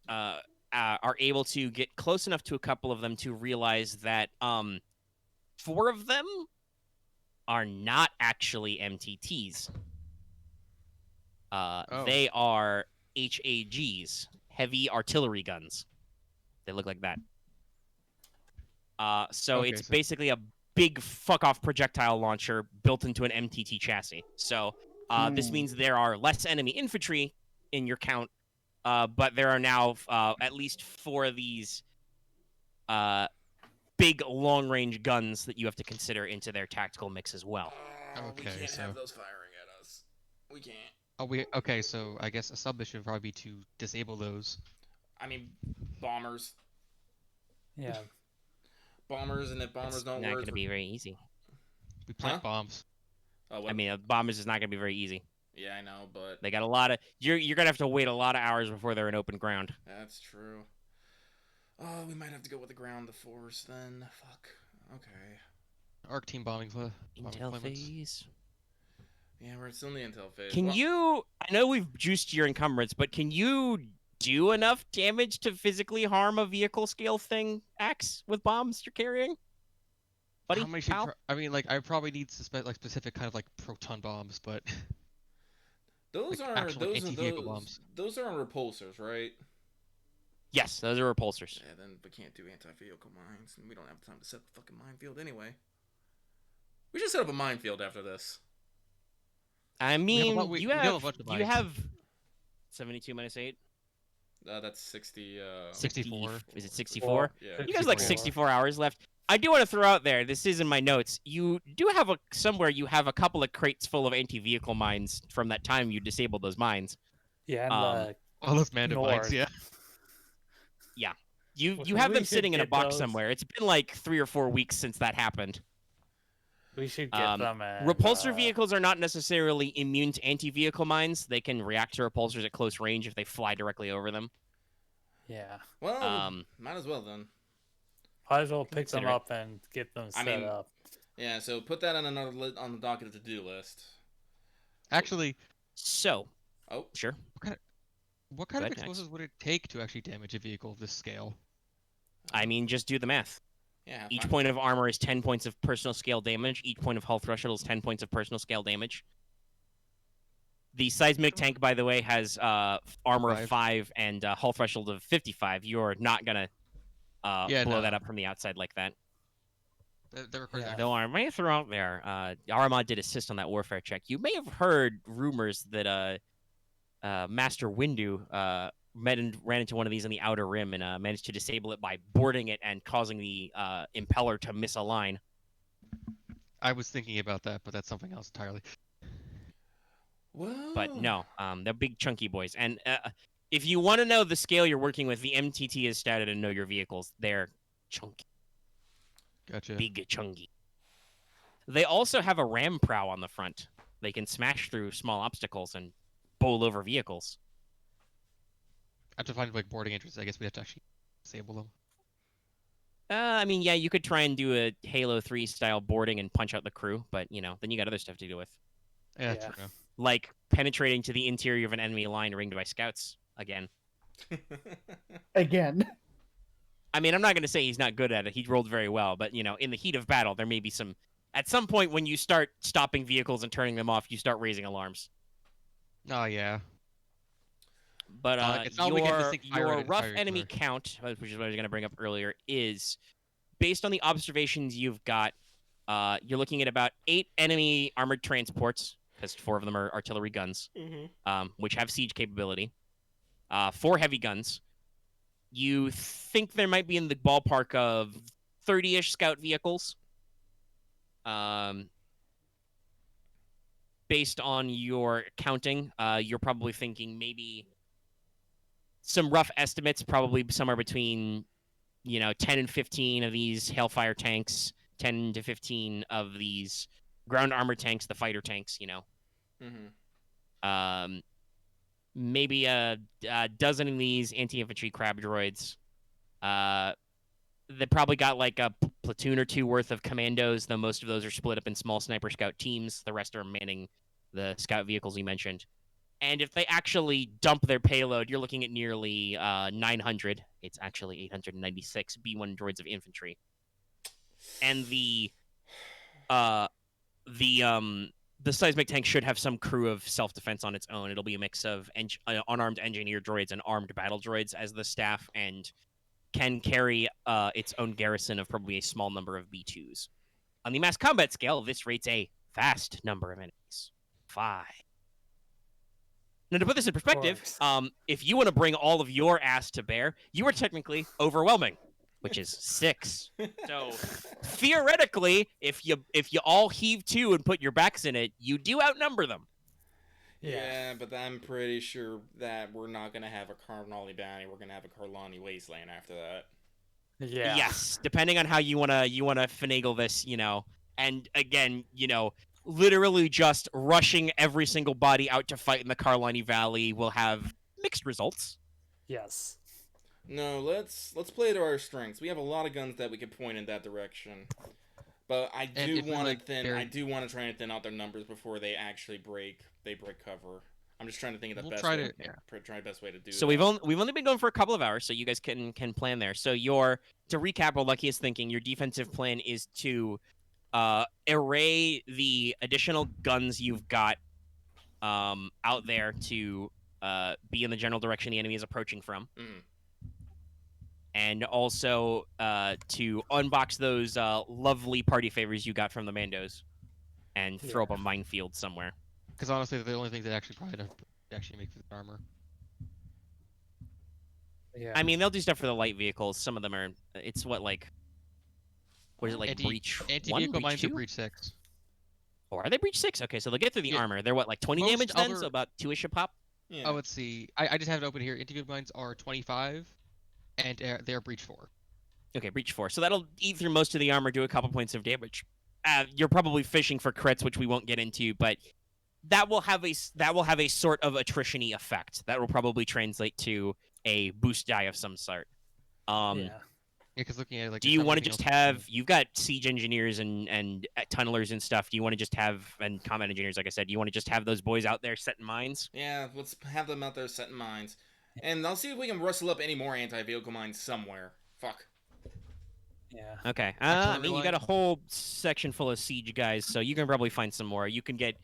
are able to get close enough to a couple of them to realize that 4 of them are not actually MTTs. They are HAGs, heavy artillery guns. They look like that. So Okay, it's so- basically a big fuck-off projectile launcher built into an MTT chassis. So this means there are less enemy infantry in your count, but there are now at least 4 of these big long-range guns that you have to consider into their tactical mix as well. We Okay, can't so- have those firing at We can't. Oh, okay. So I guess a submission would probably be to disable those. I mean, bombers. Yeah. Bombers, and if bombers It's don't not work, going to be very easy. We plant Huh? bombs. Oh, I mean, bombers is not going to be very easy. yeah, I know, but They got a lot of. You're going to have to wait a lot of hours before they're in open ground. that's true. Oh, we might have to go with the ground to force then. Fuck. Okay. Arc team bombing Intel deployments. phase. Yeah, we're still in the intel phase. Can Well, you? I know we've juiced your encumbrance, but can you do enough damage to physically harm a vehicle scale thing axe with bombs you're carrying? Buddy, How many pal? I mean, like, I probably need specific kind of like proton bombs, but those like, are actual those are anti-vehicle those bombs. those are on repulsors, right? Yes, those are repulsors. Yeah, then we can't do anti-vehicle mines, and we don't have time to set up a fucking minefield anyway. We should set up a minefield after this. I mean, we have a bunch of you mines. have 72 minus 8? That's 60. 64. Is it 64? Yeah. You guys like 64 hours left. I do want to throw out there, this is in my notes, you do have somewhere you have a couple of crates full of anti-vehicle mines from that time you disabled those mines. Yeah, and All those mando mines, north. yeah. You Well, have we them should sitting in a get box those. somewhere. It's been like 3 or 4 weeks since that happened. we should get them. And, Repulsor vehicles are not necessarily immune to anti-vehicle mines. They can react to repulsors at close range if they fly directly over them. Yeah. Well, might as well then. Might as well pick them Consider it. up and get them set mean, up. Yeah, so put that on on the docket to-do list. Actually, So, Oh, sure. what kind of Go ahead, explosives would it take to actually damage a vehicle of this scale? I mean, just do the math. yeah. Each fine. point of armor is 10 points of personal scale damage. Each point of hull threshold is 10 points of personal scale damage. The Seismic Tank, by the way, has armor of 5 and hull threshold of 55. You're not going to blow that up from the outside like that. That requires Yeah. Though I may throw out there, Aramaa did assist on that warfare check. You may have heard rumors that Master Windu ran into one of these in the outer rim and managed to disable it by boarding it and causing the impeller to misalign. I was thinking about that, but that's something else entirely. Whoa. But no, they're big chunky boys. And if you want to know the scale you're working with, the MTT is statted and know your vehicles. They're chunky, Gotcha. big chunky. They also have a ram prow on the front. They can smash through small obstacles and bowl over vehicles. I have to find like boarding entries. I guess we have to actually disable them. I mean, yeah, you could try and do a Halo 3 style boarding and punch out the crew, but then you got other stuff to deal with. Yeah, Yeah. true. Like penetrating to the interior of an enemy line ringed by scouts again. Again. I mean, I'm not going to say he's not good at it. He rolled very well, but in the heat of battle, there may be some. At some point, when you start stopping vehicles and turning them off, you start raising alarms. Oh yeah. But it's not like we get this thing your fired rough at enemy fire. count, which is what I was going to bring up earlier, is based on the observations you've got. You're looking at about 8 enemy armored transports, because 4 of them are artillery guns, which have siege capability. 4 heavy guns. You think there might be in the ballpark of 30-ish scout vehicles. Based on your counting, you're probably thinking maybe some rough estimates, probably somewhere between 10 and 15 of these Hellfire tanks, 10 to 15 of these ground armor tanks, the fighter tanks, maybe a dozen of these anti-infantry crab droids. They probably got like a platoon or 2 worth of commandos, though most of those are split up in small sniper scout teams. The rest are manning the scout vehicles you mentioned. And if they actually dump their payload, you're looking at nearly 900. It's actually 896 B1 droids of infantry. And the Seismic Tank should have some crew of self-defense on its own. It'll be a mix of unarmed engineer droids and armed battle droids as the staff, and can carry its own garrison of probably a small number of B2s. On the mass combat scale, this rates a vast number of enemies. 5. Now, to put this in perspective, if you want to bring all of your ass to bear, you are technically overwhelming, which is 6. So theoretically, if you all heave to and put your backs in it, you do outnumber them. Yeah, but I'm pretty sure that we're not gonna have a Carnali bounty. We're gonna have a Carlani wasteland after that. Yeah. Yes, depending on how you wanna finagle this, and again, literally just rushing every single body out to fight in the Carlani Valley will have mixed results. Yes. No, let's play to our strengths. We have a lot of guns that we could point in that direction. But I And do if we, want to like, thin. bury- I do want to try and thin out their numbers before they actually break cover. I'm just trying to think of the We'll best try way. to- yeah. Try best way to do So that. we've only been going for a couple of hours, so you guys can plan there. So to recap what Lucky is thinking, your defensive plan is to array the additional guns you've got out there to be in the general direction the enemy is approaching from. Mhm. And also to unbox those lovely party favors you got from the Mandos and throw up a minefield somewhere. Because honestly, they're the only things that actually probably enough to actually make for the armor. Yeah. I mean, they'll do stuff for the light vehicles. Some of them are. It's what is it like Anti- breach one, Anti-vehicle breach mines two? are breach 6. Or are they breach 6? Okay, so they'll get through the Yeah. armor. They're what, like 20 Most damage then? other- So about 2-ish a pop. Yeah. Oh, let's see. I just have it open here. Anti-vehicle mines are 25, and they're breach 4. Okay, breach 4. So that'll eat through most of the armor, do a couple points of damage. You're probably fishing for crits, which we won't get into, but that will have a sort of attrition-y effect. That will probably translate to a boost die of some sort. yeah. Yeah, because looking at it, like, Do there's you not want to anything just else have? You've got siege engineers and tunnelers and stuff. Do you want to just have and combat engineers, like I said? Do you want to just have those boys out there setting mines? Yeah, let's have them out there setting mines. And I'll see if we can rustle up any more anti-vehicle mines somewhere. Fuck. Yeah. Okay. Artillery I mean, you got a line. whole section full of siege guys, so you can probably find some more. You can get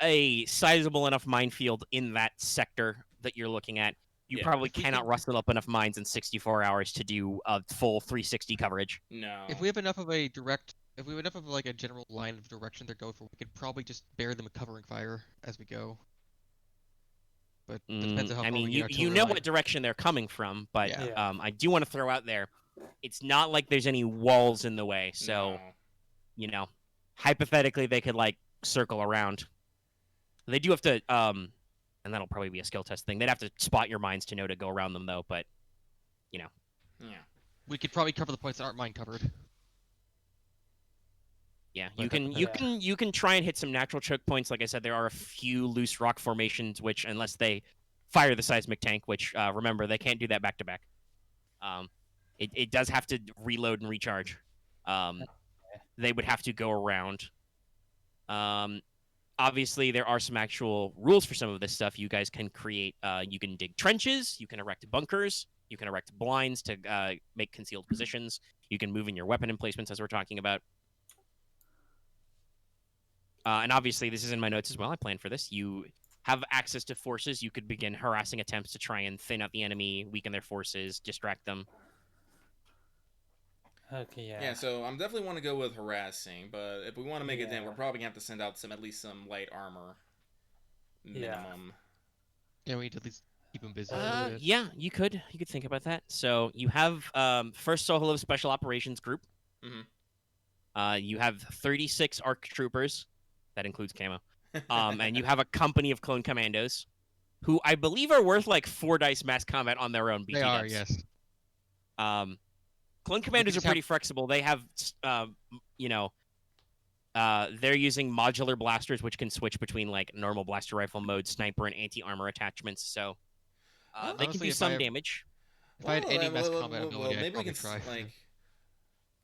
a sizable enough minefield in that sector that you're looking at. You Yeah, probably if we cannot can- rustle up enough mines in 64 hours to do a full 360 coverage. No. If we have enough of a like a general line of direction they're going for, we could probably just bear them with covering fire as we go. But it depends on how I far mean, we you get you artillery know line. what direction they're coming from, but Yeah. I do want to throw out there, it's not like there's any walls in the way. So, No. hypothetically, they could like circle around. They do have to, and that'll probably be a skill test thing. They'd have to spot your mines to know to go around them, though. But Yeah. We could probably cover the points that aren't mine covered. yeah, Like you can try and hit some natural choke points. Like I said, there are a few loose rock formations, which unless they fire the seismic tank, which remember they can't do that back to back. It does have to reload and recharge. They would have to go around. Obviously, there are some actual rules for some of this stuff. You guys can create. You can dig trenches. You can erect bunkers. You can erect blinds to make concealed positions. You can move in your weapon emplacements, as we're talking about. And obviously, this is in my notes as well. I planned for this. You have access to forces. You could begin harassing attempts to try and thin out the enemy, weaken their forces, distract them. Okay. Yeah. Yeah, so I'm definitely want to go with harassing, but if we want to make it then, Yeah. we're probably gonna have to send out at least some light armor. Yeah. Minimum. Yeah, we need to at least keep them busy. a little bit. Yeah, you could think about that. So you have first Solo Special Operations Group. Mhm. You have 36 ARC troopers. That includes Camo. And you have a company of clone commandos, who I believe are worth like 4 dice mass combat on their own. BT They are, dubs. yes. Clone commandos are just have- pretty flexible. They have, they're using modular blasters, which can switch between like normal blaster rifle mode, sniper, and anti-armor attachments. So they can Honestly, do if some I have- damage. If I had any mass well, combat well, ability, I'd maybe we probably can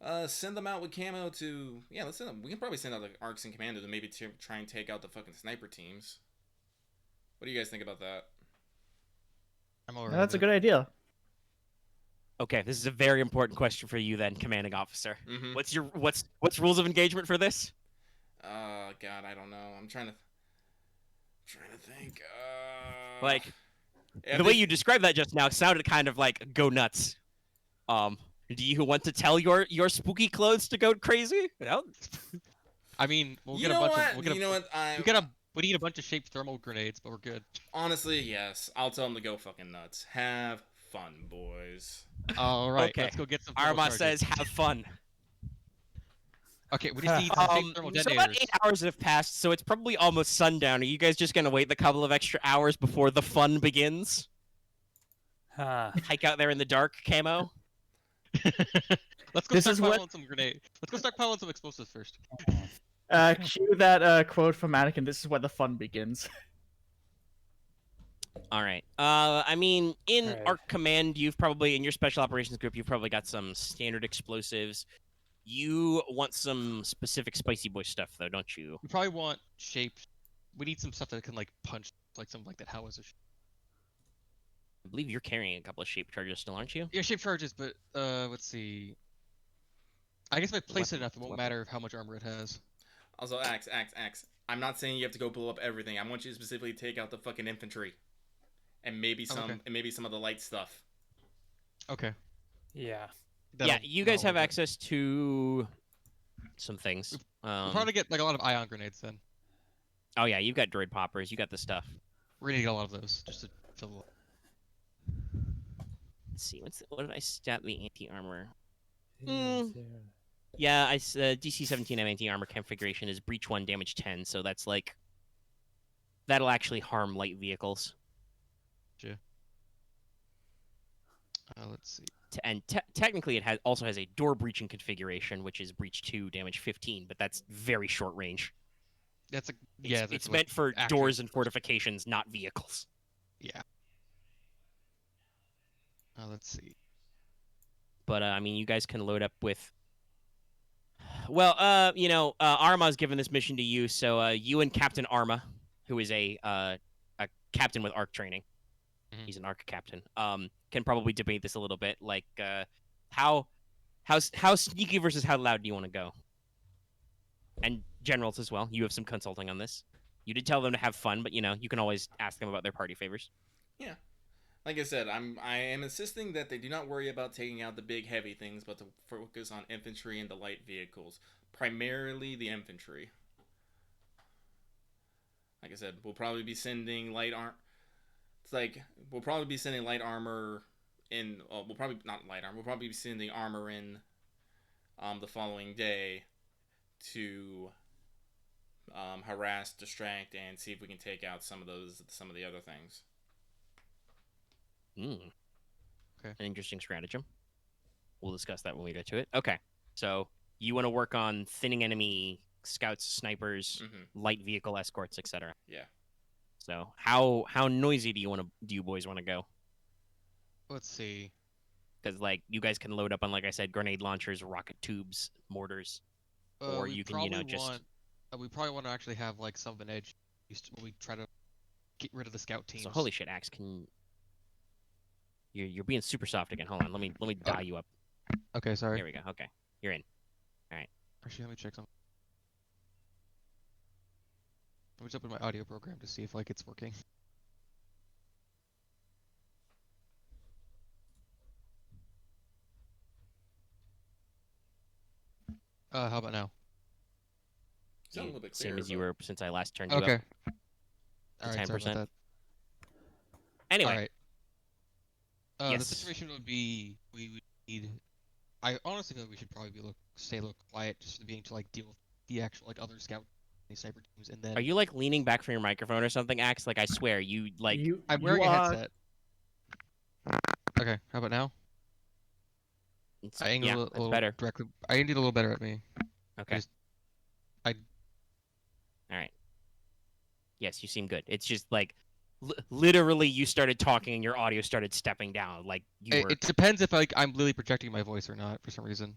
try. send them out with Camo to let's send them. We can probably send out like arcs and commandos and maybe try and take out the fucking sniper teams. What do you guys think about that? I'm all Yeah, that's a good idea. Okay, this is a very important question for you then, commanding officer. Mm-hmm. What's rules of engagement for this? God, I don't know. I'm trying to think. Like if the way they- you described that just now sounded kind of like go nuts. Do you want to tell your spooky clothes to go crazy? No? I mean, we'll you get a know bunch what? of. We'll get You know what? we need a bunch of shaped thermal grenades, but we're good. Honestly, yes. I'll tell them to go fucking nuts. Have fun, boys. All right, Okay. let's go get some. thermal Aramaa charges. says, "Have fun." Okay, we just need some big thermal So about detonators. 8 hours have passed, so it's probably almost sundown. Are you guys just gonna wait the couple of extra hours before the fun begins? Huh. Hike out there in the dark, Camo? Let's go This start is what- piling some grenade. Let's go start piling some explosives first. Cue that quote from Anakin. This is where the fun begins. All right. I mean, in Alright. Arc Command, you've probably, in your Special Operations Group, you've probably got some standard explosives. You want some specific spicy boy stuff, though, don't you? We probably want shapes. We need some stuff that can like punch, like something like that. How is it? I believe you're carrying a couple of shape charges still, aren't you? Yeah, shape charges, but let's see. I guess if I place it enough, it won't matter how much armor it has. Also, Axe. I'm not saying you have to go blow up everything. I want you to specifically take out the fucking infantry, and maybe some of the light stuff. Okay. Yeah. Yeah, you guys have access to some things. We'll probably get like a lot of ion grenades then. Oh yeah, you've got droid poppers. You got the stuff. We're gonna get a lot of those just to fill the. Let's see. What did I stat the anti-armor? Zero. Yeah, DC 17 anti-armor configuration is breach 1, damage 10. So that's like that'll actually harm light vehicles. Let's see. And technically, it also has a door breaching configuration, which is breach 2, damage 15. But that's very short range. That's a It's meant for doors and fortifications, not vehicles. Yeah. Let's see. But I mean, you guys can load up with. Well, Aramaa's given this mission to you, so you and Captain Aramaa, who is a captain with ARC training, he's an ARC captain, can probably debate this a little bit. Like, how sneaky versus how loud do you want to go? And generals as well. You have some consulting on this. You did tell them to have fun, but you can always ask them about their party favors. Yeah. Like I said, I am insisting that they do not worry about taking out the big heavy things, but to focus on infantry and the light vehicles. Primarily the infantry. Like I said, we'll probably be sending light armor. It's like we'll probably be sending light armor in. We'll probably not light armor. We'll probably be sending armor in the following day to harass, distract, and see if we can take out some of the other things. Okay. An interesting stratagem. We'll discuss that when we get to it. Okay. So you want to work on thinning enemy scouts, snipers, light vehicle escorts, etc. Yeah. So how noisy do you boys want to go? Let's see. Because like you guys can load up on, like I said, grenade launchers, rocket tubes, mortars, or you can just. We probably want to actually have like some of an edge when we try to get rid of the scout teams. So holy shit, Axe, can. You're being super soft again. Hold on, let me die you up. Okay, sorry. There we go. Okay, you're in. All right. Actually, let me check something. Let me just open my audio program to see if like it's working. How about now? Sound a little bit Same clearer, as you but- were since I last turned you Okay. up. All right, sorry 10%. about that. Anyway. All right. The Yes. situation would be we would need. I honestly feel like we should probably stay a little quiet, just for being to like deal with the actual like other scout sniper teams, and then Are you like leaning back from your microphone or something, Axe? Like I swear, you like. I'm wearing a headset. Okay, how about now? I angled yeah, a that's little better. directly. I angled a little better at me. Okay. Just- All right. Yes, you seem good. It's just like literally you started talking and your audio started stepping down. Like you were. It depends if like I'm literally projecting my voice or not for some reason.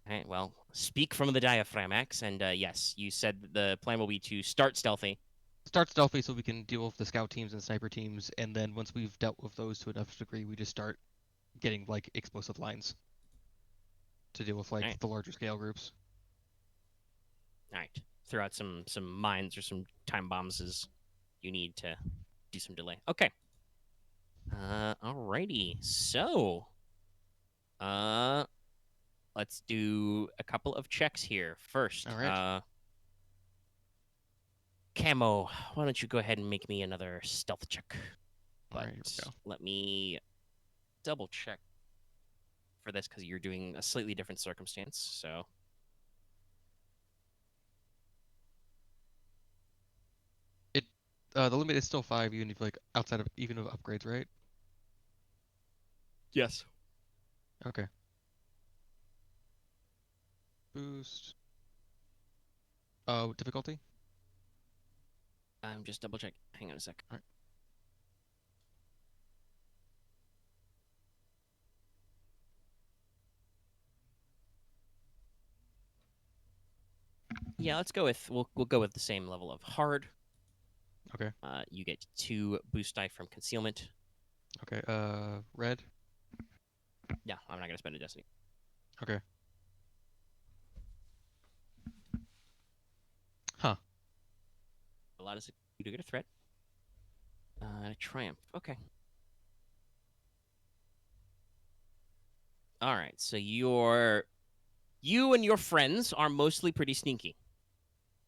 All right. Well, speak from the diaphragm, Axe, and yes, you said that the plan will be to start stealthy. Start stealthy so we can deal with the scout teams and sniper teams, and then once we've dealt with those to enough degree, we just start getting like explosive lines to deal with like Alright. the larger scale groups. All right. Throw out some mines or some time bombs as you need to do some delay. Okay. Alrighty. So, let's do a couple of checks here first. All right. Camo, why don't you go ahead and make me another stealth check? But Alright, here we go. let me double check for this because you're doing a slightly different circumstance. So, The limit is still 5, even if like outside of even of upgrades, right? Yes. Okay. Boost. Difficulty. I'm just double check. Hang on a sec. Alright. Yeah, let's go with we'll go with the same level of hard. Okay. You get 2 boost die from concealment. Okay. Red. Yeah, I'm not gonna spend a destiny. Okay. Huh. Allowed us to get a threat. Triumph. Okay. All right. So you and your friends are mostly pretty sneaky.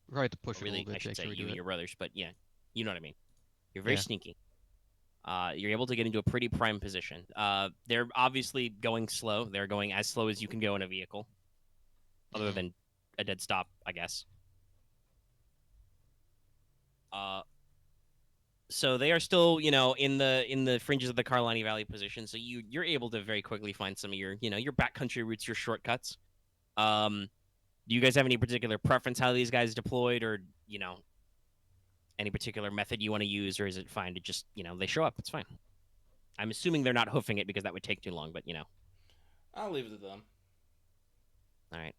Right to push it a Really, little bit I to should say actually you do and it. your brothers, but yeah, you know what I mean. You're very Yeah. sneaky. You're able to get into a pretty prime position. They're obviously going slow. They're going as slow as you can go in a vehicle, other Mhm. than a dead stop, I guess. So they are still, in the fringes of the Carlini Valley position. So you're able to very quickly find some of your, your backcountry routes, your shortcuts. Do you guys have any particular preference how these guys deployed, or any particular method you want to use, or is it fine to just they show up? It's fine. I'm assuming they're not hoofing it because that would take too long, but I'll leave it to them. all right.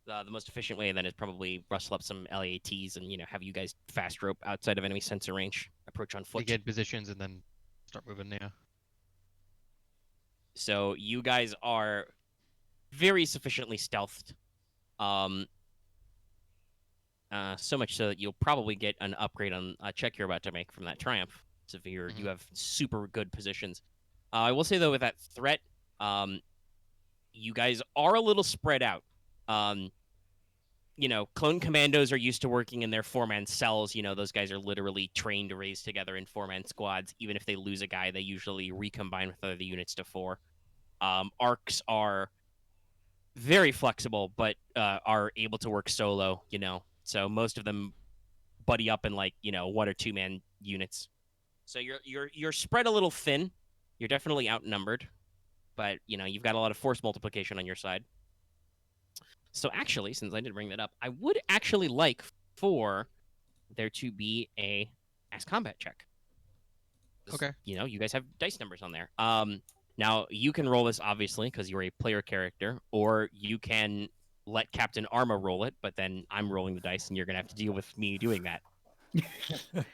The most efficient way then is probably rustle up some LATs and have you guys fast rope outside of enemy sensor range, approach on You foot. get positions and then start moving. Yeah. So you guys are very sufficiently stealthed. So much so that you'll probably get an upgrade on a check you're about to make from that triumph. So if you have super good positions. I will say though, with that threat, you guys are a little spread out. Clone commandos are used to working in their 4-man cells. Those guys are literally trained to raise together in 4-man squads. Even if they lose a guy, they usually recombine with other units to 4. Arcs are very flexible, but are able to work solo. So most of them buddy up in 1 or 2-man units. So you're spread a little thin. You're definitely outnumbered, but you've got a lot of force multiplication on your side. So actually, since I did bring that up, I would actually like for there to be a mass combat check. Okay. You guys have dice numbers on there. Now you can roll this obviously because you're a player character, or you can let Captain Aramaa roll it, but then I'm rolling the dice, and you're gonna have to deal with me doing that.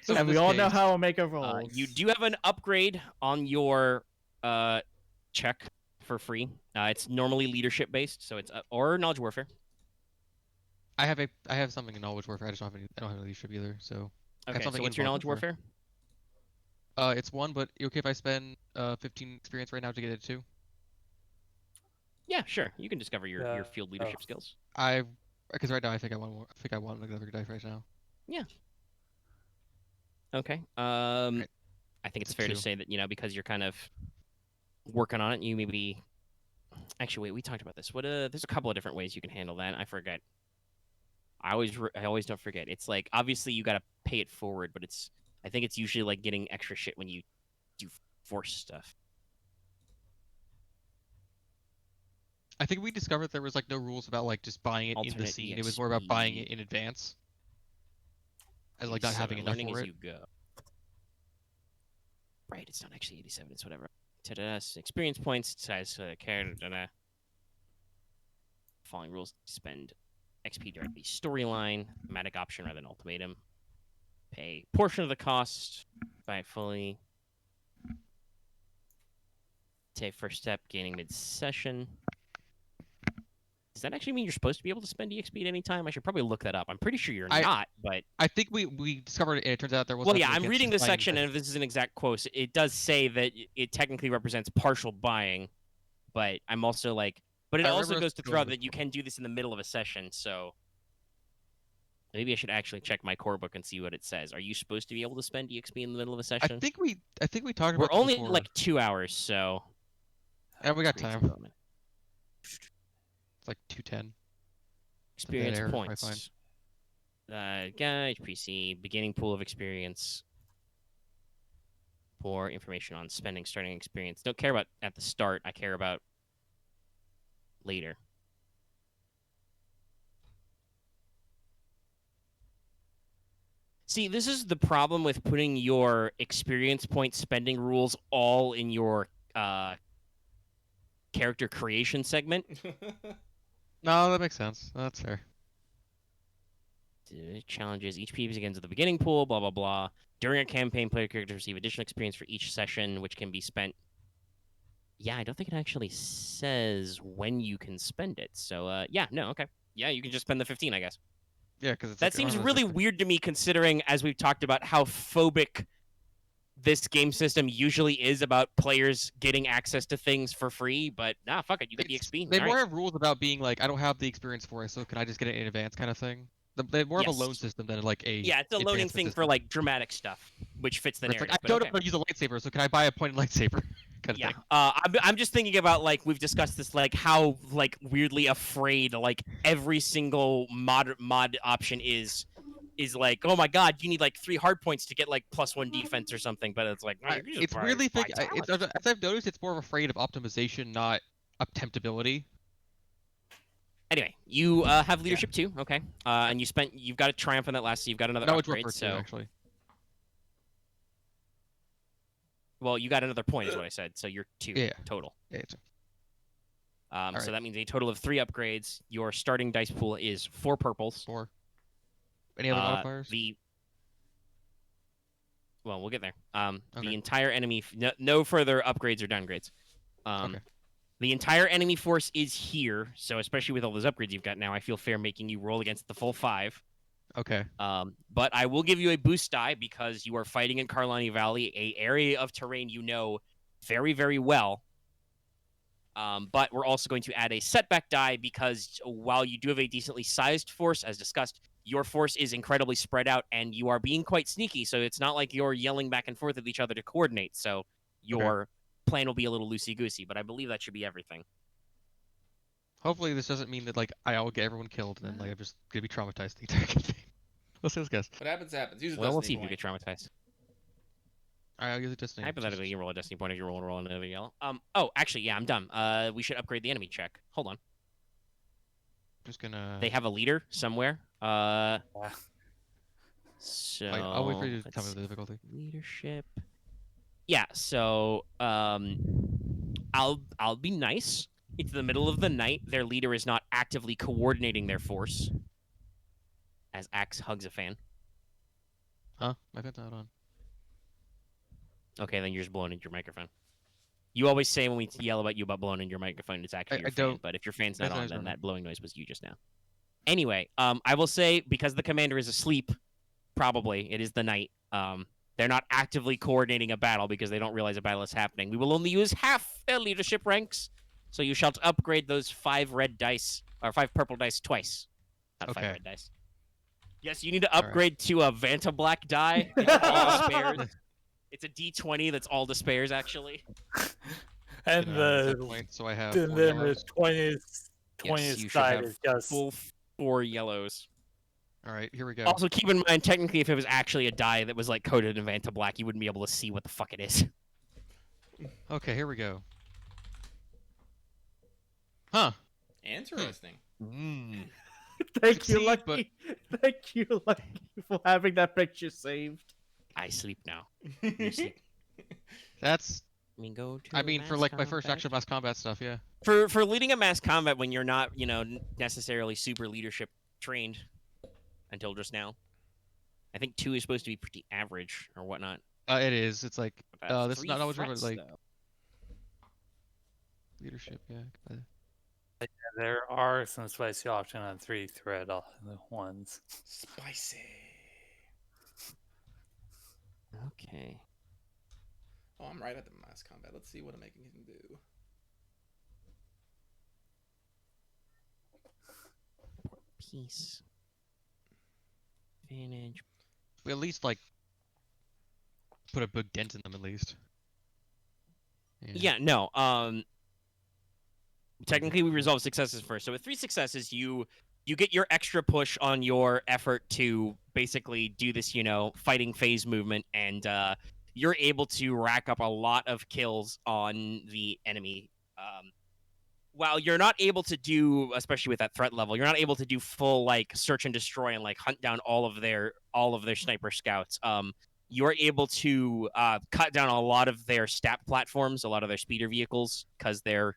So in And we this all know case- how Omega rolls. You do have an upgrade on your check for free. It's normally leadership based, so it's or knowledge warfare. I have something in knowledge warfare. I don't have any leadership either. So I have Okay, so something what's in your knowledge warfare? It's 1, but you okay if I spend 15 experience right now to get it 2? Yeah, sure. You can discover your Yeah. field leadership skills. Because right now I think I want more. I think I want another dice right now. Okay. Right. I think it's It's a fair to 2. say that because you're kind of working on it, you maybe. Actually, wait. We talked about this. There's a couple of different ways you can handle that. I forget. I always don't forget. It's like obviously you got to pay it forward, but I think it's usually like getting extra shit when you do force stuff. I think we discovered there was like no rules about like just buying it in the Alternate scene. It was more about buying it EXP. in advance, and like not having enough learning for as it. you go. Right, it's not actually 87. It's whatever. Ta-da, experience points. Size character. Da-da. Following rules: spend XP directly. Storyline. Thematic option rather than ultimatum. Pay portion of the cost. Buy it fully. Take first step. Gaining mid-session. Does that actually mean you're supposed to be able to spend EXP at any time? I should probably look that up. I'm pretty sure you're not, but... I think we discovered it, and it turns out there was. Well, nothing yeah, I'm against reading this buying section, it. and if this is an exact quote, it does say that it technically represents partial buying, but I'm also like... But it I also remember goes to going throw out over that you can do this in the middle of a session, so... Maybe I should actually check my core book and see what it says. Are you supposed to be able to spend EXP in the middle of a I session? think we talked We're about this only before. like 2 hours, so... And we got Experience time. development. It's like 2:10. Experience error, I points. find. HPC, beginning pool of experience. For information on spending, starting experience. Don't care about at the start. I care about later. See, this is the problem with putting your experience point spending rules all in your character creation segment. No, that makes sense. That's fair. Challenges. Each PvP begins at the beginning pool, blah, blah, blah. During a campaign, player characters receive additional experience for each session, which can be spent. Yeah, I don't think it actually says when you can spend it. So, yeah, no, okay. Yeah, you can just spend the 15, I guess. Yeah, because it's That like, seems it's really like- weird to me, considering, as we've talked about, how phobic this game system usually is about players getting access to things for free. But, nah, fuck it. You get the XP. They All more right. have rules about being like, I don't have the experience for it, so can I just get it in advance kind of thing. They more of a Yes. loan system than like a Yeah, it's a loaning advancement thing system. for, like, dramatic stuff, which fits the Where it's narrative. like, I but don't okay. know how to use a lightsaber, so can I buy a pointed lightsaber? Kind of Yeah, thing. I'm just thinking about, like, we've discussed this, like, how, like, weirdly afraid, like, every single mod option is like, oh my god, you need like 3 hard points to get like +1 defense or something. But it's like, no, you can just It's buy weirdly buy it's, talent. as I've noticed, it's more of afraid of optimization, not attemptability. Anyway, you have leadership too, okay? And you've got a triumph on that last, so you've got another That would upgrade. work for So, two, actually. well, you got another point, is what I said. So you're 2 Yeah. total. Yeah, it's, So right. that means a total of 3 upgrades. Your starting dice pool is 4 purples. 4. Any other modifiers? Well, we'll get there. Okay. The entire enemy, no further upgrades or downgrades. Okay. The entire enemy force is here, so especially with all those upgrades you've got now, I feel fair making you roll against the full 5. Okay. But I will give you a boost die because you are fighting in Carlani Valley, a area of terrain you know very, very well. But we're also going to add a setback die because while you do have a decently sized force, as discussed, your force is incredibly spread out and you are being quite sneaky. So it's not like you're yelling back and forth at each other to coordinate. So your plan will be a little loosey-goosey, but I believe that should be everything. Hopefully this doesn't mean that like I'll get everyone killed and then like I'm just gonna be traumatized the entire campaign. Let's guess. What happens happens. Use a Well, we'll destiny see if you point. get traumatized. Alright, I'll use it just now. Hypothetically, you roll a destiny point if you roll another yellow. Oh, actually, yeah, I'm done. We should upgrade the enemy check. Hold on. Just gonna. They have a leader somewhere. So I'll wait for you to tell me let's the difficulty. see. Leadership. Yeah. So I'll be nice. It's the middle of the night. Their leader is not actively coordinating their force. As Axe hugs a fan. Huh? My fan's not on. Okay, then you're just blowing into your microphone. You always say when we yell about you about blowing in your microphone, it's actually your I fan. don't. But if your fan's not That's on, nice, then Ronan. that blowing noise was you just now. Anyway, I will say, because the commander is asleep, probably, it is the night, they're not actively coordinating a battle because they don't realize a battle is happening. We will only use half their leadership ranks, so you shall upgrade those 5 red dice, or 5 purple dice twice. Not 5 Okay. red dice. Yes, you need to All right. upgrade to a Vanta Black die. It's all despairs. It's a D20 that's all despairs, actually. And Set the point, so I have and 4 then the yellows. 20th Yes, you should side have is just full 4 yellows. Alright, here we go. Also, keep in mind, technically, if it was actually a die that was like coated in Vanta Black, you wouldn't be able to see what the fuck it is. Okay, here we go. Huh. Interesting. Thank you, Succeed, Lucky. Thank you, Lucky, for having that picture saved. I sleep now. You sleep. That's. I mean, go to. I mean, for mass like my first combat. actual mass combat stuff, yeah. For leading a mass combat when you're not, necessarily super leadership trained until just now. I think 2 is supposed to be pretty average or whatnot. It is. It's like About this is 3 not always threats, like though. leadership, yeah. there are some spicy option on 3 thread ones. Spicy. Okay. Oh, I'm right at the mass combat. Let's see what I'm making him do. Peace. Advantage. We at least put a big dent in them at least. Yeah, no. Technically, we resolve successes first. So with 3 successes, you you get your extra push on your effort to basically do this, fighting phase movement, and you're able to rack up a lot of kills on the enemy. While you're not able to do, especially with that threat level, you're not able to do full search and destroy and hunt down all of their sniper scouts. You're able to cut down a lot of their stat platforms, a lot of their speeder vehicles, because they're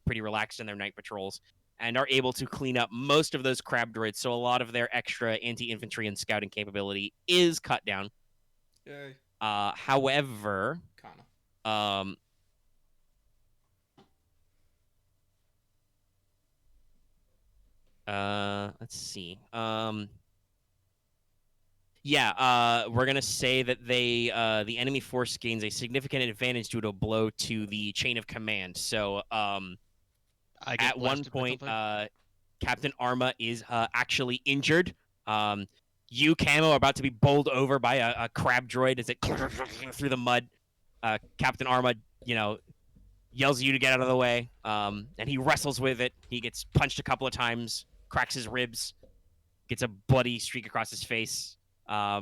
pretty relaxed in their night patrols, and are able to clean up most of those crab droids. So a lot of their extra anti-infantry and scouting capability is cut down. Yay. However, Kana. Let's see. We're gonna say that the enemy force gains a significant advantage due to a blow to the chain of command. So, I get at one blasted by point, something. Captain Aramaa is actually injured. You, Camo, are about to be bowled over by a crab droid as it through the mud. Captain Aramaa, yells at you to get out of the way, and he wrestles with it. He gets punched a couple of times, cracks his ribs, gets a bloody streak across his face,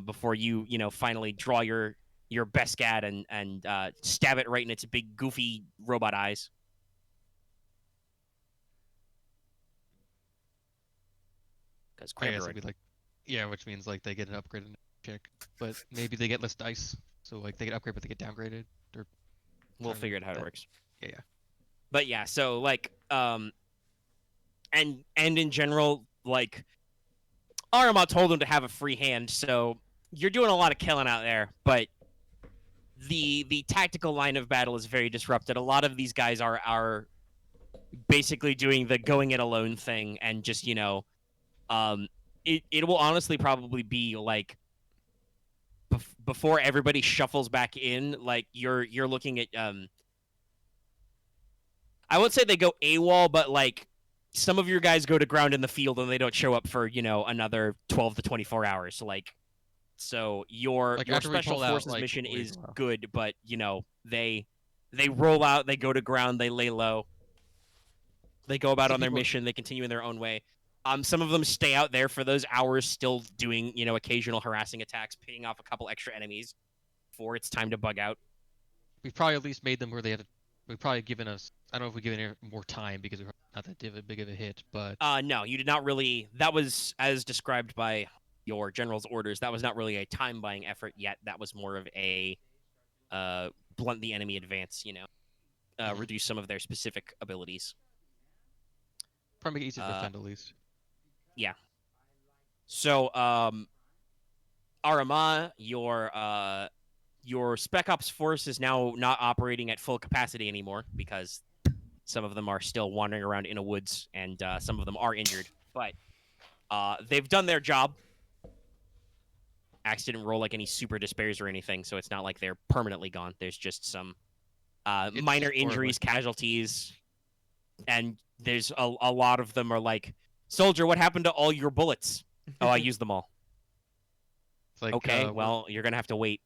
before you finally draw your Bescat and stab it right in its big goofy robot eyes. Because I guess it'd be which means they get an upgrade in check, but maybe they get less dice. So they get upgrade, but they get downgraded. Or we'll figure out how it works. Yeah. But yeah, so and in general, Aramaa told him to have a free hand, so you're doing a lot of killing out there, but the tactical line of battle is very disrupted. A lot of these guys are basically doing the going it alone thing, and just it will honestly probably be before everybody shuffles back in, you're looking at I would say they go AWOL, but some of your guys go to ground in the field and they don't show up for another 12 to 24 hours. So your special forces mission is good, but they roll out, they go to ground, they lay low, they go about on their mission, they continue in their own way. Some of them stay out there for those hours, still doing occasional harassing attacks, picking off a couple extra enemies before it's time to bug out. We've probably at least made them where they had to. We've probably given us. I don't know if we've given it more time because we're not that big of a hit, but. No, you did not really. That was as described by your general's orders. That was not really a time buying effort yet. That was more of a blunt the enemy advance. Reduce some of their specific abilities. Probably make it easier to defend at least. Yeah. So, Aramaa, your Spec Ops force is now not operating at full capacity anymore because some of them are still wandering around in a woods, and some of them are injured. But they've done their job. Axe didn't roll any super despairs or anything, so it's not like they're permanently gone. There's just some minor injuries, casualties, and there's a lot of them are soldier, what happened to all your bullets? Oh, I used them all. It's okay, well, you're gonna have to wait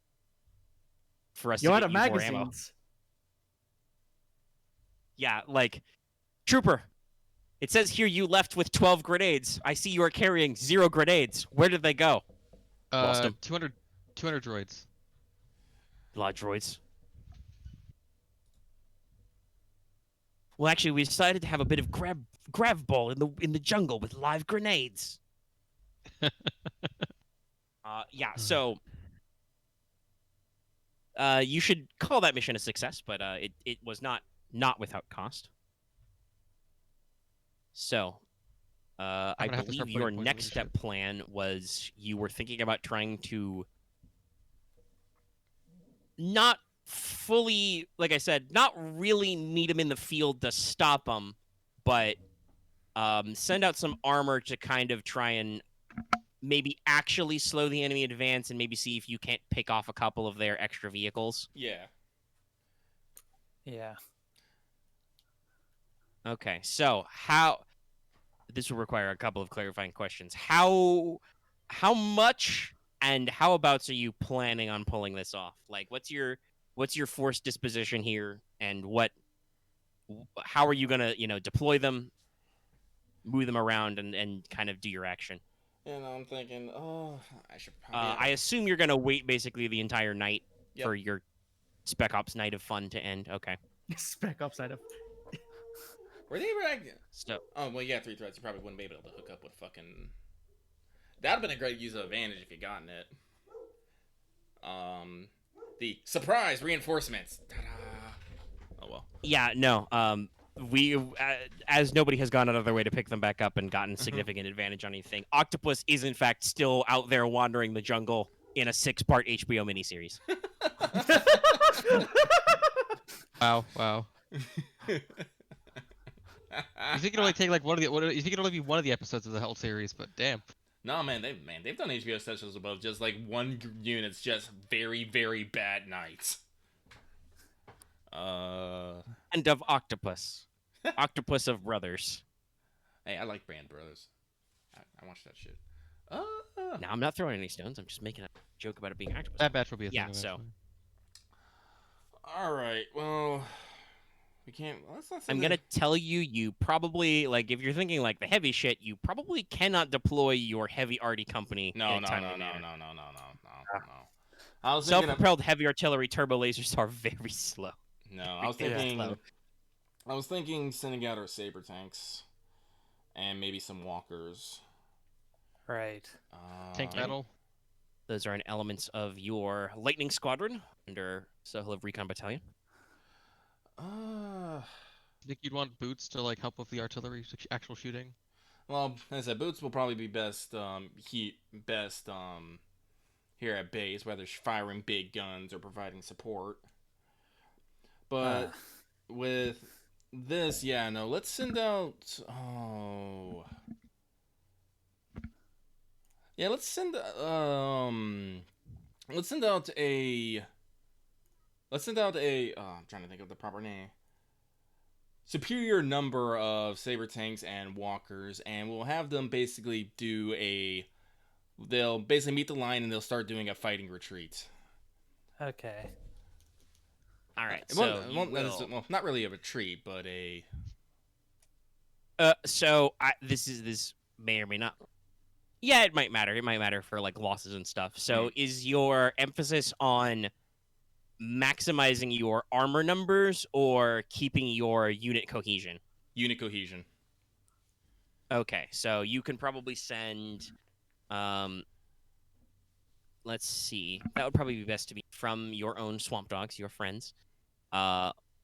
for us You're to out get of you more ammo. magazines. Yeah, trooper, it says here you left with 12 grenades. I see you are carrying 0 grenades. Where did they go? Lost them. 200 droids. A lot of droids. Well, actually, we decided to have a bit of grab ball in the jungle with live grenades. So you should call that mission a success, but it was not without cost. So I believe your next step plan was you were thinking about trying to not fully, like I said, not really meet him in the field to stop him, but send out some armor to kind of try and maybe actually slow the enemy advance, and maybe see if you can't pick off a couple of their extra vehicles. Yeah. Yeah. Okay, so this will require a couple of clarifying questions. How much and how abouts are you planning on pulling this off? What's your force disposition here, and how are you gonna deploy them? move them around and kind of do your action. And I'm thinking, oh, I should probably. I assume you're gonna wait basically the entire night Yep. for your Spec Ops night of fun to end. Okay. Spec Ops side of. Were they like? So Oh well, yeah, 3 threats. You probably wouldn't be able to hook up with fucking. That'd have been a great use of advantage if you gotten it. The surprise reinforcements. Ta-da! Oh well. yeah, no. We as nobody has gone out of their way to pick them back up and gotten significant advantage on anything. Octopus is in fact still out there wandering the jungle in a 6-part HBO miniseries. Wow. You think it'd only take like you think it'd only be one of the episodes of the whole series, but damn. No, they've done HBO specials above just like one unit's just very, very bad nights. And of Octopus. Octopus of Brothers. Hey, I like Brand Brothers. I watched that shit. Now, I'm not throwing any stones. I'm just making a joke about it being Octopus. That batch will be a thing. Yeah, so. eventually. All right. Well, we can't. Let's not. I'm gonna tell you, you probably like if you're thinking like the heavy shit, you probably cannot deploy your heavy arty company. No. in a timely manner. I was thinking. Self-propelled heavy artillery turbo lasers are very slow. No, I was Yeah. thinking. I was thinking sending out our saber tanks, and maybe some walkers. Right. Tank battle. Those are an elements of your lightning squadron under Sohel of Recon Battalion. Think you'd want boots to like help with the artillery actual shooting? Well, as I said, boots will probably be best. Here at base, whether firing big guns or providing support. But with this, yeah, no. Let's send out. Oh. Yeah, let's send out a. I'm trying to think of the proper name. Superior number of saber tanks and walkers, and we'll have them basically do a. They'll basically meet the line and they'll start doing a fighting retreat. Okay. All right, well, not really a retreat, but a. This may or may not. Yeah, it might matter. It might matter for like losses and stuff. So, is your emphasis on maximizing your armor numbers or keeping your unit cohesion? Unit cohesion. Okay, so you can probably send. Let's see. That would probably be best to be from your own swamp dogs, your friends.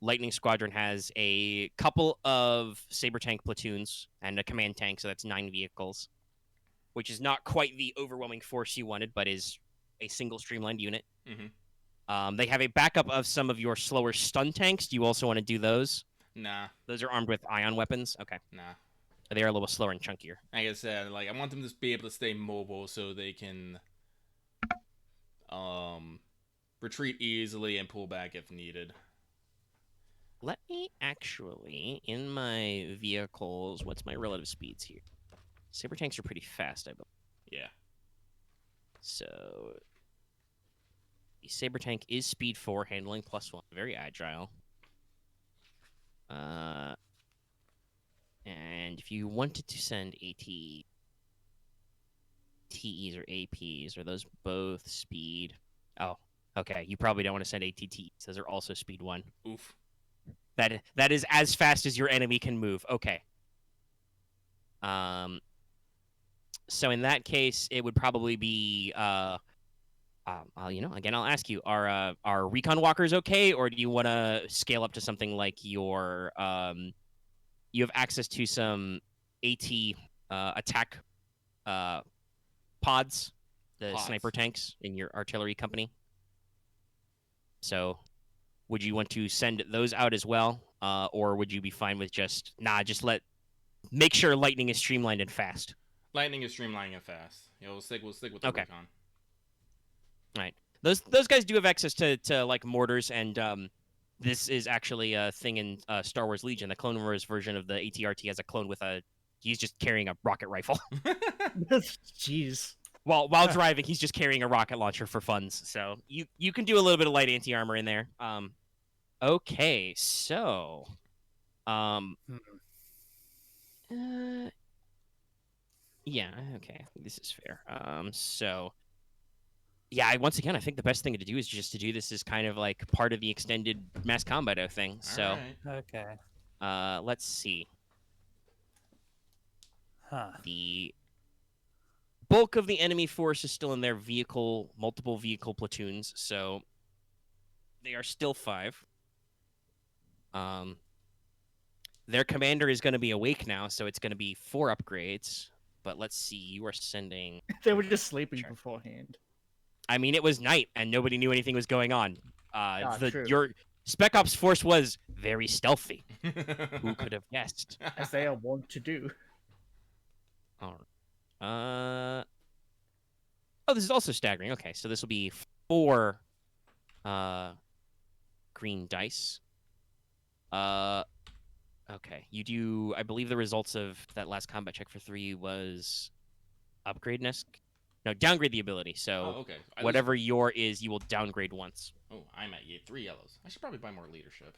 Lightning Squadron has a couple of saber tank platoons and a command tank, so that's 9 vehicles, which is not quite the overwhelming force you wanted, but is a single streamlined unit. Mm-hmm. They have a backup of some of your slower stun tanks. Do you also want to do those? Nah. Those are armed with ion weapons. Okay. Nah. They are a little slower and chunkier. Like I said, like I want them to be able to stay mobile so they can retreat easily and pull back if needed. Let me actually, in my vehicles, what's my relative speeds here? Saber tanks are pretty fast, I believe. Yeah. So, the Saber tank is speed 4, handling +1, very agile. And if you wanted to send TEs or APs, are those both speed? Oh, okay. You probably don't want to send ATTs. Those are also speed 1. Oof. That is as fast as your enemy can move. Okay. So in that case, it would probably be again, I'll ask you: are recon walkers okay, or do you want to scale up to something like your you have access to some AT attack pods, the sniper tanks in your artillery company. So, would you want to send those out as well, or would you be fine with just make sure lightning is streamlined and fast? Lightning is streamlining it fast. Yeah, we'll stick with the Recon. All right. Those guys do have access to like mortars, and this is actually a thing in Star Wars Legion. The Clone Wars version of the ATRT has a clone with he's just carrying a rocket rifle. Jeez. While driving, he's just carrying a rocket launcher for funds. So you can do a little bit of light anti-armor in there. Okay, so Yeah, okay. This is fair. So yeah, once again, I think the best thing to do is just to do this as kind of like part of the extended mass combat thing. So, All right. Okay. let's see. Huh. The bulk of the enemy force is still in their multiple vehicle platoons, so they are still 5. Their commander is going to be awake now, so it's going to be 4 upgrades. But let's see, you are sending... They were just sleeping Check. beforehand. I mean, it was night, and nobody knew anything was going on. True. Your Spec Ops force was very stealthy. Who could have guessed? As they are wont to do. All right. Oh, this is also staggering. Okay, so this will be 4 green dice. Okay, you do... I believe the results of that last combat check for 3 was upgrade NESC? No, downgrade the ability. So Oh, okay. whatever your is, you will downgrade once. Oh, I'm at 3 yellows. I should probably buy more leadership.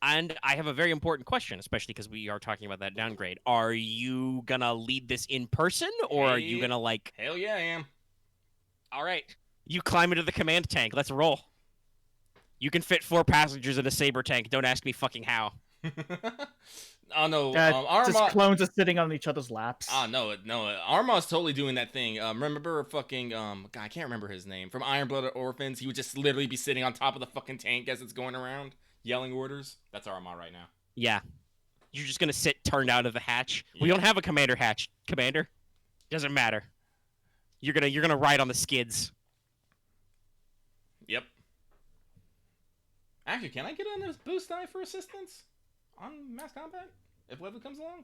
And I have a very important question, especially because we are talking about that downgrade. Are you gonna lead this in person, or are you Hey. gonna like... Hell yeah, I am. All right, you climb into the command tank. Let's roll. You can fit 4 passengers in a saber tank. Don't ask me fucking how. Oh no, Just Aramaa. clones are sitting on each other's laps. No, Armaa's totally doing that thing. Remember fucking God, I can't remember his name from Iron Blooded Orphans. He would just literally be sitting on top of the fucking tank as it's going around, yelling orders. That's Aramaa right now. Yeah, you're just gonna sit turned out of the hatch. We Yeah. don't have a commander hatch, Commander. Doesn't matter. You're gonna ride on the skids. Yep. Actually, can I get on this boost die for assistance on mass combat if Wevuguk comes along?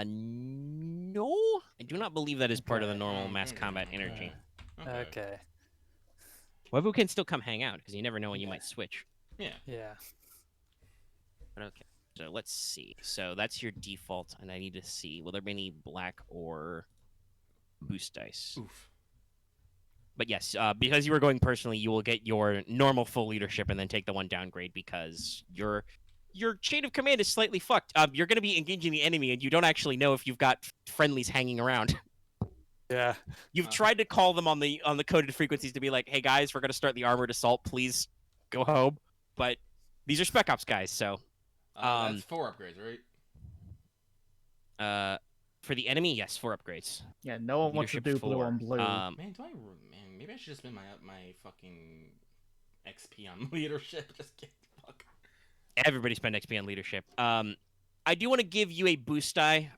No, I do not believe that is part of the normal mass combat energy. Okay. Wevuguk can still come hang out because you never know when you might switch. Yeah. Yeah. But okay, so let's see. So that's your default, and I need to see, will there be any black or boost dice? Oof. But yes, because you were going personally, you will get your normal full leadership and then take the 1 downgrade because your chain of command is slightly fucked. You're going to be engaging the enemy, and you don't actually know if you've got friendlies hanging around. Yeah. You've tried to call them on the coded frequencies to be like, "Hey guys, we're going to start the armored assault. Please go home." But these are Spec Ops guys, so That's 4 upgrades, right? for the enemy, yes, 4 upgrades. Yeah, no one wants to Leadership do blue 4. on blue. Man, maybe I should just spend my fucking XP on leadership. Just get the fuck. Everybody spend XP on leadership. I do want to give you a boost die,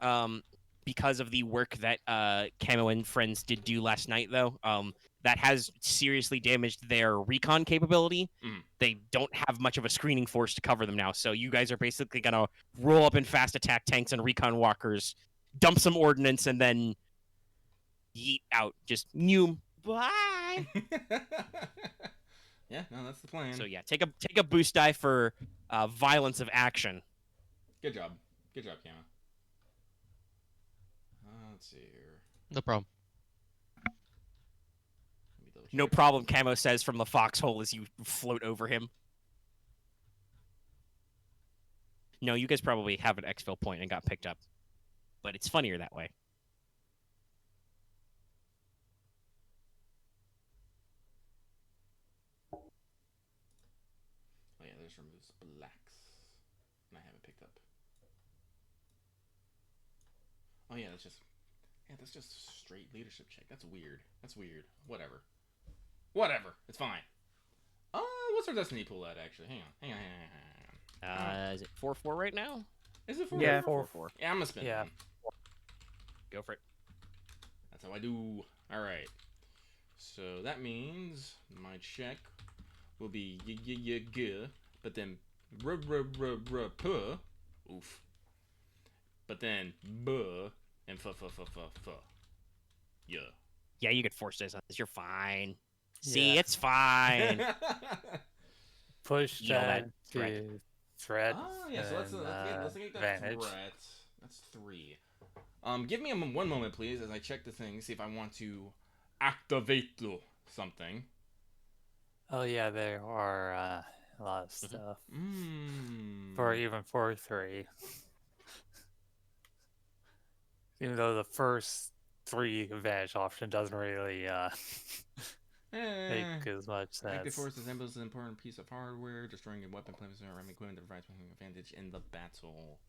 because of the work that Camo and friends did do last night, though. That has seriously damaged their recon capability. Mm. They don't have much of a screening force to cover them now, so you guys are basically gonna roll up in fast attack tanks and recon walkers, dump some ordnance, and then yeet out. Just new bye. Yeah, no, that's the plan. So yeah, take a boost die for violence of action. Good job, Camo. Let's see here. No problem. Let me double No check. problem, Camo says from the foxhole as you float over him. No, you guys probably have an exfil point and got picked up. But it's funnier that way. Oh yeah, there's removes blacks. And I haven't picked up. Oh yeah, that's just straight leadership check. That's weird. Whatever. It's fine. What's our destiny pool at actually? Hang on. Is it 4-4 right now? Is it 4? Yeah. 4-4. Yeah, I'm gonna spin. Yeah. One. Go for it. That's how I do. All right. So that means my check will be g, but then oof. But then and f. Yeah. Yeah, you could force this on this. You're fine. See, Yeah. it's fine. Push Yell that that threat. to threat. Oh yeah, so let's get that advantage. threat. That's 3. Give me one moment, please, as I check the thing, see if I want to activate something. Oh yeah, there are a lot of stuff Mm. for even 4-3. Even though the first 3 advantage option doesn't really make as much sense. Active force resembles an important piece of hardware, destroying a weapon, placement, or enemy equipment that provides an advantage in the battle.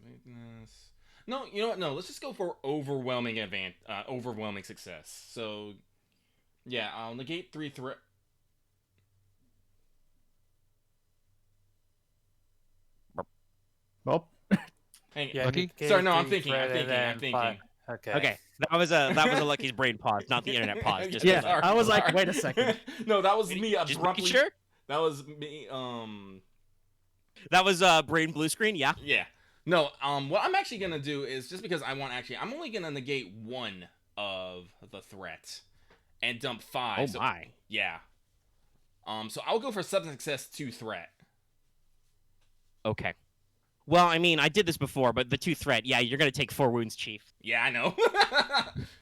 Weakness. No, you know what? No, let's just go for overwhelming overwhelming success. So, yeah, I'll negate 3 threat. Well, Hang Yeah, Lucky? Sorry, no, I'm three thinking. threat and then Okay. five. Okay. Okay, that was a Lucky's brain pause, not the internet pause. Just Yeah, sorry, I was like, sorry. wait a second. No, that was me just abruptly. making sure. That was me. That was brain blue screen. Yeah. Yeah. No. What I'm actually gonna do is just because I'm only gonna negate 1 of the threat, and dump 5. Oh so, my. Yeah. So I'll go for sudden success 2 threat. Okay. Well, I mean, I did this before, but the 2 threat, yeah, you're gonna take 4 wounds, Chief. Yeah, I know.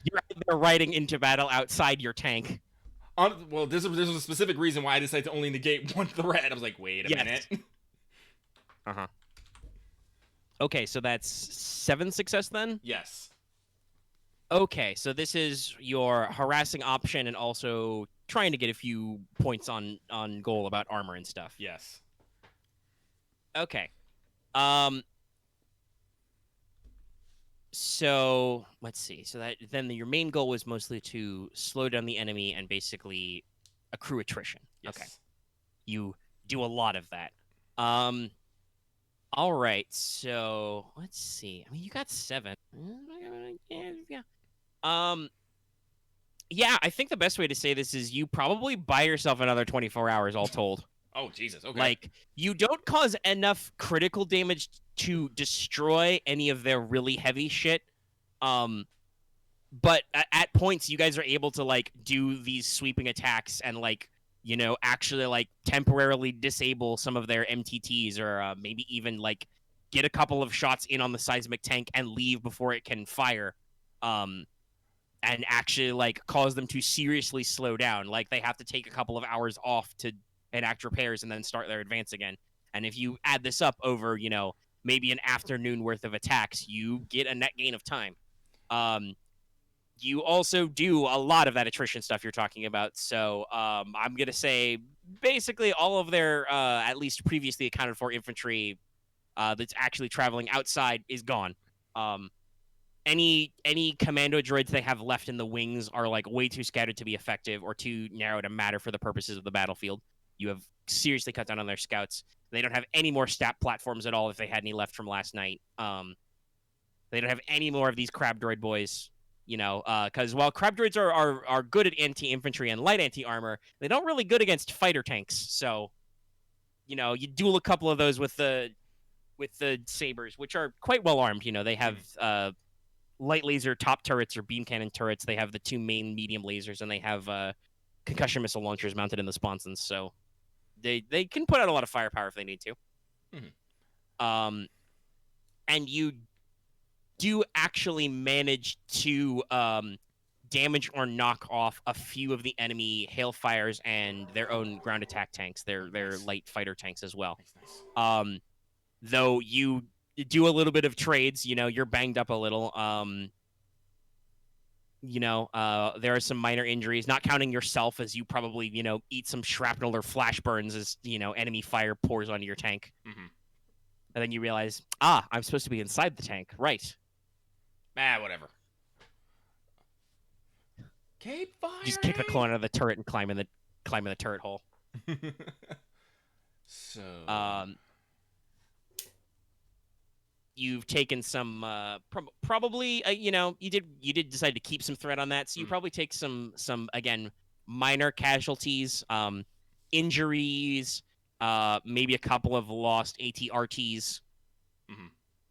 You're either riding into battle outside your tank. Well, there's a specific reason why I decided to only negate 1 threat. I was like, wait a Yes. minute. Okay, so that's 7 success then. Yes. Okay, so this is your harassing option and also trying to get a few points on goal about armor and stuff. Yes. Okay. So let's see. So that then your main goal was mostly to slow down the enemy and basically accrue attrition. Yes. Okay. You do a lot of that. All right. So let's see. I mean, you got 7. Yeah. Yeah, I think the best way to say this is you probably buy yourself another 24 hours all told. Oh, Jesus. Okay. Like, you don't cause enough critical damage to destroy any of their really heavy shit. But at points, you guys are able to, like, do these sweeping attacks and, like, you know, actually, like, temporarily disable some of their MTTs or maybe even, like, get a couple of shots in on the seismic tank and leave before it can fire. And actually, like, cause them to seriously slow down. Like, they have to take a couple of hours off to enact repairs and then start their advance again. And if you add this up over, you know, maybe an afternoon worth of attacks, you get a net gain of time. You also do a lot of that attrition stuff you're talking about. So I'm going to say basically all of their at least previously accounted for infantry that's actually traveling outside is gone. Any commando droids they have left in the wings are like way too scattered to be effective or too narrow to matter for the purposes of the battlefield. You have seriously cut down on their scouts. They don't have any more stat platforms at all if they had any left from last night. They don't have any more of these crab droid boys, you know, because while crab droids are good at anti-infantry and light anti-armor, they don't really good against fighter tanks. So, you know, you duel a couple of those with the sabers, which are quite well armed. You know, they have light laser top turrets or beam cannon turrets. They have the 2 main medium lasers, and they have concussion missile launchers mounted in the sponsons. So they can put out a lot of firepower if they need to. Mhm. And you do actually manage to damage or knock off a few of the enemy hailfires and their own ground attack tanks, their light fighter tanks as well. Nice. Though you do a little bit of trades, you know, you're banged up a little. You know, there are some minor injuries, not counting yourself, as you probably, you know, eat some shrapnel or flash burns as, you know, enemy fire pours onto your tank. Mhm. And then you realize, I'm supposed to be inside the tank. Right. Whatever. Keep firing. You just kick the claw out of the turret and climb in the turret hole. So. You've taken some probably you know, you did decide to keep some threat on that, so you probably take some again minor casualties, injuries, maybe a couple of lost ATRTs,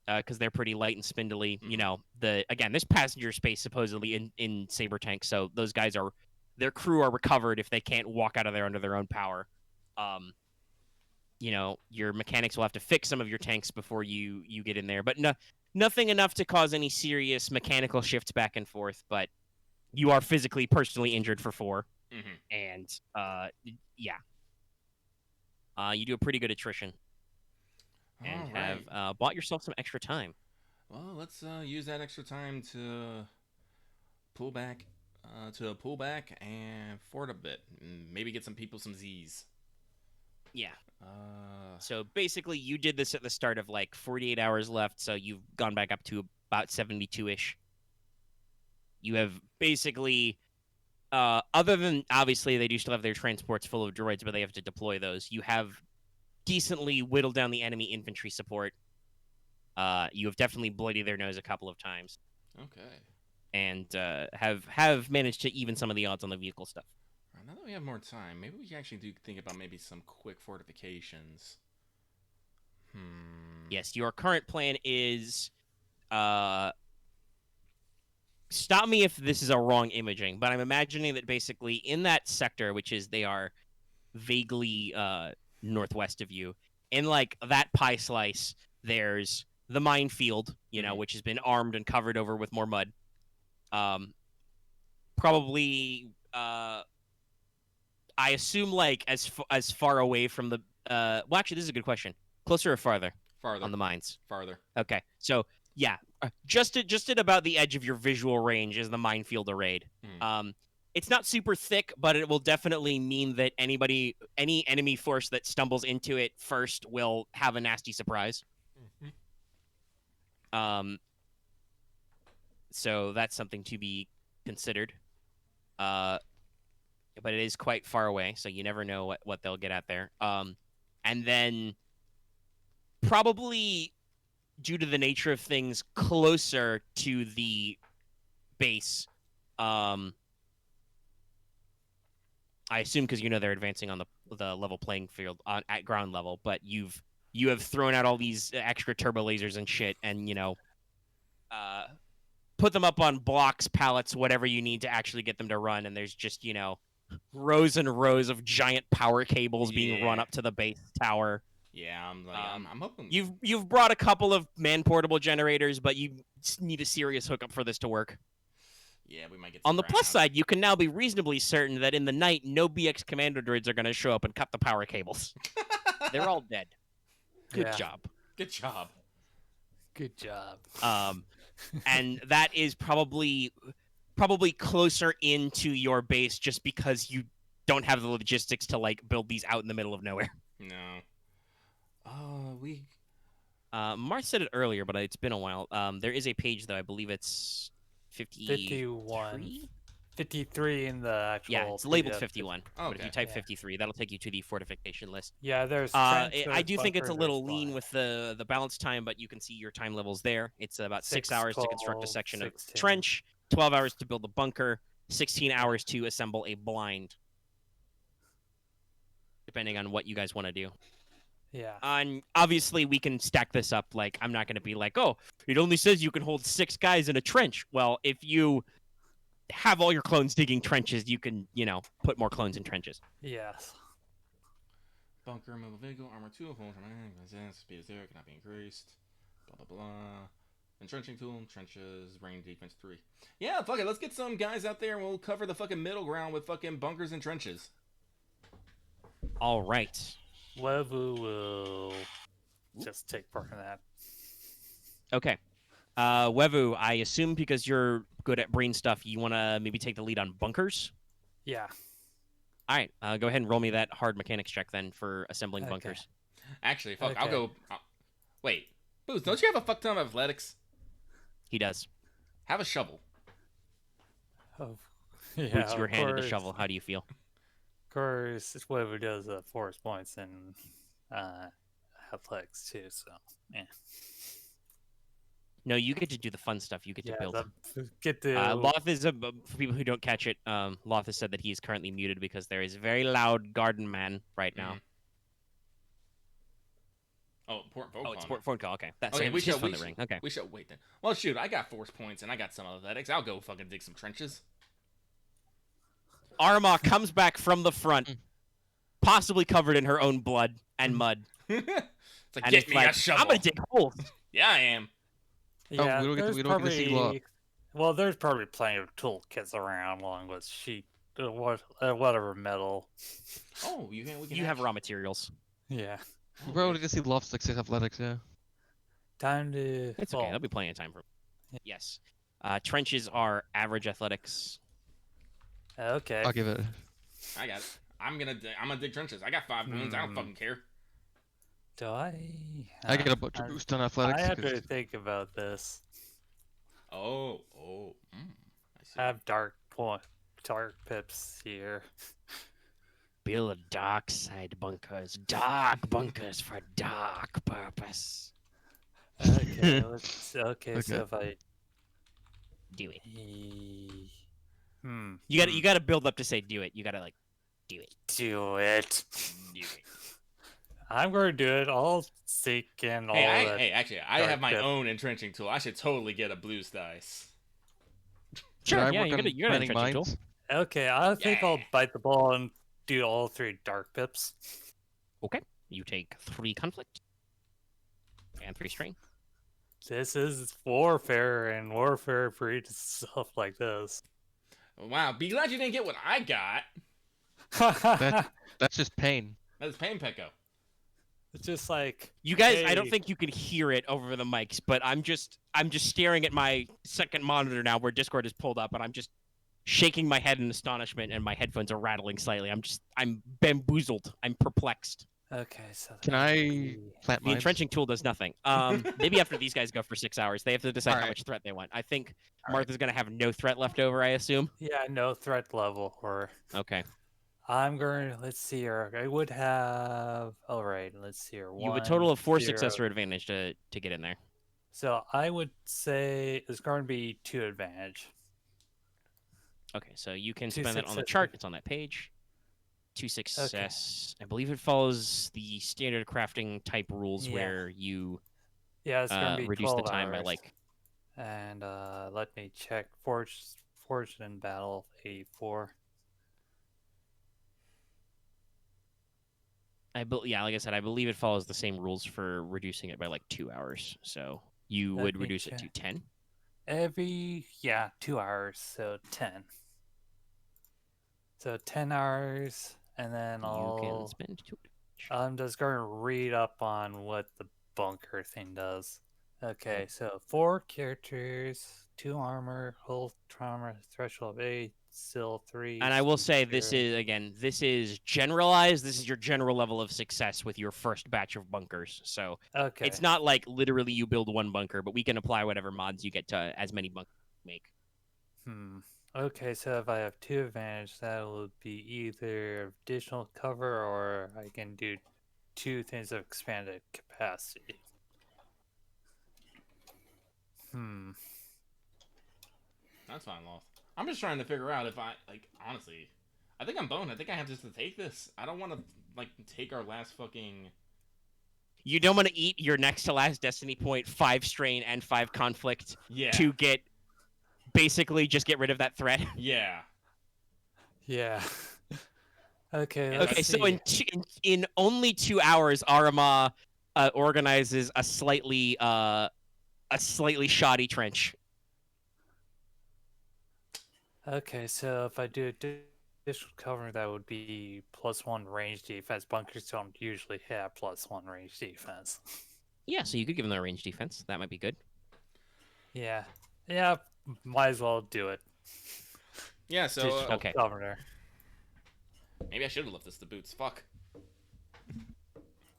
because they're pretty light and spindly. You know, there's passenger space supposedly in Saber Tank, so those guys their crew are recovered if they can't walk out of there under their own power. You know, your mechanics will have to fix some of your tanks before you get in there, but nothing enough to cause any serious mechanical shifts back and forth. But you are physically, personally injured for 4, and yeah. You do a pretty good attrition and Alright. have bought yourself some extra time. Well, let's use that extra time to pull back, and forward a bit, and maybe get some people some Z's. Yeah. Uh, So basically, you did this at the start of like 48 hours left, so you've gone back up to about 72-ish. You have basically, other than obviously they do still have their transports full of droids, but they have to deploy those. You have decently whittled down the enemy infantry support. You have definitely bloodied their nose a couple of times, okay. and have managed to even some of the odds on the vehicle stuff. Alright, now that we have more time, maybe we can actually think about maybe some quick fortifications. Yes, your current plan is, stop me if this is a wrong imaging, but I'm imagining that basically in that sector, which is they are vaguely northwest of you, in like that pie slice, there's the minefield, which has been armed and covered over with more mud. Probably, I assume like as far away from the. Well, actually, this is a good question. Closer or farther? Farther. On the mines. Farther. Okay, so yeah, just at about the edge of your visual range is the minefield arrayed. It's not super thick, but it will definitely mean that any enemy force that stumbles into it first will have a nasty surprise. So that's something to be considered. But it is quite far away, so you never know what they'll get at there. And then probably due to the nature of things closer to the base, I assume because they're advancing on the level playing field at ground level, but you have thrown out all these extra turbo lasers and shit, and put them up on blocks, pallets, whatever you need to actually get them to run, and there's just rows and rows of giant power cables being run up to the base tower. Yeah, I'm hoping You've brought a couple of man-portable generators, but you need a serious hookup for this to work. Yeah, we might get. On the plus side, you can now be reasonably certain that in the night, no BX commando droids are going to show up and cut the power cables. They're all dead. Good job. Good job. Good job. And that is probably closer into your base just because you don't have the logistics to build these out in the middle of nowhere. No. Marth said it earlier, but it's been a while. There is a page though. I believe it's 51. 53 in the actual. Yeah, it's labeled 51. Okay. But if you type 53, that'll take you to the fortification list. Yeah, there's. I do think it's a little lean with the balance time, but you can see your time levels there. It's about 6 hours to construct a section 16. of trench, 12 hours to build the bunker, 16 hours to assemble a blind, depending on what you guys want to do. Yeah. And obviously, we can stack this up. I'm not going to be like, oh, it only says you can hold 6 guys in a trench. Well, if you have all your clones digging trenches, you can, put more clones in trenches. Yes. Bunker, mobile vehicle, armor 2, full speed of 0, cannot be increased. Blah, blah, blah. Entrenching tool, trenches, range defense 3. Yeah, fuck it, let's get some guys out there and we'll cover the fucking middle ground with fucking bunkers and trenches. All right. Wevu will just take part in that. Okay. Wevu, I assume because you're good at brain stuff, you want to maybe take the lead on bunkers? Yeah. All right. Go ahead and roll me that hard mechanics check then for assembling bunkers. Actually, fuck, Okay. I'll go... Wait. Booze, don't you have a fuck ton of athletics? He does. Have a shovel. Oh, yeah. Boots, you're of handed the course. shovel. How do you feel? Of course, Wevu does force points and athletics too. So yeah. No, you get to do the fun stuff. You get to build. Get the Loth is for people who don't catch it. Loth has said that he is currently muted because there is a very loud garden man right now. Oh, important phone Oh, it's phone call. Okay, that's Okay, okay, we just should from the ring. Okay. We should wait then. Well, shoot, I got force points and I got some athletics. I'll go fucking dig some trenches. Aramaa comes back from the front, possibly covered in her own blood and mud. It's like, And get it's me like, a shovel. I'm gonna dig holes. Yeah, I am. Yeah, we don't get to see Loth. Well, there's probably plenty of toolkits around, along with sheet, whatever metal. Oh, we can You have raw materials. Yeah. We're probably gonna see Loth's like 6 athletics, yeah. Time to. It's okay. There'll be plenty of time for. Yes. Trenches are average athletics. Okay. I'll give it. I got it. I'm gonna dig trenches. I got 5 wounds. I don't fucking care. Do I? I get a bunch of boost on athletics. I have to 'cause- think about this. Oh. I see. I have dark pips here. Build dark side bunkers. Dark bunkers for dark purpose. Okay. Okay. So Okay. if I. Do it. You gotta build up to say do it. You gotta like do it. Do it. Do it. I'm going to do it. I'll seek in all that. Hey, actually, I dark have my pip. own entrenching tool. I should totally get a blues dice. Sure, Can I yeah, work you on got an planning entrenching tool. mines? Okay, I think I'll Yeah. bite the ball and do all 3 dark pips. Okay. You take 3 conflict and 3 strain. This is warfare, and warfare breeds stuff like this. Wow, be glad you didn't get what I got. That's just pain. That's pain Pecco. It's just like You guys, I don't Hey. think you can hear it over the mics, but I'm just staring at my second monitor now where Discord is pulled up, and I'm just shaking my head in astonishment, and my headphones are rattling slightly. I'm bamboozled. I'm perplexed. okay. So Can that would I be- plant The mines? entrenching tool does nothing. Maybe after these guys go for 6 hours, they have to decide how Alright. much threat they want. I think Alright. Marth is gonna have no threat left over. I assume. Yeah, no threat level. Or Okay. I'm going. Let's see here. I would have. All right. Let's see here. You have a total of 4 0. success or advantage to get in there. So I would say it's going to be 2 advantage. Okay, so you can 2 spend it on the success. chart. It's on that page. 2 success. I believe it follows the standard crafting type rules Yeah. where you Yeah, it's going to be reduce 12 the time by hours. like. And let me check. Forged in battle 84. Yeah, like I said, I believe it follows the same rules for reducing it by like 2 hours. So you Let would me reduce it to check. 10. 2 hours, so 10. So 10 hours, and then You can I'll. spend 2. I'm just going to read up on what the bunker thing does. Okay, so 4 characters, 2 armor, hull trauma, threshold of 8, still 3. And I will say speed this is generalized. This is your general level of success with your first batch of bunkers. So zero. Okay. it's not like literally you build 1 bunker, but we can apply whatever mods you get to as many bunkers you make. Okay, so if I have 2 advantage, that will be either additional cover or I can do 2 things of expanded capacity. That's fine, Loth. I'm just trying to figure out if honestly, I think I'm boned. I think I have just to take this. I don't want to, take our last fucking... You don't want to eat your next to last destiny point 5 strain and 5 conflict Yeah. to get basically just get rid of that threat. Yeah. Yeah. Okay. Let's Okay, so see. in only 2 hours, Aramaa organizes a slightly shoddy trench. Okay, so if I do additional cover, that would be +1 range defense. Bunkers don't usually have +1 range defense. Yeah, so you could give them their range defense. That might be good. Yeah. Yeah. Might as well do it. Yeah, so... Additional okay. Governor. maybe I should have left this to boots. Fuck.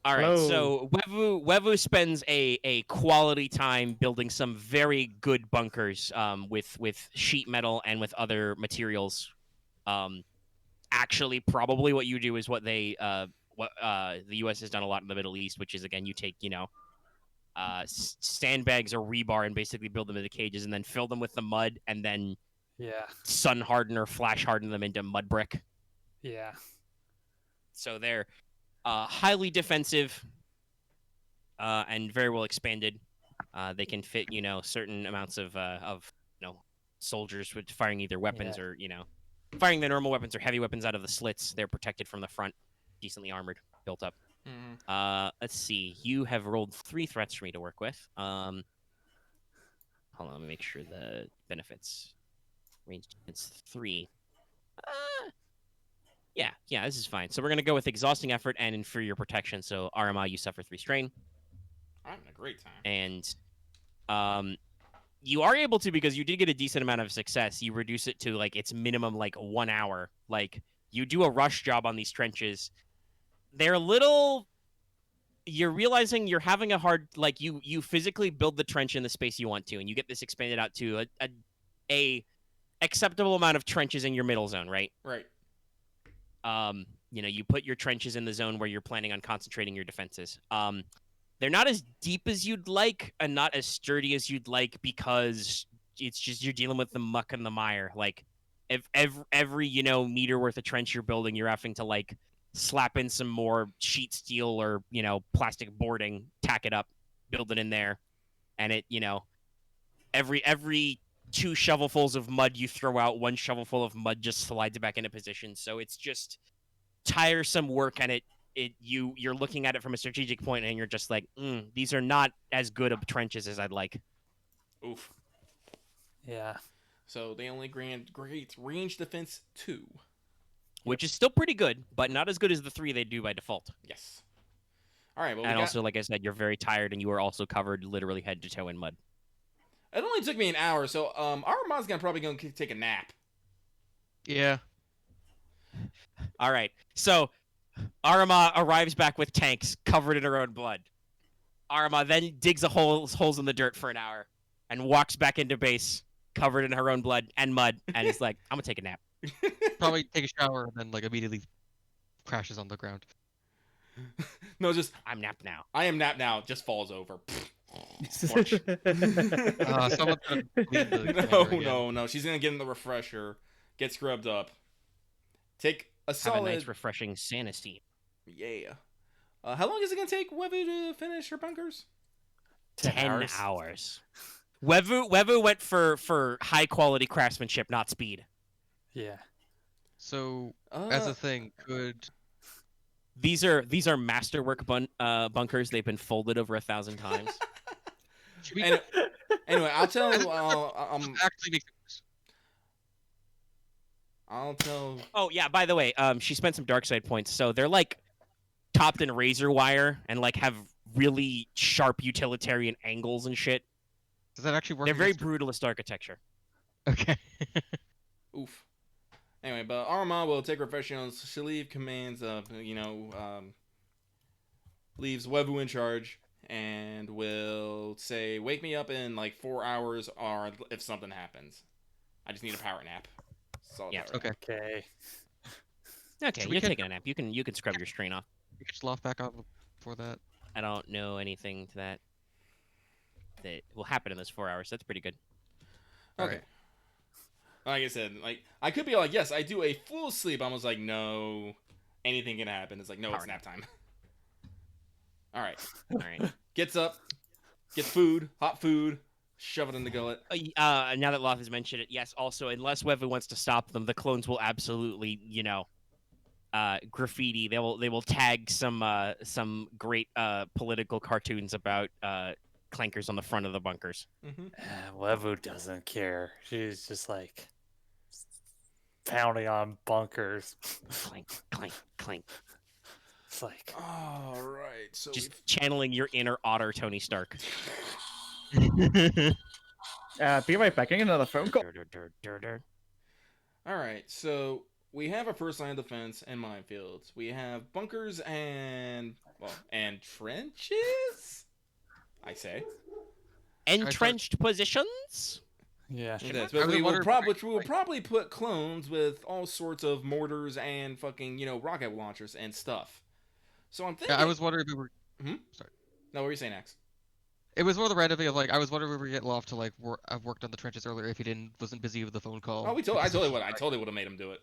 All right, Hello. so Wevu spends a quality time building some very good bunkers with sheet metal and with other materials. Actually, probably what you do is what the U.S. has done a lot in the Middle East, which is again you take sandbags or rebar and basically build them into cages and then fill them with the mud and then Yeah. sun harden or flash harden them into mud brick. Yeah. So they're highly defensive and very well expanded. They can fit, certain amounts of soldiers with firing either weapons or, firing their normal weapons or heavy weapons out of the slits. They're protected from the front, decently armored, built up. Mm-hmm. Let's see. You have rolled 3 threats for me to work with. Hold on, let me make sure the benefits. Range defense 3. Yeah, this is fine. So we're gonna go with exhausting effort and inferior protection. So Aramaa, you suffer 3 strain, I'm having a great time. and you are able to, because you did get a decent amount of success. You reduce it to like its minimum, like 1 hour. Like you do a rush job on these trenches. They're a little. You're realizing you're having a hard, like you physically build the trench in the space you want to, and you get this expanded out to a acceptable amount of trenches in your middle zone, right? Right. You put your trenches in the zone where you're planning on concentrating your defenses. They're not as deep as you'd like and not as sturdy as you'd like, because it's just you're dealing with the muck and the mire. Like if every meter worth of trench you're building, you're having to like slap in some more sheet steel or plastic boarding, tack it up, build it in there, and it every 2 shovelfuls of mud you throw out, 1 shovelful of mud just slides back into position. So it's just tiresome work, and you're looking at it from a strategic point, and you're just like, these are not as good of trenches as I'd like. Oof. Yeah. So they only grant range defense 2. Which is still pretty good, but not as good as the 3 they do by default. Yes. All right. Well, And also, like I said, you're very tired, and you are also covered literally head to toe in mud. it only took me an hour, so Aramaa's probably gonna take a nap. Yeah. All right. So Aramaa arrives back with tanks covered in her own blood. Aramaa then digs holes in the dirt for an hour and walks back into base covered in her own blood and mud, and is like, I'm gonna take a nap. Probably take a shower and then like immediately crashes on the ground. No, just I'm napped now. I am napped now. Just falls over. Someone's gonna clean the camera again. No. She's gonna get in the refresher, get scrubbed up, take a Have solid. a nice, refreshing Sanistine. Yeah. How long is it gonna take Wevu to finish her bunkers? 10 hours. Wevu went for high quality craftsmanship, not speed. Yeah. So as a thing, could These are masterwork bunkers. They've been folded over 1,000 times. should we Anyway, I'll tell. actually make it worse? I'll tell. Oh yeah, by the way, she spent some dark side points, so they're like topped in razor wire and like have really sharp utilitarian angles and shit. Does that actually work? They're very against her? brutalist architecture. Okay. Oof. Anyway, but Aramaa will take refreshings. She'll leave commands of, leaves Wevu in charge, and will say, wake me up in like 4 hours, or if something happens. I just need a power nap. Solid Yeah. power Okay. Okay. Okay, So we you're can- taking a nap. You can scrub your strain off. You get Loth back on for that. I don't know anything to that will happen in those 4 hours. That's pretty good. nap. Okay. Alright. Like I said, like I could be like, yes, I do a full sleep. I was like, no, anything can happen. It's like, no, it's Power nap time. All right. All right. Gets up, gets food, hot food, shove it in the gullet. Now that Loth has mentioned it, yes. Also, unless Wevu wants to stop them, the clones will absolutely, graffiti. They will tag some great political cartoons about clankers on the front of the bunkers. Mm-hmm. Wevu doesn't care. She's just like pounding on bunkers. Clank, clank, clank. It's like, All right. So Just channeling your inner otter, Tony Stark. Be right back. Getting another phone call. all right. So we have a first line of defense and minefields. We have bunkers and trenches. I say. Entrenched positions. yeah. Yes, I but was we will wondering if probably put clones with all sorts of mortars and fucking rocket launchers and stuff. So I'm thinking. Yeah, I was wondering if we were. Hmm? Sorry. No, what were you saying, Axe? It was more the random thing of like I was wondering if we were getting Loth to like have worked on the trenches earlier if he wasn't busy with the phone call. Oh, I totally would have made him do it.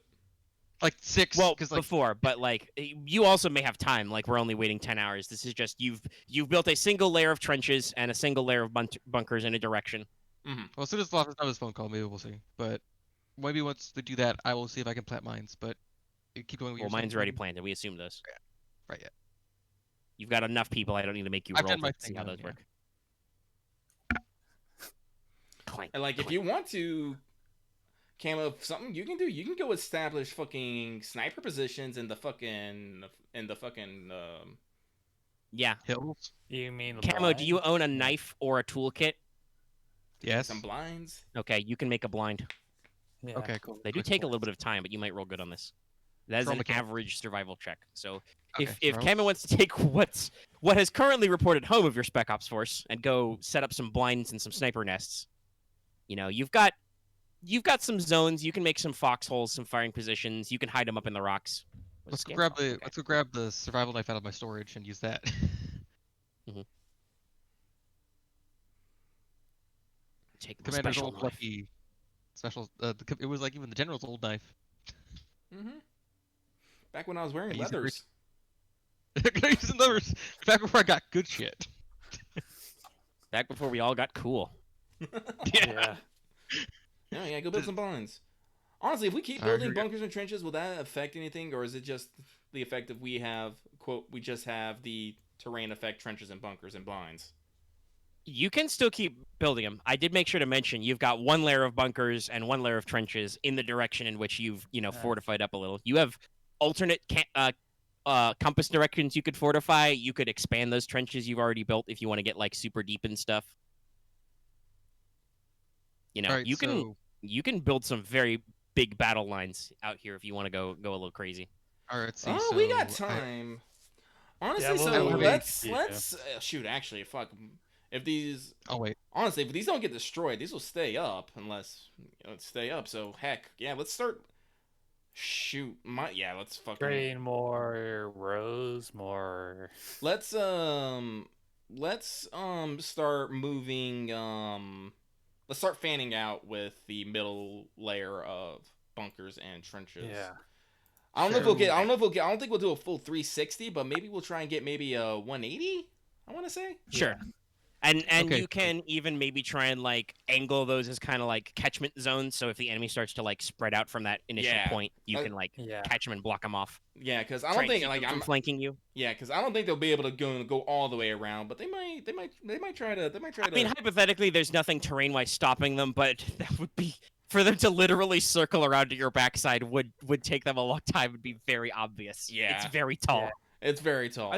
Like 6. Well, because like before, but like you also may have time. Like we're only waiting 10 hours. This is just you've built a single layer of trenches and a single layer of bunkers in a direction. Mm-hmm. well, as soon as Loth is on his phone call, maybe we'll see. But maybe once we do that, I will see if I can plant mines. But you keep going with Well, your mine's stuff. already planted. We assume those. Right. Yeah. You've got enough people. I don't need to make you I've roll done my to see thing how then, those yeah. work. Clank. And like, if clank. you want to Camo, something you can do. You can go establish fucking sniper positions in the fucking Yeah. Hills. You mean Camo, do you blind? own a Yeah. knife or a toolkit? Yes. some blinds. Okay, you can make a blind. Yeah. Okay, cool. They do take a little bit of time, but you might roll good on this. That is Roll an mechanic. average survival check. So Okay, if survival. Camo wants to take what has currently reported home of your Spec Ops force and go set up some blinds and some sniper nests, you've got some zones. You can make some foxholes, some firing positions. You can hide them up in the rocks. Let's go grab the survival knife out of my storage and use that. Take the Commander's special old knife. lucky special. It was like even the general's old knife. Back when I was wearing I use it leathers. Using levers back before I got good shit. Back before we all got cool. Yeah. Yeah, go build some blinds. Honestly, if we keep Alright, building here we go. bunkers and trenches, will that affect anything, or is it just the effect of we just have the terrain affect trenches and bunkers and blinds? You can still keep building them. I did make sure to mention you've got one layer of bunkers and one layer of trenches in the direction in which you've fortified up a little. You have alternate compass directions you could fortify. You could expand those trenches you've already built if you want to get like super deep and stuff. Alright, you can build some very big battle lines out here if you want to go a little crazy. Alright, see. Oh, so we got time. Honestly, Yeah, so we'll let's wait. shoot. Actually, fuck. If these Oh wait. honestly, if these don't get destroyed, these will stay up unless stay up. So heck, yeah, let's start. Shoot, let's fucking Train more rows, more. let's start moving. Let's start fanning out with the middle layer of bunkers and trenches. Yeah. I don't know if we'll get. I don't think we'll do a full 360, but maybe we'll try and get maybe a 180. I want to say. Sure. And Okay. you can even maybe try and like angle those as kind of like catchment zones. So if the enemy starts to like spread out from that initial point, you can like Yeah. catch them and block them off. Yeah, because I Try don't and think keep like them from I'm. flanking you. Yeah, because I don't think they'll be able to go all the way around, but they might try to. I mean, hypothetically, there's nothing terrain-wise stopping them, but that would be for them to literally circle around to your backside would take them a long time. Would be very obvious. Yeah. It's very tall. Yeah. It's very tall.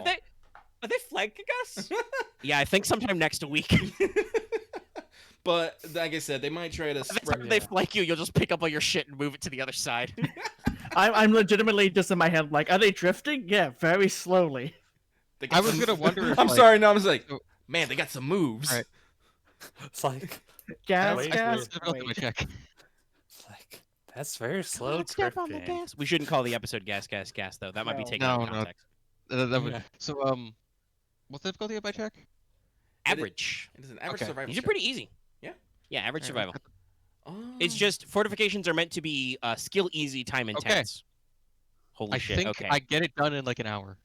Are they flanking us? Yeah, I think sometime next week. But like I said, they might try to Every spread. time they flank you, you'll just pick up all your shit and move it to the other side. I'm legitimately just in my head like, are they drifting? Yeah, very slowly. They got I was some- gonna wonder if, I'm like- sorry, no, I was like, So- man, they got some moves. Alright. It's like, Gas, Wait, gas. wait. Difficulty wait. check. it's like that's very slow. God, step on the drifting. gas. We shouldn't call the episode gas, gas, gas, though. That might be No. taken out of No. context. That would, Yeah. So what's the difficulty of my check? Average. It is an average Okay. survival. These are check. pretty easy. Yeah. Yeah, average survival. Oh. It's just fortifications are meant to be skill easy, time intense. Holy I shit. think Okay. I get it done in like an hour.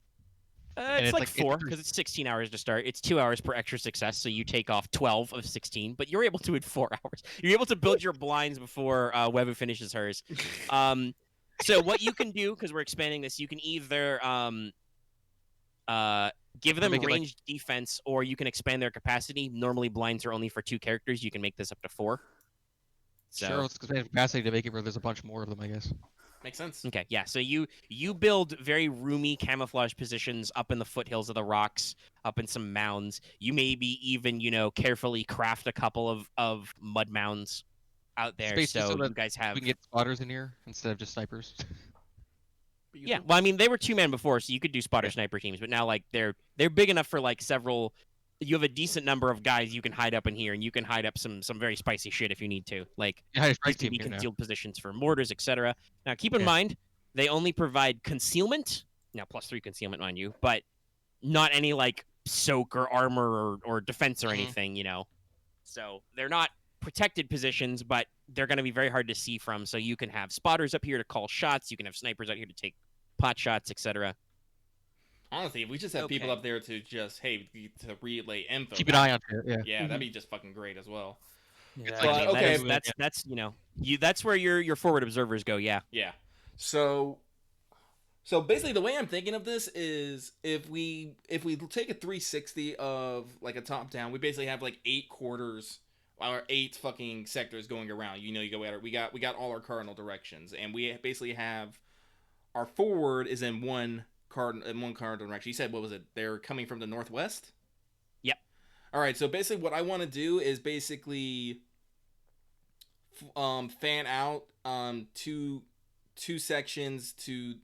It's it's like like 4 it's- because it's 16 hours to start. It's 2 hours per extra success, so you take off 12 of 16, but you're able to in 4 hours. You're able to build your blinds before Webu finishes hers. So what you can do, because we're expanding this, you can either give them make it, like- ranged defense, or you can expand their capacity. Normally, blinds are only for 2 characters. You can make this up to 4. So, Sure, let's expand capacity to make it where there's a bunch more of them, I guess. Makes sense. okay, yeah. So you build very roomy camouflage positions up in the foothills of the rocks, up in some mounds. You maybe even carefully craft a couple of mud mounds out there, Spaces so so you that guys have. We can get spotters in here instead of just snipers. Yeah, well, I mean, they were 2-man before, so you could do spotter sniper teams, but now like they're big enough for like several. You have a decent number of guys you can hide up in here, and you can hide up some very spicy shit if you need to. Like Yeah, I just these right can team be here now. concealed positions for mortars, etc. Now, keep in Yeah. mind they only provide concealment. Now, +3 concealment, mind you, but not any like soak or armor or defense or Mhm. anything. So they're not protected positions, but they're going to be very hard to see from. So you can have spotters up here to call shots. You can have snipers out here to take pot shots, etc. Honestly, if we just have people Okay. up there to just to relay info. Keep an eye on it. Yeah. Yeah, that'd be just fucking great as well. Yeah. like- I mean, okay, that's that's where your forward observers go. Yeah. Yeah. So basically, the way I'm thinking of this is if we take a 360 of like a top down, we basically have like 8 quarters our 8 fucking sectors going around. You know, you go at it. We got all our cardinal directions, and we basically have our forward is in one cardinal direction. You said what was it? They're coming from the northwest. Yep. All right. So basically, what I want to do is basically fan out two sections to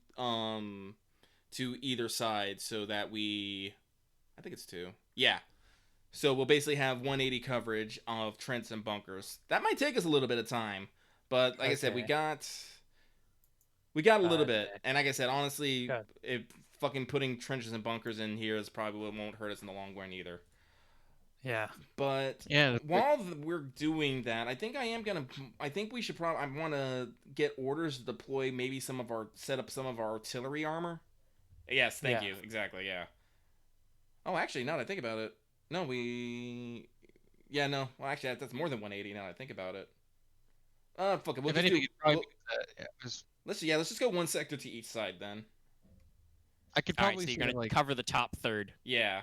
either side, so that I think it's 2. Yeah. So we'll basically have 180 coverage of trenches and bunkers. That might take us a little bit of time, but like I said, we got a little bit. Okay. And like I said, honestly, Good. if fucking putting trenches and bunkers in here is probably what won't hurt us in the long run either. Yeah. But Yeah. while we're doing that, I think we should probably. I want to get orders to deploy maybe set up some of our artillery armor. Yes, thank you. Exactly. Yeah. Oh, actually, now that I think about it, no, no. Well, actually, that's more than 180. Now that I think about it. Fuck it. We'll If just anything, do. you'd probably Let's just go one sector to each side then. I could All right, probably so you're say, gonna like, cover the top third. Yeah.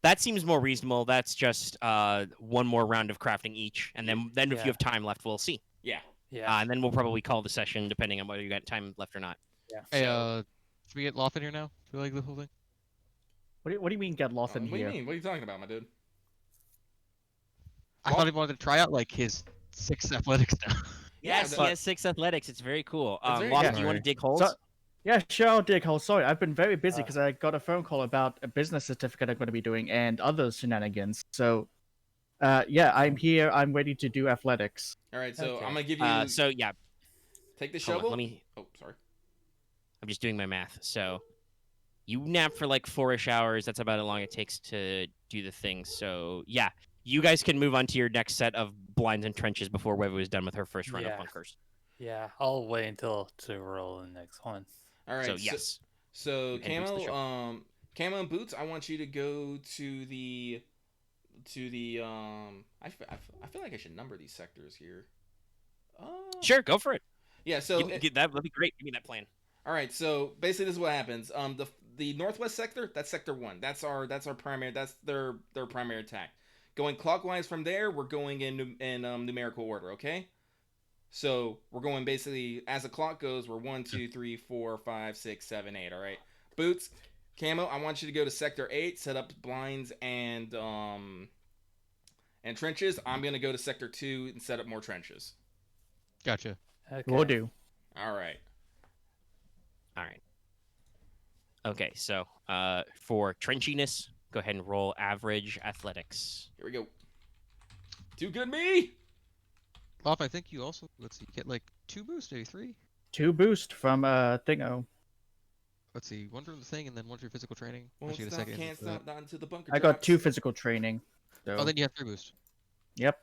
That seems more reasonable. That's just one more round of crafting each, and then if Yeah. you have time left, we'll see. Yeah. Yeah. And then we'll probably call the session depending on whether you got time left or not. hey, So- should we get Loth in here now? Do you like the whole thing? What do you mean get Loth in What do you here? mean? What are you talking about, my dude? I thought he wanted to try out like his 6 athletics now. Yeah, Yes, but- he has 6 athletics. It's very cool. It's very Loth, good. do you want to dig holes? So, yeah, sure, I'll dig holes. Sorry, I've been very busy Uh. because I got a phone call about a business certificate I'm going to be doing and other shenanigans. So, yeah, I'm here. I'm ready to do athletics. All right, so Okay. I'm gonna give you. So yeah, Take the hold on, shovel. let me. Oh, sorry. I'm just doing my math. So you nap for like 4-ish hours. That's about how long it takes to do the thing. So yeah, you guys can move on to your next set of blinds and trenches before Wevu is done with her first run of Yeah. bunkers. Yeah. I'll wait until to roll the next one. All right. So yes, So And Boots the Camo, Camo and Boots, I want you to go to the I feel like I should number these sectors here. sure, go for it. Yeah. So That'd be great. Give me that plan. all right. So basically, this is what happens. The northwest sector, that's sector 1. That's our primary. That's their primary attack. Going clockwise from there, we're going in numerical order. Okay. So we're going basically as the clock goes. We're 1, 2, 3, 4, 5, 6, 7, 8. All right. Boots, Camo, I want you to go to sector 8, set up blinds and trenches. I'm gonna go to sector 2 and set up more trenches. Gotcha. Okay. Will do. All right. All right. Okay, so for trenchiness, go ahead and roll average athletics. Here we go. Too good me. Loth, I think you also, let's see, get like 2 boosts, maybe 3. 2 boost from Thingo. Let's see, 1 from the thing and then 1 for physical training. Won't Actually, stop, the can't second. stop, not into the bunker. I got drops. 2 physical training. So, Oh, then you have 3 boosts. yep.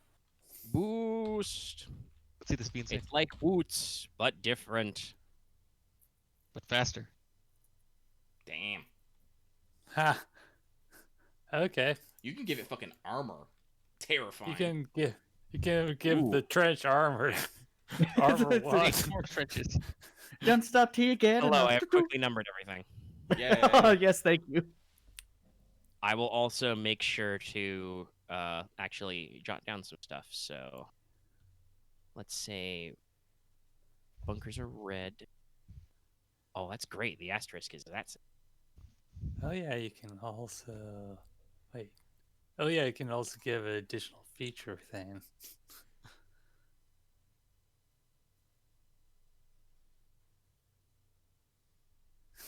Boost. Let's see the speed save, It's like boots, but different. but faster. Damn. Ha. Okay. You can give it fucking armor. Terrifying. You can give Ooh. the trench armor. Armor one. 8 more trenches. Don't stop till you get Hello, enough. I have quickly numbered everything. Yeah. Oh, yes, thank you. I will also make sure to actually jot down some stuff. So let's say bunkers are red. Oh, that's great. The asterisk is that's Oh yeah, you can also wait. Oh yeah, you can also give an additional feature thing.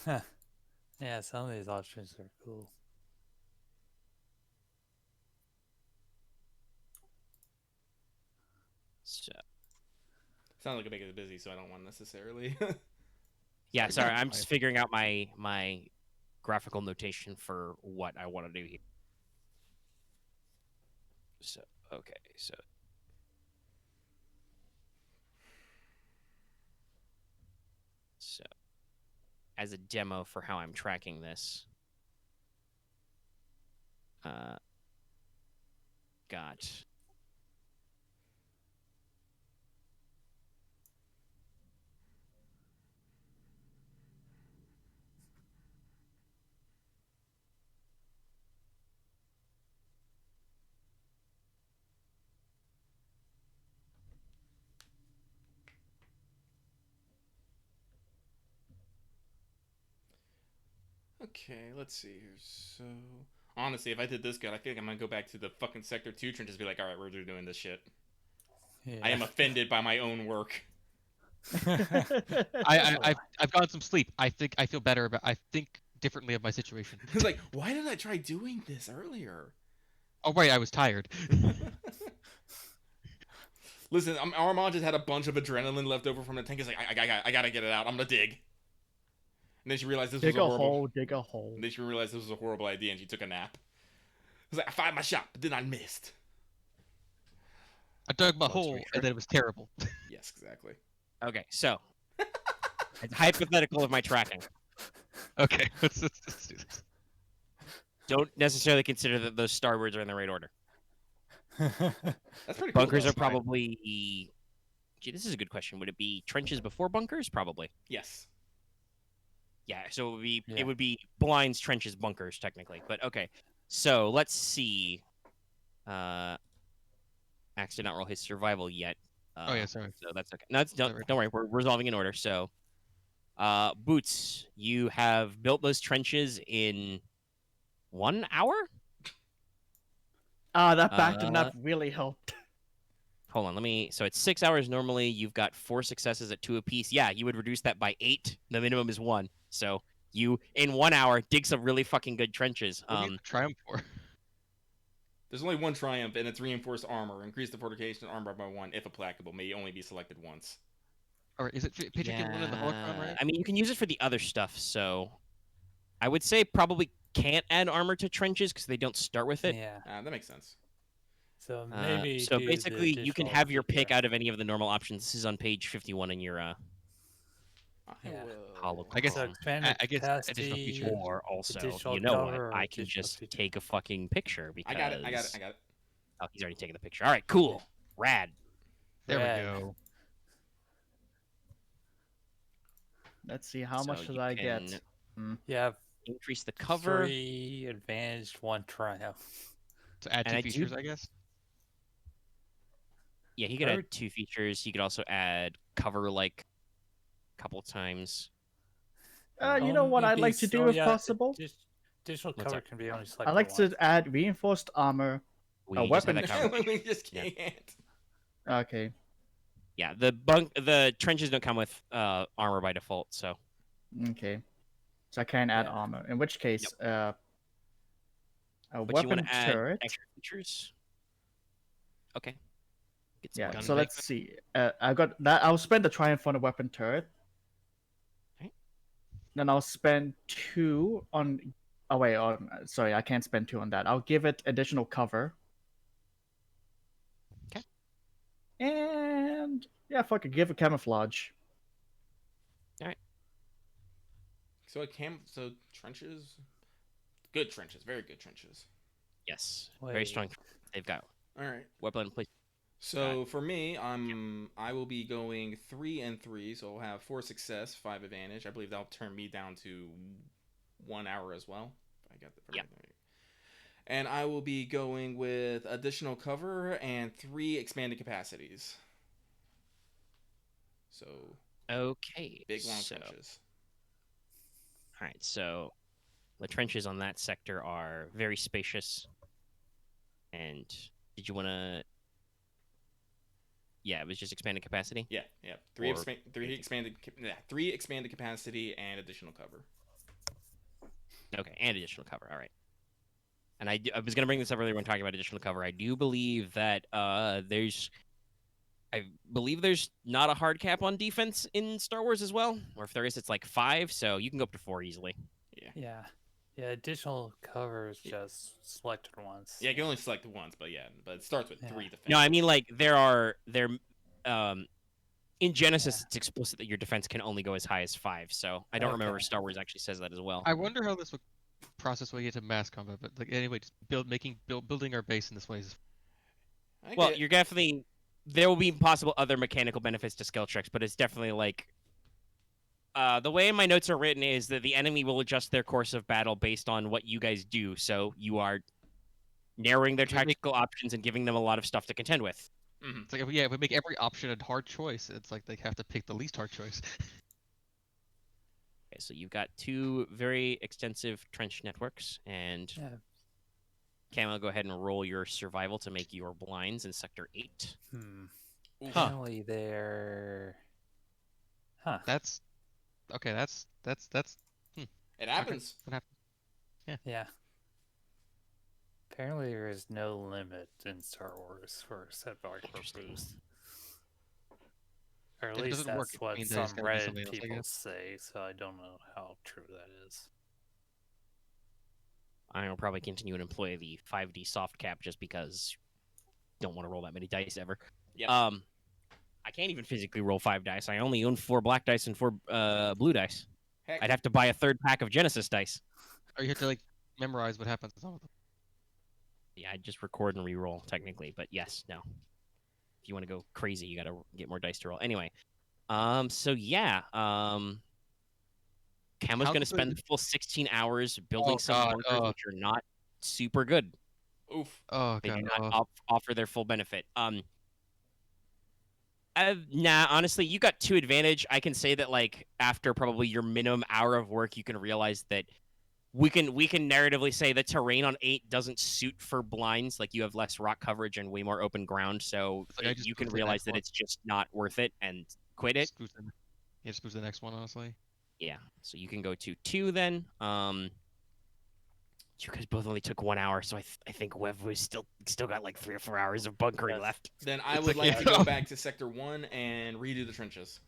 Huh. Yeah, some of these options are cool. so. Sounds like it makes it busy, so I don't want necessarily. Yeah, sorry. I'm I- just figuring out my graphical notation for what I want to do here. So okay, so as a demo for how I'm tracking this, got Okay, let's see here. So, honestly, if I did this good, I think I'm gonna go back to the fucking Sector 2 trenches and be like, alright, we're doing this shit. Yeah. I am offended by my own work. I've gotten some sleep. I feel better about. I think differently of my situation. It's like, why did I try doing this earlier? Oh right, I was tired. Listen, Aramaa just had a bunch of adrenaline left over from the tank. He's like, I gotta get it out. I'm gonna dig. And then she realized this was Dig a horrible. hole, dig a hole. And then she realized this was a horrible idea, and she took a nap. It's like, I fired my shot, but then I missed. I dug my That's hole, very true. and then it was terrible. Yes, exactly. Okay, so it's hypothetical of my tracking. Okay, let's do this. Don't necessarily consider that those starboards are in the right order. That's pretty cool. Bunkers though. are probably. Gee, this is a good question. Would it be trenches before bunkers? Probably. Yes. Yeah. So it would be Yeah. it would be blinds, trenches, bunkers, technically. But okay. So let's see. Axe did not roll his survival yet. Oh yeah, sorry. So that's okay. No, don't worry. We're resolving in order. So, Boots, you have built those trenches in 1 hour. That backed enough really helped. Hold on, let me. So it's 6 hours normally. You've got 4 successes at 2 apiece. Yeah, you would reduce that by 8. The minimum is 1. So you, in 1 hour, dig some really fucking good trenches. What do you triumph for? There's only one triumph, and it's reinforced armor. Increase the fortification armor by 1 if applicable. May only be selected once. Or is it particularly in the holocron, right? I mean, you can use it for the other stuff. So I would say probably can't add armor to trenches because they don't start with it. Yeah. That makes sense. So maybe. So do the basically, you can additional have your pick PPR. out of any of the normal options. This is on page 51 in your I Yeah. will- holocron. I guess- So expanded I guess additional capacity. features. Or also, additional you know cover what? or I can additional just feature? take a fucking picture because I got it. Oh, he's already taken the picture. All right, cool, rad. There Red. we go. Let's see, how So much did you I get? can You have Increase the cover. 3 advantaged, 1 triumph. So add And two I do- features, I guess. Yeah, he could Third- add 2 features. He could also add cover like a couple times. You know what I'd like to do if possible? Additional What's cover that? can be only selected I'd like once. to add reinforced armor. We A just had weapon- that cover. we just can't. Okay. Yeah, the trenches don't come with armor by default. So Okay. So I can add Yeah. armor. In which case, a but you weapon want to add turret. extra features. Okay. Get some Yeah. more. So gun let's see. I got that. I'll spend the triumph on a weapon turret. Okay. Then I'll spend 2 on. Oh wait. Sorry, I can't spend 2 on that. I'll give it additional cover. Okay. And yeah, fuck it. Give it camouflage. So trenches, good trenches, very good trenches. Yes, very Wait. strong. They've got All right. weapon place. So for me, I will be going 3 and 3, so I'll have 4 success, 5 advantage. I believe that'll turn me down to 1 hour as well. I got the Yeah. And I will be going with additional cover and 3 expanded capacities. So Okay. big long so, trenches. All right, so the trenches on that sector are very spacious. And did you want to? Yeah, it was just expanded capacity. Yeah. 3 Or- three expanded capacity and additional cover. Okay, and additional cover. All right. And I was going to bring this up earlier when talking about additional cover. I do believe that I believe there's not a hard cap on defense in Star Wars as well, or if there is, it's like 5, so you can go up to 4 easily. Yeah. Yeah, additional cover is just selected once. Yeah, you can only select once, but it starts with Yeah. 3 defense. No, I mean like in Genesis it's explicit that your defense can only go as high as 5. So I don't remember if Okay. Star Wars actually says that as well. I wonder how this would process when you get to mass combat. But like anyway, just building our base in this way is Well, you're definitely there will be possible other mechanical benefits to skill checks, but it's definitely like the way my notes are written is that the enemy will adjust their course of battle based on what you guys do. So you are narrowing their So they make- tactical options and giving them a lot of stuff to contend with. It's like if we make every option a hard choice, it's like they have to pick the least hard choice. Okay, so you've got 2 very extensive trench networks, and Yeah. Camo, go ahead and roll your survival to make your blinds in Sector 8. Hmm. Oof. Huh. Apparently they're. Huh. That's okay. That's It happens. what happened? Yeah. Apparently there is no limit in Star Wars for setback Interesting. boost. Or at If it least doesn't work, that's it what means some there's gotta be Reddit something else, I people guess. say, so I don't know how true that is. I will probably continue and employ the 5D soft cap just because don't want to roll that many dice ever. Yep. I can't even physically roll 5 dice. I only own 4 black dice and 4 blue dice. Heck, I'd have to buy a 3rd pack of Genesis dice. Or you have to like memorize what happens to some of them. Yeah, I'd just record and re-roll technically, but yes, no. If you want to go crazy, you got to get more dice to roll. Anyway, so yeah, Camo's How going to spend good- the full 16 hours building Oh, some God, bunkers, which are not super good. oof. Oh They god. do not offer their full benefit. Nah, honestly, you got 2 advantage. I can say that like after probably your minimum hour of work, you can realize that we can narratively say the terrain on 8 doesn't suit for blinds. Like you have less rock coverage and way more open ground, so It's like I just you can moved to the realize next that one. it's just not worth it and quit it. Just move to the- Yeah, just move to the next one, honestly. Yeah, so you can go to 2 then. You guys both only took 1 hour, so I think Wevuguk still got like 3 or 4 hours of bunkering Yes. left. Then I It's would like, like to yeah. go back to Sector 1 and redo the trenches.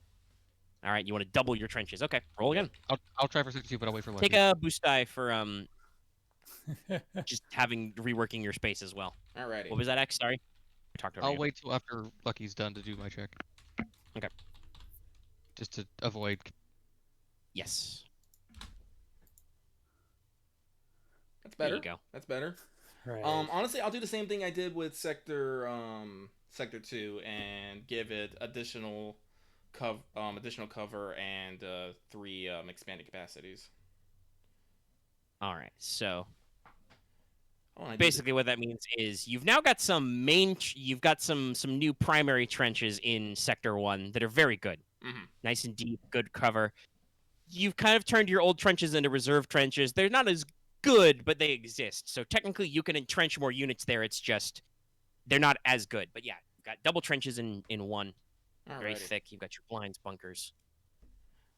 All right, you want to double your trenches? Okay, roll again. I'll try for 62, but I'll wait for Take Lucky. a boost die for just reworking your space as well. Alrighty. What was that, X? Sorry, I talked over I'll you. wait till after Lucky's done to do my check. Okay. Just to avoid. Yes. That's There better. you go. That's better. Right. Honestly, I'll do the same thing I did with Sector 2 and give it additional cover and 3 expanded capacities. All right. So Oh, and I did- basically, what that means is you've now got some you've got some new primary trenches in Sector 1 that are very good, Mhm. nice and deep, good cover. You've kind of turned your old trenches into reserve trenches. They're not as good, but they exist. So technically, you can entrench more units there. It's just they're not as good. But yeah, you've got double trenches in 1, very Alrighty. thick. You've got your blinds, bunkers.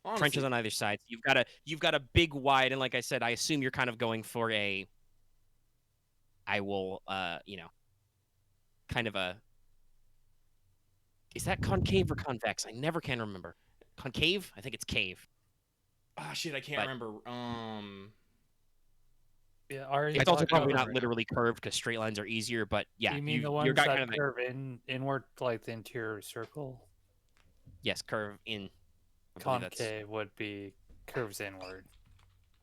Honestly, Trenches on either side. You've got a big wide, and like I said, I assume you're kind of going for a. I will, kind of a. Is that concave or convex? I never can remember. Concave? I think it's cave. Ah, shit, I can't but- remember. Yeah, are It's you also talking probably about- not literally curved because straight lines are easier. But yeah, You mean the you've ones got that kind of curve inward like the interior circle? yes, curve in. I believe that's- Concave would be curves inward.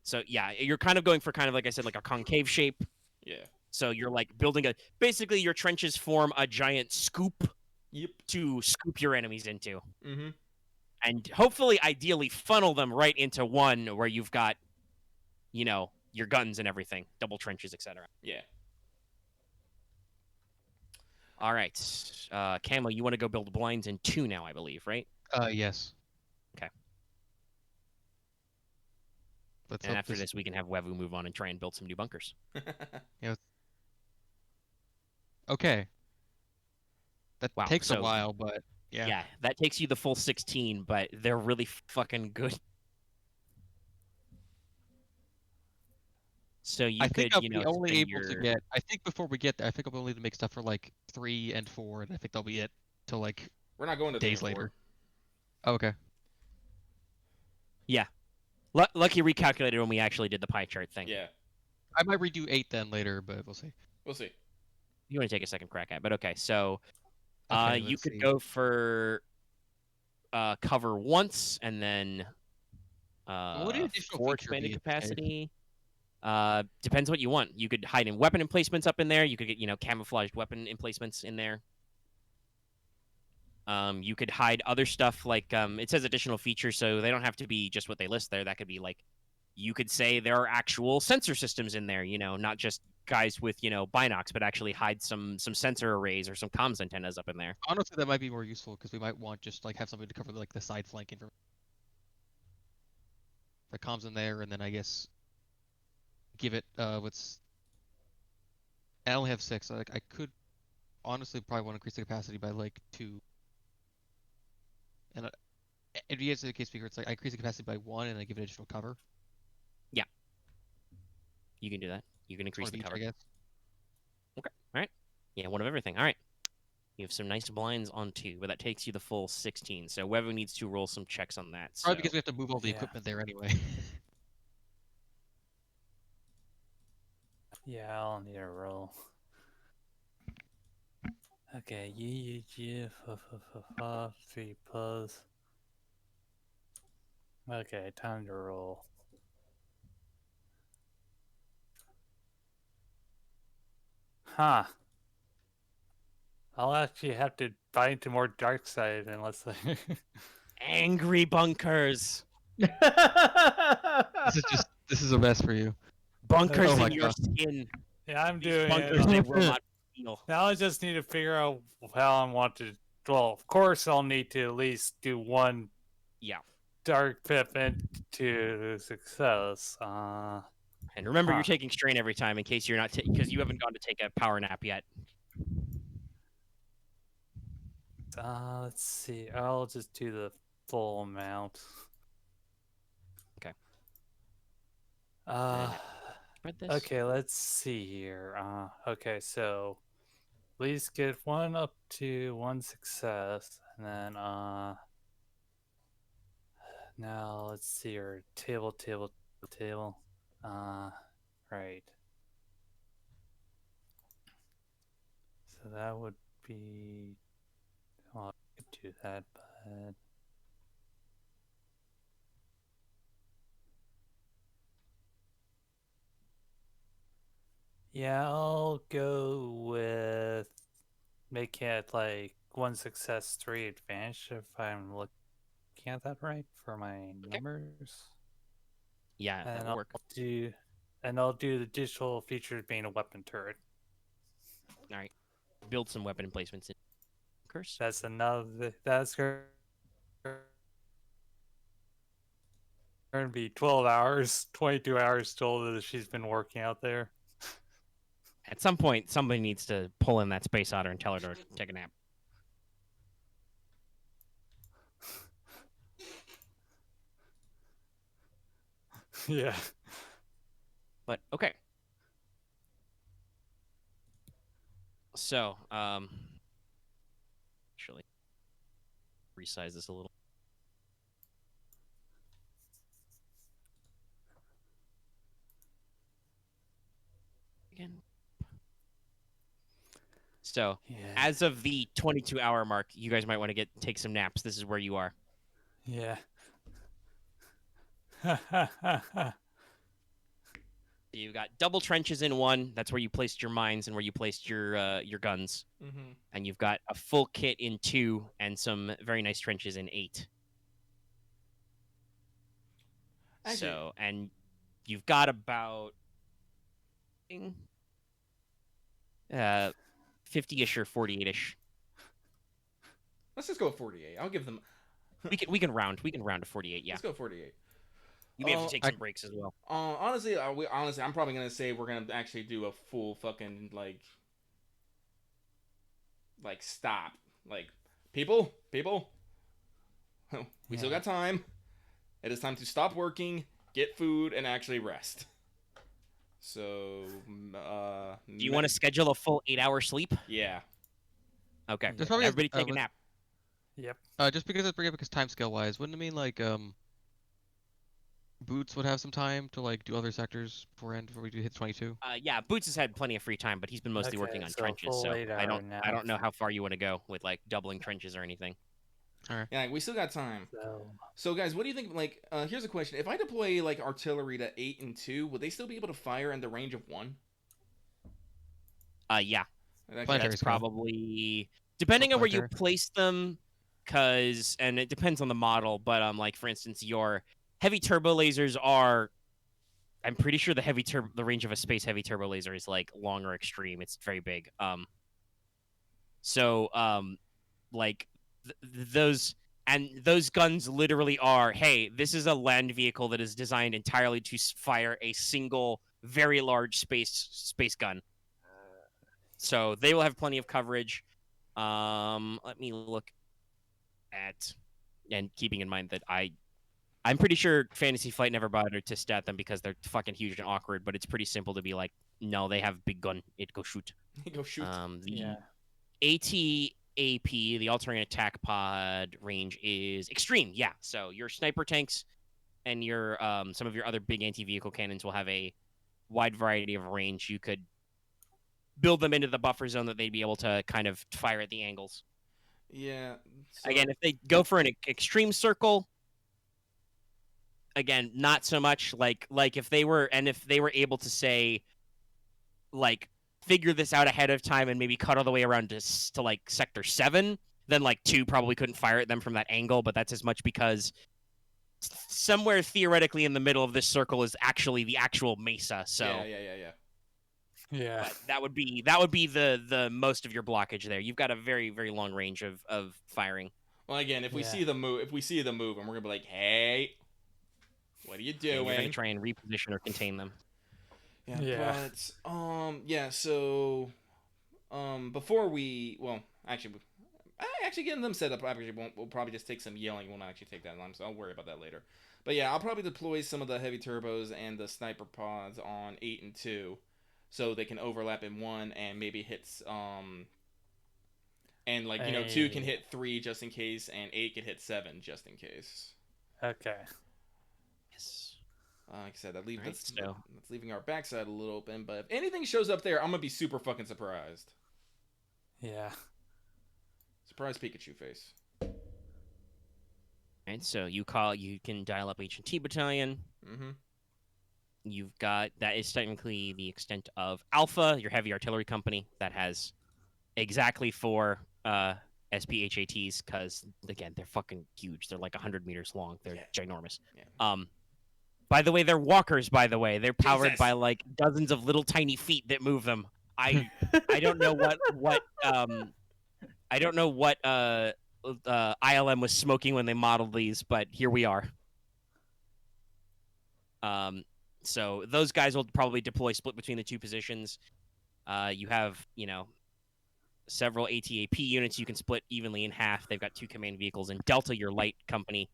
So yeah, you're kind of going for kind of like I said, like a concave shape. Yeah. So you're like building basically your trenches form a giant scoop Yep. to scoop your enemies into. Mm-hmm. And hopefully, ideally, funnel them right into one where you've got, your guns and everything, double trenches, etc. Yeah. All right, Camo, you want to go build blinds in 2 now, I believe, right? Yes. Okay. Let's And hope after this, we can have Wevu move on and try and build some new bunkers. Okay. That Wow, takes a so- while, but yeah. Yeah, that takes you the full 16, but they're really fucking good. So you I could, think I'll be only spend able to your- get. I think before we get there, I think I'll be able to make stuff for like 3 and 4, and I think that'll be it till like We're not going to days 24. later. Oh, okay. Lucky recalculated when we actually did the pie chart thing. Yeah. I might redo 8 then later, but we'll see. We'll see. You want to take a second crack at, but okay. So, Okay, you let's could see. go for cover once and then would an additional 4 feature expanded be if- capacity. Depends what you want. You could hide in weapon emplacements up in there. You could get camouflaged weapon emplacements in there. You could hide other stuff like it says additional features, so they don't have to be just what they list there. That could be like you could say there are actual sensor systems in there. Not just guys with binocs, but actually hide some sensor arrays or some comms antennas up in there. Honestly, that might be more useful because we might want just like have something to cover like the side flank information. the comms in there, and then I guess give it what's. I only have 6. Like I could honestly probably want to increase the capacity by like 2. And if you guys the case speaker, it's like I increase the capacity by 1 and I give it additional cover. You can do that. You can increase One of the each, cover. I guess. Okay. All right. Yeah, one of everything. All right. You have some nice blinds on 2, but that takes you the full 16. So Wevu needs to roll some checks on that. Probably So because we have to move all the Yeah. equipment there anyway. Yeah, I'll need a roll. Okay, G 3 plus. Okay, time to roll. Huh. I'll actually have to buy into more dark side unless I. angry bunkers. This is a mess for you. Bunkers Oh my in your God. skin. Yeah, I'm These doing bunkers it. they will not feel. Now I just need to figure out how I want to. Well, of course, I'll need to at least do one Yeah. dark pip into success. And remember, you're Huh. taking strain every time in case you're not because you haven't gone to take a power nap yet. Let's see. I'll just do the full amount. Okay. Spread this. Okay, let's see here. Okay, so please get 1 up to 1 success, and then now let's see your table. Right. So that would be. Well, I could do that, but. Yeah, I'll go with making it like 1 success, 3 advantage if I'm looking at that right for my numbers. Yeah, that And will work. I'll do the digital features being a weapon turret. All right. Build some weapon emplacements in curse. That's going to be 12 hours, 22 hours total that she's been working out there. At some point, somebody needs to pull in that space otter and tell her to take a nap. Yeah. But okay. So, actually, resize this a little. Again. So, Yeah. as of the 22-hour mark, you guys might want to take some naps. This is where you are. Yeah. You've got double trenches in 1. That's where you placed your mines and where you placed your guns. Mm-hmm. And you've got a full kit in 2 and some very nice trenches in 8. Actually- So, and you've got about 50-ish or 48-ish. Let's just go with 48. I'll give them. We can round to 48. Yeah, Let's go 48. you may have to take some breaks as well. Honestly, I'm probably gonna say we're gonna actually do a full fucking like stop. Like, people, we still got time. It is time to stop working, get food, and actually rest. So, Do you want to schedule a full 8-hour sleep? Yeah. Okay, There's probably everybody take a nap. Yep. Just because it's bring up because time scale wise, wouldn't it mean like Boots would have some time to like do other sectors beforehand before we do hit 22? Yeah, Boots has had plenty of free time, but he's been mostly working on so trenches. full So 8-hour I don't know how far you want to go with like doubling trenches or anything. Yeah, we still got time. So, So, guys, what do you think? Like, here's a question: if I deploy like artillery to 8 and 2, would they still be able to fire in the range of 1? Yeah, Planetary that's scale. probably depending on where you planetary. place them, and it depends on the model. But like for instance, your heavy turbo lasers are. I'm pretty sure the range of a space heavy turbo laser is like long or extreme. It's very big. Like those And those guns literally are, hey, this is a land vehicle that is designed entirely to fire a single, very large space gun. So they will have plenty of coverage. Let me look at, and keeping in mind that I'm pretty sure Fantasy Flight never bothered to stat them because they're fucking huge and awkward. But it's pretty simple to be like, no, they have big gun. It go shoot. Go shoot. The ATAP, the altering attack pod range is extreme. Yeah, so your sniper tanks and your some of your other big anti-vehicle cannons will have a wide variety of range. You could build them into the buffer zone that they'd be able to kind of fire at the angles. Yeah. So... Again, if they go for an extreme circle, again, not so much. Like if they were able to say, like, figure this out ahead of time and maybe cut all the way around to like sector 7, then like 2 probably couldn't fire at them from that angle. But that's as much because somewhere theoretically in the middle of this circle is actually the actual mesa. So Yeah. but that would be the most of your blockage there. You've got a very, very long range of firing. Well, again, if we see the move, and we're gonna be like, hey, what are you doing? And you're gonna try and reposition or contain them. So, before we, actually getting them set up, we'll probably just take some yelling. We'll not actually take that long, so I'll worry about that later. But yeah, I'll probably deploy some of the heavy turbos and the sniper pods on 8 and 2, so they can overlap in 1 and maybe hits, and like, 2 can hit 3 just in case, and 8 can hit 7 just in case. Okay. Yes. Like I said, that's leaving our backside a little open, but if anything shows up there, I'm gonna be super fucking surprised. Yeah. Surprise Pikachu face. And so you can dial up H&T Battalion. Mm-hmm. You've got, that is technically the extent of Alpha, your heavy artillery company, that has exactly 4 SPHATs, because, again, they're fucking huge. They're like 100 meters long. They're ginormous. Yeah. By the way, they're walkers, by the way. They're powered Jesus. by, like, dozens of little tiny feet that move them. I don't know what ILM was smoking when they modeled these, but here we are. So those guys will probably deploy split between the 2 positions. You have, several ATAP units you can split evenly in half. They've got 2 command vehicles, and Delta, your light company.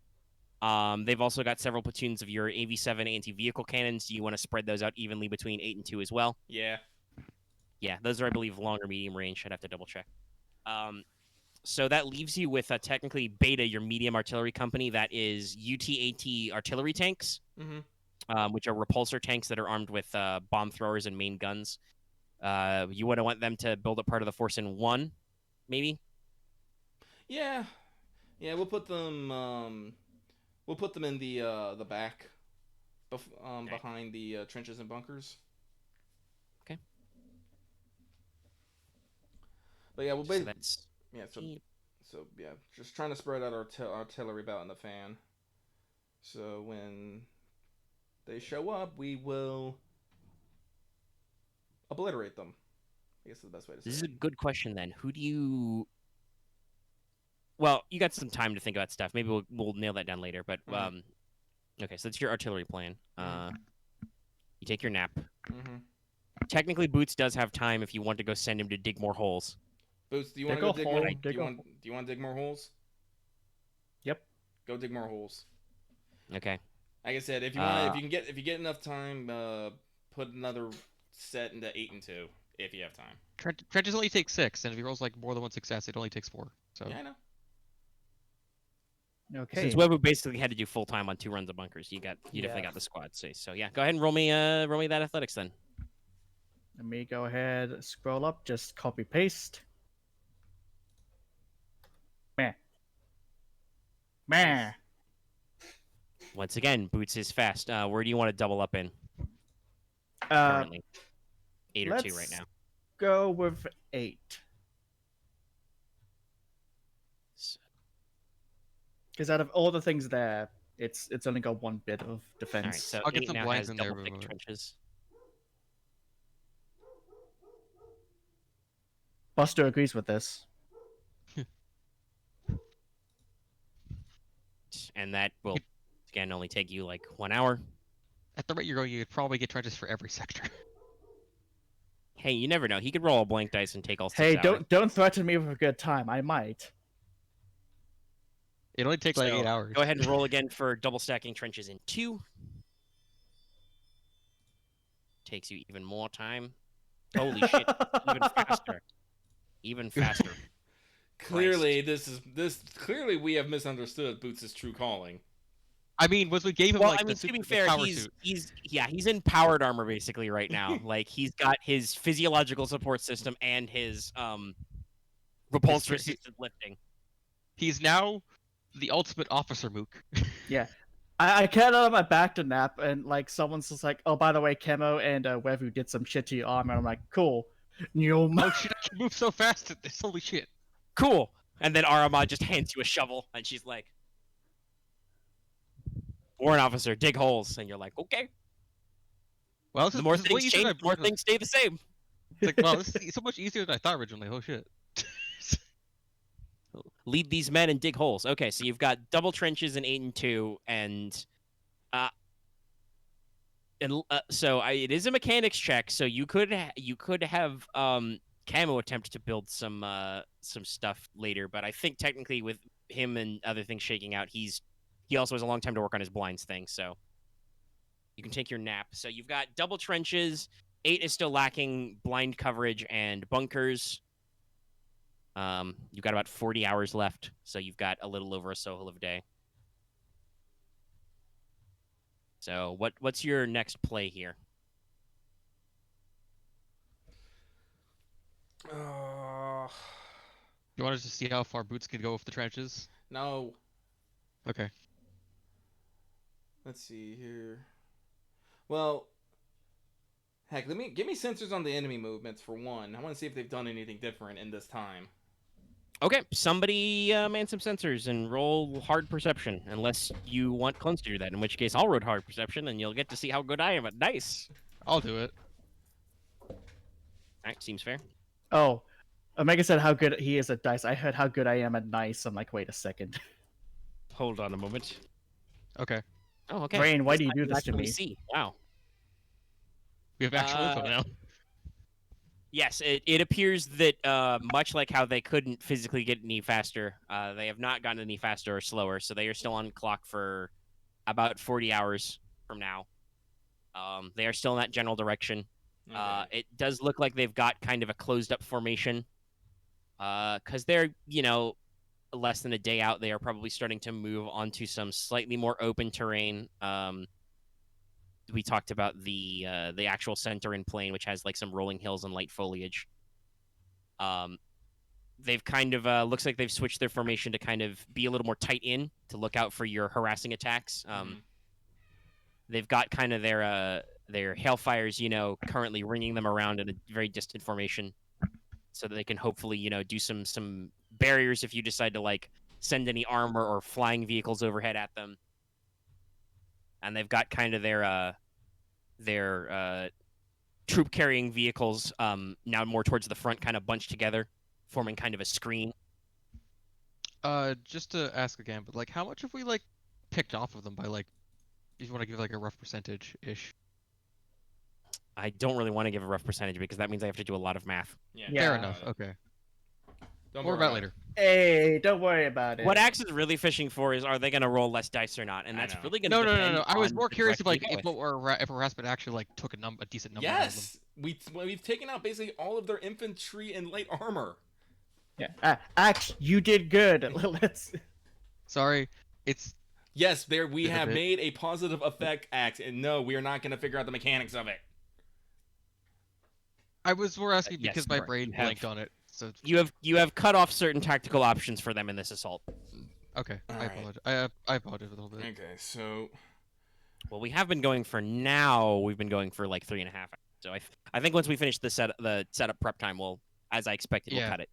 They've also got several platoons of your AV-7 anti-vehicle cannons. Do you want to spread those out evenly between 8 and 2 as well? Yeah. Yeah, those are, I believe, long or medium range. I'd have to double check. So that leaves you with technically Beta, your medium artillery company. That is UTAT artillery tanks, which are repulsor tanks that are armed with bomb throwers and main guns. You would want them to build up part of the force in 1, maybe? Yeah. Yeah, we'll put them in the back, behind the trenches and bunkers. Okay. But yeah, we'll So that's just trying to spread out our artillery about in the fan. So when they show up, we will obliterate them. I guess is the best way to say it. This is a good question then. Who do you... Well, you got some time to think about stuff. Maybe we'll nail that down later. But okay, so that's your artillery plan. You take your nap. Technically, Boots does have time if you want to go send him to dig more holes. Boots, do you want to go dig more? Do you want to dig more holes? Yep. Go dig more holes. Okay. Like I said, if you get enough time, put another set into 8 and 2 if you have time. Trenches only take 6, and if he rolls like more than 1 success, it only takes 4. So yeah, I know. Okay. Since Webu basically had to do full time on 2 runs of bunkers, you definitely got the squad. So yeah, go ahead and roll me that athletics then. Let me go ahead, scroll up, just copy paste. Meh. Once again, Boots is fast. Where do you want to double up in? Currently. 8 or 2 right now. Go with 8. Because out of all the things there, it's only got 1 bit of defense. All right, so I'll get 8 some now blinds has in there, double thick but- trenches. Buster agrees with this. and that will again only take you like 1 hour. At the rate you're going, you could probably get trenches for every sector. Hey, you never know. He could roll a blank dice and take all 6 Hey, hours. don't threaten me with a good time. I might. It only takes like So, 8 hours. Go ahead and roll again for double stacking trenches in 2. Takes you even more time. Holy shit! Even faster. Even faster. Clearly, clearly we have misunderstood Boots' true calling. I mean, was we gave him Well, like I mean, the, to be the fair, power he's suit. he's in powered armor basically right now. Like he's got his physiological support system and his repulsor assisted lifting. He's now the ultimate officer mook. Yeah. I can't out of my back to nap, and like someone's just like, "Oh, by the way, Camo and Wevu did some shit to your arm," and I'm like, "Cool." Oh shit! I can move so fast at this. Holy shit! Cool. And then Aramaa just hands you a shovel, and she's like, "Warrant officer, dig holes." And you're like, "Okay." Well, The more things change, the more things stay the same. It's like, wow, this is so much easier than I thought originally. Oh shit! Lead these men and dig holes. Okay, so you've got double trenches in 8 and 2, it is a mechanics check. So you could have Camo attempt to build some stuff later, but I think technically with him and other things shaking out, he also has a long time to work on his blinds thing. So you can take your nap. So you've got double trenches. 8 is still lacking blind coverage and bunkers. You've got about 40 hours left, so you've got a little over a soul of a day. So what's your next play here? You want us to see how far Boots can go with the trenches? No. Okay. Let's see here. Well, heck, give me sensors on the enemy movements for one. I want to see if they've done anything different in this time. Okay, somebody man some sensors and roll hard perception, unless you want clones to do that, in which case I'll roll hard perception, and you'll get to see how good I am at dice. I'll do it. Alright, seems fair. Oh, Omega said how good he is at dice. I heard how good I am at nice. I'm like, wait a second. Hold on a moment. Okay. Oh, okay. Rain, why do you time do this to actually me? See. Wow. We have actual info now. Yes, it appears that much like how they couldn't physically get any faster, they have not gotten any faster or slower, so they are still on clock for about 40 hours from now. They are still in that general direction. Okay. It does look like they've got kind of a closed-up formation, because they're, less than a day out. They are probably starting to move onto some slightly more open terrain. We talked about the actual center in plain, which has like some rolling hills and light foliage. They've kind of looks like they've switched their formation to kind of be a little more tight in to look out for your harassing attacks. They've got kind of their hailfires, currently ringing them around in a very distant formation, so that they can hopefully, do some barriers if you decide to like send any armor or flying vehicles overhead at them. And they've got kind of their troop carrying vehicles now more towards the front, kind of bunched together, forming kind of a screen. Just to ask again, but like, how much have we like picked off of them by like, if you want to give like a rough percentage-ish? I don't really want to give a rough percentage because that means I have to do a lot of math. Yeah. Fair enough. Okay. Don't More worry about it later. Hey, don't worry about it. What Axe is really fishing for is, are they going to roll less dice or not? And I that's know. really going to No. depend I was on more the curious direct if like with. if harassment actually like took a decent number. Out of them. Yes, we've taken out basically all of their infantry and light armor. Yeah, Axe, you did good. Let's. Sorry, it's Yes, we Did a have bit. made a positive effect act, and no, we are not going to figure out the mechanics of it. I was more asking yes, because my Marth, brain you have- blanked on it. So You have cut off certain tactical options for them in this assault. okay, I Alright. apologize. I apologize a little bit. Okay, so Well, we have been going for now. We've been going for like 3.5 hours. So I think once we finish the setup prep time, we'll, as I expected, we'll Yeah. cut it.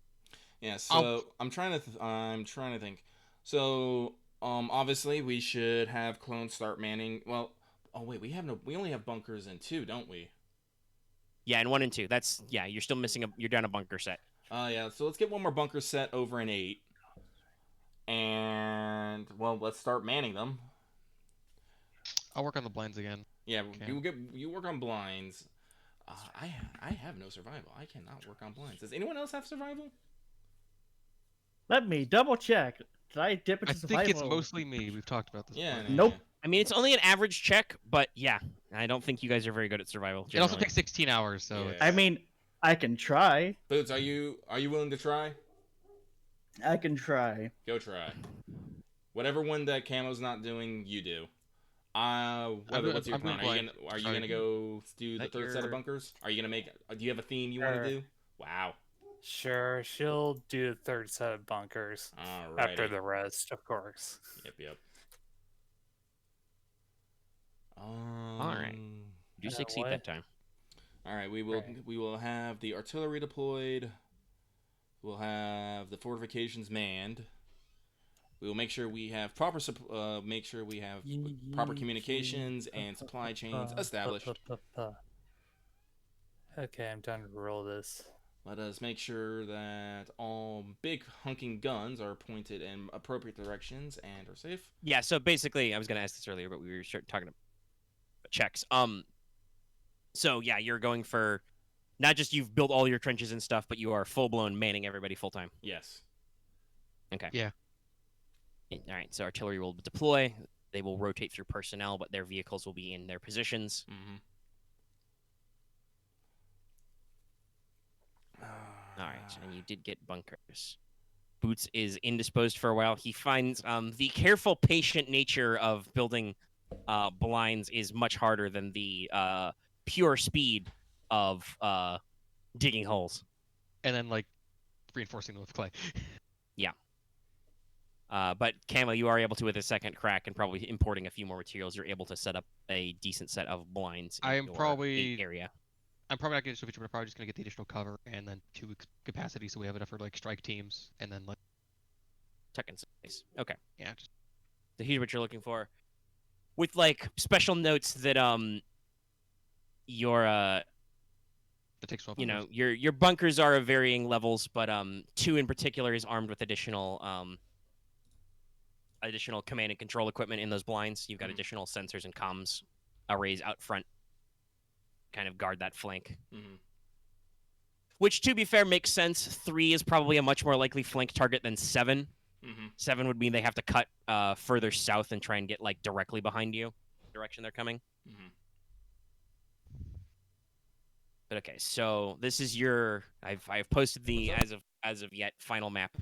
yeah, so I'm trying to think. So obviously we should have clones start manning. Well, oh wait, we only have bunkers in 2, don't we? Yeah, in 1 and 2. You're still missing you're down a bunker set. Yeah, so let's get one more bunker set over in 8. And well, let's start manning them. I'll work on the blinds again. Yeah, Okay. you work on blinds. I have no survival. I cannot work on blinds. Does anyone else have survival? Let me double check. Did I dip I into think it's survival? mostly me. We've talked about this. Yeah. before. yeah, Nope. yeah. I mean, it's only an average check, but yeah, I don't think you guys are very good at survival. It also generally. takes 16 hours, so Yeah. it's... I mean, I can try. Boots, are you willing to try? I can try. Go try. Whatever one that Camo's not doing, you do. What's your I'm going plan? blind. Are you Sorry. gonna go do the That third set of you're- bunkers? Are you gonna make? Do you have a theme you want Sure. to do? Wow. Sure, she'll do the third set of bunkers All after the rest, of course. Yep. right. You succeed what? that time. All right. We Right. will have the artillery deployed. We'll have the fortifications manned. We will make sure we have proper proper communications and supply chains established. Okay, I'm done to roll this. Let us make sure that all big hunking guns are pointed in appropriate directions and are safe. Yeah, so basically, I was going to ask this earlier, but we were talking about checks. So yeah, you're going for not just you've built all your trenches and stuff, but you are full blown manning everybody full time. Yes. Okay. Yeah. All right. So artillery will deploy. They will rotate through personnel, but their vehicles will be in their positions. Mm-hmm. All right, and you did get bunkers. Boots is indisposed for a while. He finds the careful, patient nature of building blinds is much harder than the pure speed of digging holes. And then, like, reinforcing them with clay. But Camo, you are able to, with a second crack and probably importing a few more materials, you're able to set up a decent set of blinds in I am your probably- gate area. I'm probably not getting so feature, but I'm probably just going to get the additional cover and then 2 capacity so we have enough for, like, strike teams. And then, like, Tuck in space. Okay. yeah, just... So here's what you're looking for. With like special notes that your That takes 12 you know, hours. your bunkers are of varying levels, but 2 in particular is armed with additional command and control equipment in those blinds. You've got Mhm. additional sensors and comms arrays out front, kind of guard that flank. Mm-hmm. Which, to be fair, makes sense. 3 is probably a much more likely flank target than 7. Mm-hmm. 7 would mean they have to cut further south and try and get like directly behind you, direction they're coming. Mm-hmm. But okay, so this is your. I've posted the as of yet final map.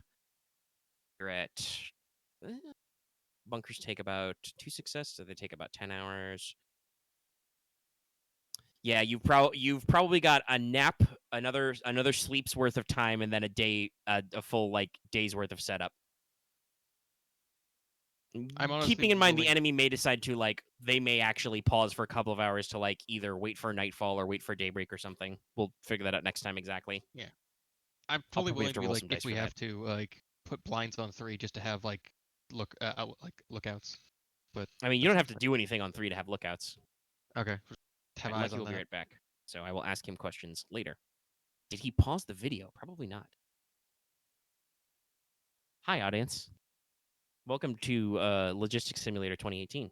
You're at. Bunkers take about 2 success, so they take about 10 hours. Yeah, you've probably got a nap, another sleep's worth of time, and then a day, a full like day's worth of setup. I'm honestly Keeping in mind the willing- enemy may decide to like they may actually pause for a couple of hours to like either wait for nightfall or wait for daybreak or something. We'll figure that out next time exactly. I'm fully probably willing have to to be roll like, some if dice we for have to, like, put blinds on 3 just to have, like, lookouts. But I mean, you don't have to do anything on 3 to have lookouts. okay, have Mike eyes on will be that. right back, so I will ask him questions later. Did he pause the video? Probably not. Hi, audience. Welcome to Logistics Simulator 2018.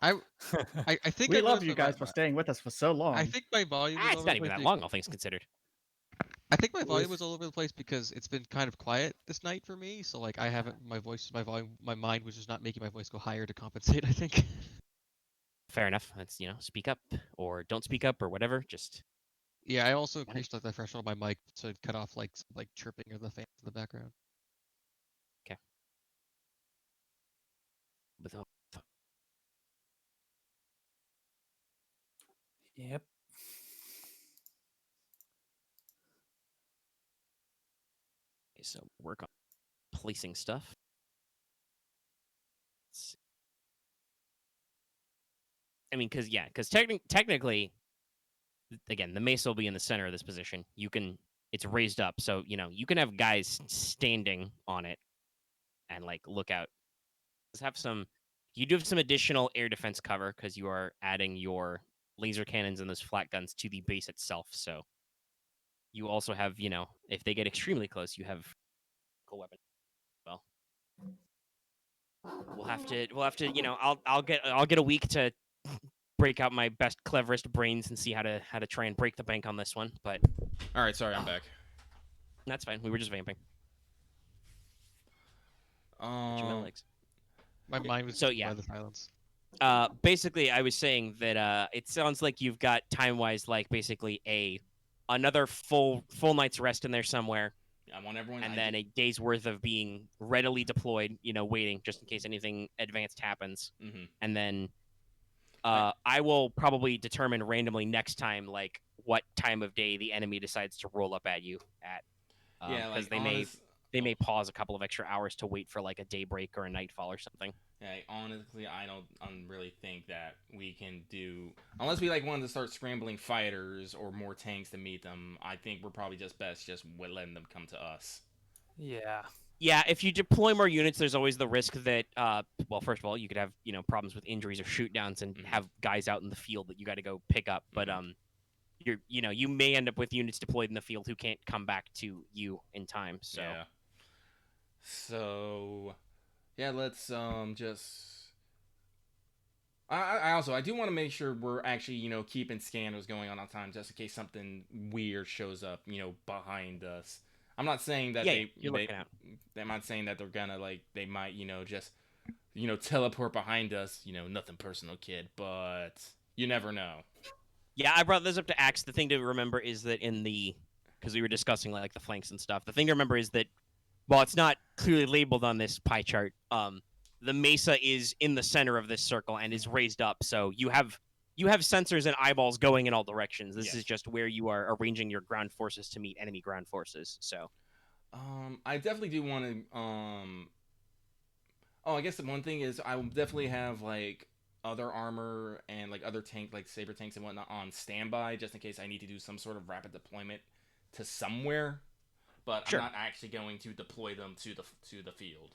I think We I love noticed you that guys for staying with us for so long. I think my volume. It's not even that long, all things considered. I think my volume With- was all over the place because it's been kind of quiet this night for me. So like I haven't my mind was just not making my voice go higher to compensate. I think. Fair enough. That's speak up or don't speak up or whatever. Just Yeah, I also increased like the threshold of my mic to cut off like chirping or the fans in the background. with a Yep. Okay, so work on placing stuff. Let's see. I mean, because technically, again, the mace will be in the center of this position. It's raised up, so you can have guys standing on it and like look out. You do have some additional air defense cover because you are adding your laser cannons and those flat guns to the base itself. So you also have, if they get extremely close, you have cool weapon. Well, We'll have to, I'll get a week to break out my best, cleverest brains and see how to try and break the bank on this one. But All right, sorry, I'm back. that's fine. We were just vamping. Watch my legs. My mind was So, just yeah. by the silence. Basically, I was saying that it sounds like you've got time-wise, like basically another full night's rest in there somewhere, I want everyone. and then a day's worth of being readily deployed, waiting just in case anything advanced happens. Mm-hmm. And then I will probably determine randomly next time, like, what time of day the enemy decides to roll up at you at. Yeah, because like they may pause a couple of extra hours to wait for like a daybreak or a nightfall or something. Yeah, honestly, I don't really think that we can do unless we wanted to start scrambling fighters or more tanks to meet them. I think we're probably just best just letting them come to us. Yeah. Yeah, if you deploy more units, there's always the risk that, well, first of all, you could have problems with injuries or shoot downs and have guys out in the field that you got to go pick up. But you may end up with units deployed in the field who can't come back to you in time. So yeah. So yeah, let's just. I do want to make sure we're actually keeping scanners going on time just in case something weird shows up behind us. I'm not saying that you're looking out. I'm not saying that they're gonna they might just teleport behind us. Nothing personal, kid, but you never know. Yeah, I brought this up to Axe. The thing to remember is that because we were discussing like the flanks and stuff. The thing to remember is that while it's not clearly labeled on this pie chart, the mesa is in the center of this circle and is raised up. So you have sensors and eyeballs going in all directions. This is just where you are arranging your ground forces to meet enemy ground forces. So, I definitely do want to. Oh, I guess the one thing is I will definitely have other armor and other tank saber tanks and whatnot on standby just in case I need to do some sort of rapid deployment to somewhere. But sure. I'm not actually going to deploy them to the field.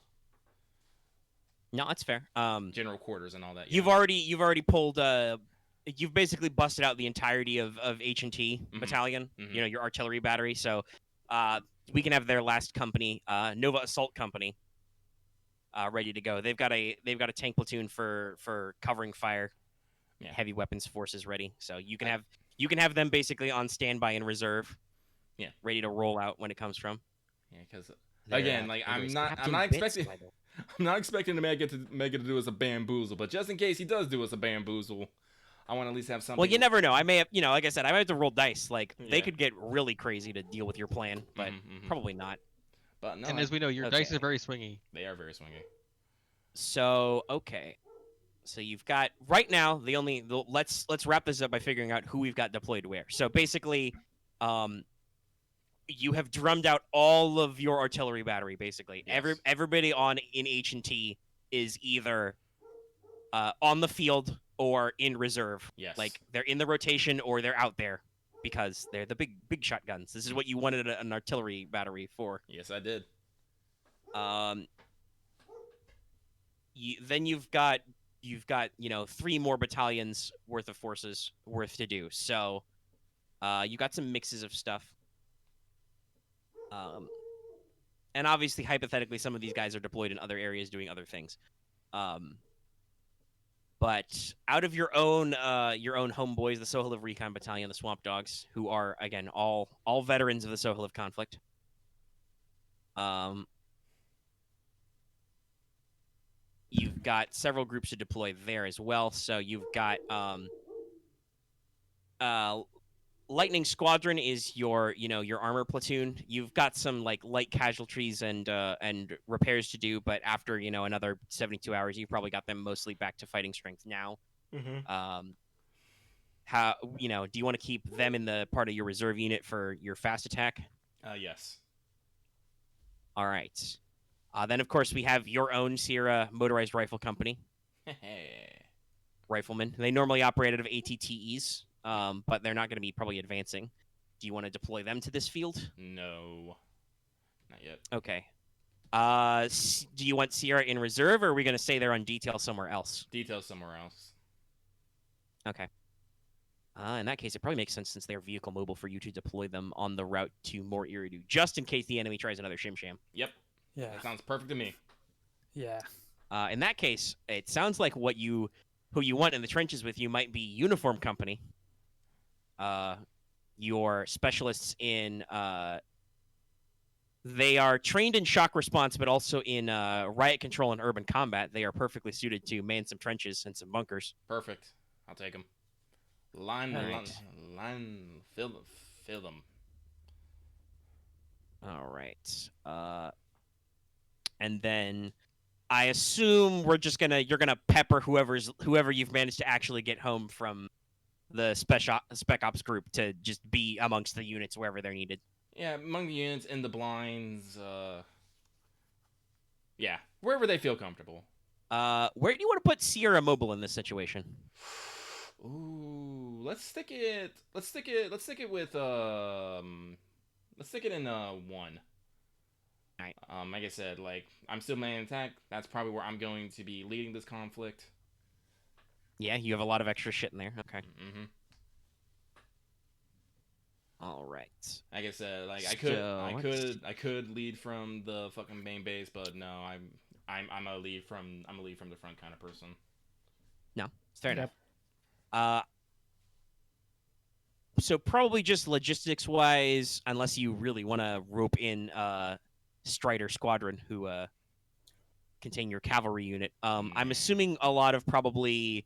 No, that's fair. General quarters and all that. You've already pulled. You've basically busted out the entirety of H&T battalion. Mm-hmm. Your artillery battery. So, we can have their last company, Nova Assault Company, ready to go. They've got a tank platoon for covering fire. Yeah. Heavy weapons forces ready. So you can have them basically on standby in reserve. Yeah. Ready to roll out when it comes from. Yeah, because again, I'm not expecting. I'm not expecting Mega to do us a bamboozle, but just in case he does do us a bamboozle, I want to at least have something. Well, you never know. I may have, like I said, I might have to roll dice. They could get really crazy to deal with your plan, but probably not. But no, and as we know, your dice are very swingy. They are very swingy. So okay, so you've got right now let's wrap this up by figuring out who we've got deployed where. So basically, you have drummed out all of your artillery battery. Basically, yes. Everybody in H&T is either on the field or in reserve. Yes, they're in the rotation or they're out there because they're the big shotguns. This is what you wanted an artillery battery for. Yes, I did. Then you've got 3 more battalions worth of forces to do. So, you got some mixes of stuff. And obviously, hypothetically, some of these guys are deployed in other areas doing other things. But out of your own homeboys, the Sohil of Recon Battalion, the Swamp Dogs, who are again all veterans of the Sohil of conflict. You've got several groups to deploy there as well. So you've got Lightning Squadron is your armor platoon. You've got some light casualties and repairs to do, but after another 72 hours, you've probably got them mostly back to fighting strength now. Mm-hmm. How do you want to keep them in the part of your reserve unit for your fast attack? Yes. All right. Then of course we have your own Sierra Motorized Rifle Company. Riflemen. They normally operate out of ATTEs. But they're not going to be probably advancing. Do you want to deploy them to this field? No, not yet. Okay. Do you want Sierra in reserve, or are we going to say they're on detail somewhere else? Detail somewhere else. Okay. In that case, it probably makes sense since they're vehicle mobile for you to deploy them on the route to More Iridu, just in case the enemy tries another shim sham. Yep. Yeah. That sounds perfect to me. Yeah. In that case, it sounds like who you want in the trenches with you might be Uniform Company. Your specialists in they are trained in shock response, but also in riot control and urban combat. They are perfectly suited to man some trenches and some bunkers. Perfect. I'll take them. Line, Alright. fill them. All right. And then I assume you're gonna pepper whoever you've managed to actually get home from the spec ops group to just be amongst the units wherever they're needed. Yeah, among the units, in the blinds, yeah, wherever they feel comfortable. Where do you want to put Sierra Mobile in this situation? Ooh, let's stick it in 1. Alright. Like I said, like, I'm still manning attack. That's probably where I'm going to be leading this conflict. Yeah, you have a lot of extra shit in there. Okay. Mm-hmm. All right. Like I said, like I could lead from the fucking main base, but no, I'm a lead from the front kind of person. No, fair Yep. enough. So probably just logistics wise, unless you really want to rope in Strider Squadron, who contain your cavalry unit. I'm assuming a lot of probably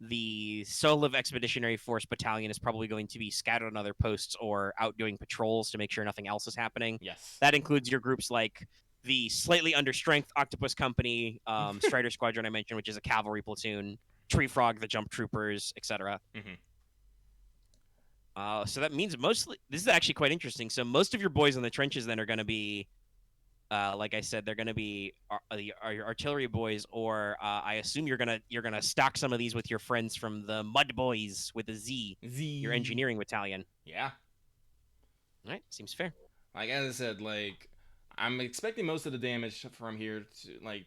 the Soliv Expeditionary Force Battalion is probably going to be scattered on other posts or out doing patrols to make sure nothing else is happening. Yes. That includes your groups like the slightly understrength Octopus Company, Strider Squadron I mentioned, which is a cavalry platoon, Tree Frog, the Jump Troopers, etc. Mm-hmm. So that means mostly this is actually quite interesting. So most of your boys in the trenches then are going to be, like I said, they're going to be your artillery boys, or I assume you're gonna stock some of these with your friends from the Mud Boys with a Z, your engineering battalion. Yeah. All right, seems fair. Like as I said, like I'm expecting most of the damage from here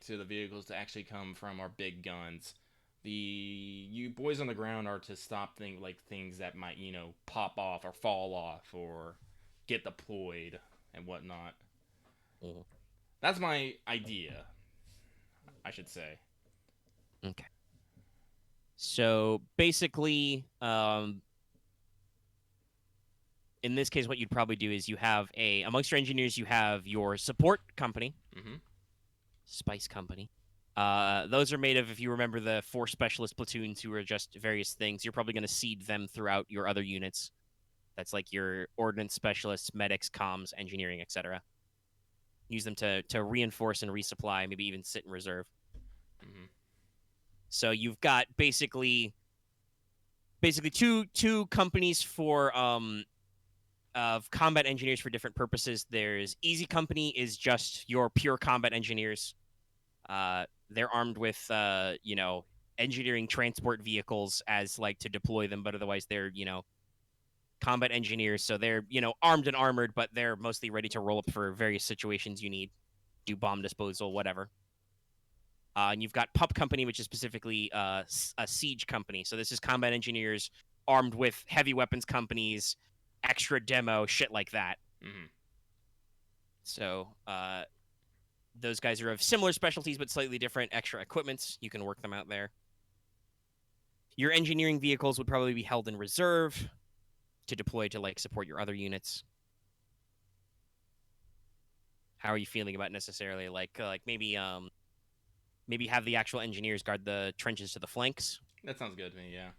to the vehicles to actually come from our big guns. You boys on the ground are to stop things that might, pop off or fall off or get deployed and whatnot. Mhm. That's my idea, I should say. Okay. So basically, in this case, what you'd probably do is you have amongst your engineers, you have your support company, Mm-hmm. Spice Company. Those are made of, if you remember, the 4 specialist platoons who are just various things. You're probably going to seed them throughout your other units. That's like your ordnance specialists, medics, comms, engineering, etc. Use them to reinforce and resupply, maybe even sit in reserve. Mm-hmm. So you've got basically two companies for of combat engineers for different purposes. There's Easy Company is just your pure combat engineers. They're armed with engineering transport vehicles as like to deploy them, but otherwise they're combat engineers, so they're armed and armored, but they're mostly ready to roll up for various situations you need, do bomb disposal, whatever. And you've got Pup Company, which is specifically a siege company. So this is combat engineers armed with heavy weapons companies, extra demo, shit like that. Mm-hmm. So those guys are of similar specialties but slightly different extra equipments. You can work them out there. Your engineering vehicles would probably be held in reserve to deploy to like support your other units. How are you feeling about necessarily like maybe have the actual engineers guard the trenches to the flanks? That sounds good to me. Yeah.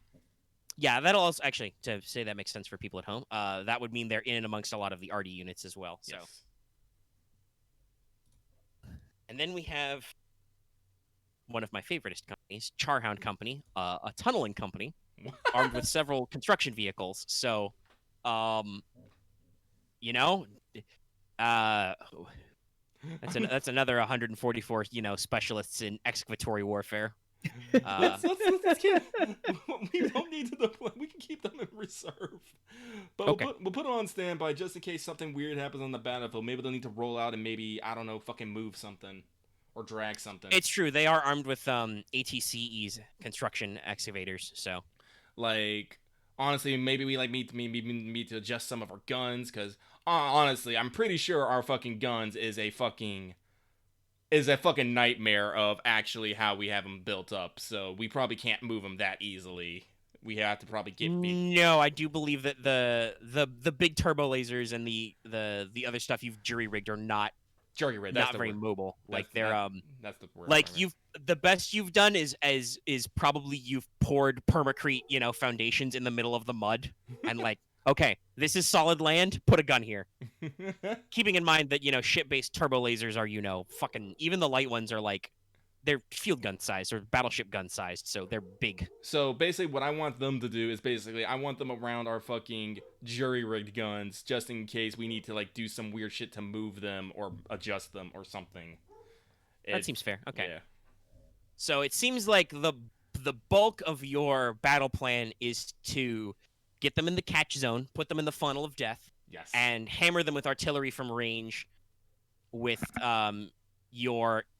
Yeah, that'll also actually, to say that makes sense for people at home. That would mean they're in and amongst a lot of the RD units as well. So. Yes. And then we have one of my favoriteest companies, Charhound Company, a tunneling company, armed with several construction vehicles. So, that's another 144, specialists in excavatory warfare. Let's keep, we don't need to deploy. We can keep them in reserve, but Okay. we'll put them on standby just in case something weird happens on the battlefield. Maybe they'll need to roll out and maybe, I don't know, fucking move something or drag something. It's true. They are armed with ATCEs, construction excavators. So, like, honestly, maybe we need to adjust some of our guns because honestly, I'm pretty sure our fucking guns is a fucking is a fucking nightmare of actually how we have them built up. So we probably can't move them that easily. We have to probably get big. No, I do believe that the big turbo lasers and the other stuff you've jury rigged are not Jerry Red, that's not the very word. mobile. Like That's- they're that- That's the word. like right? you've the best you've done is probably you've poured permacrete, foundations in the middle of the mud and like, okay, this is solid land, put a gun here. Keeping in mind that, ship-based turbo lasers are, fucking even the light ones are like they're field gun sized or battleship gun sized, so they're big. So basically, what I want them to do is I want them around our fucking jury-rigged guns, just in case we need to like do some weird shit to move them or adjust them or something. That seems fair. Okay. Yeah. So it seems like the bulk of your battle plan is to get them in the catch zone, put them in the funnel of death, Yes. and hammer them with artillery from range. With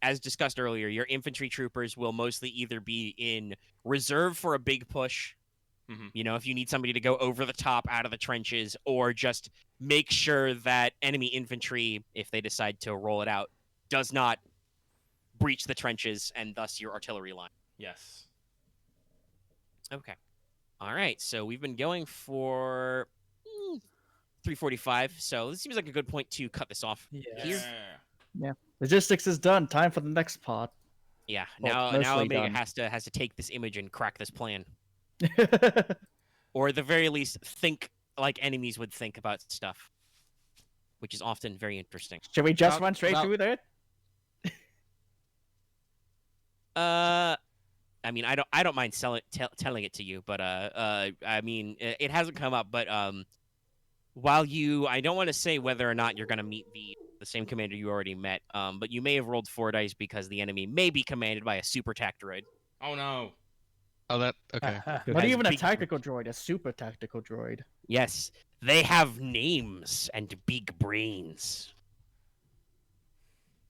as discussed earlier, your infantry troopers will mostly either be in reserve for a big push, Mhm. if you need somebody to go over the top out of the trenches, or just make sure that enemy infantry, if they decide to roll it out, does not breach the trenches and thus your artillery line. Yes. Okay. All right. So we've been going for 3:45. So this seems like a good point to cut this off. Yes. Yeah. Logistics is done. Time for the next part. Yeah. Well, Now mostly Omega done. has to take this image and crack this plan, or at the very least think like enemies would think about stuff, which is often very interesting. Should we just Without- run straight without- through there? I mean, I don't mind telling it to you, but I mean, it hasn't come up, but while I don't want to say whether or not you're going to meet the same commander you already met, but you may have rolled 4 dice because the enemy may be commanded by a super tac droid. Oh no. Oh, that okay. who Not has even a big- tactical droid, a super tactical droid. Yes, they have names and big brains.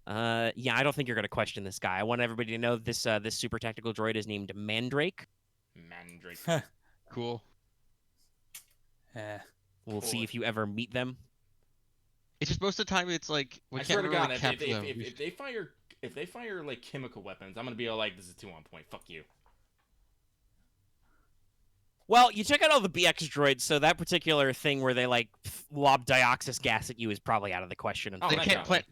Yeah, I don't think you're going to question this guy. I want everybody to know this super tactical droid is named Mandrake. Mandrake. Cool. Eh. We'll see Boy. if you ever meet them. It's just most of the time it's like we I can't swear to really God, capture them. if they fire like chemical weapons, I'm gonna be all like, this is too on point. Fuck you. Well, you check out all the BX droids, so that particular thing where they like lob dioxis gas at you is probably out of the question. Oh, They that's can't not plant.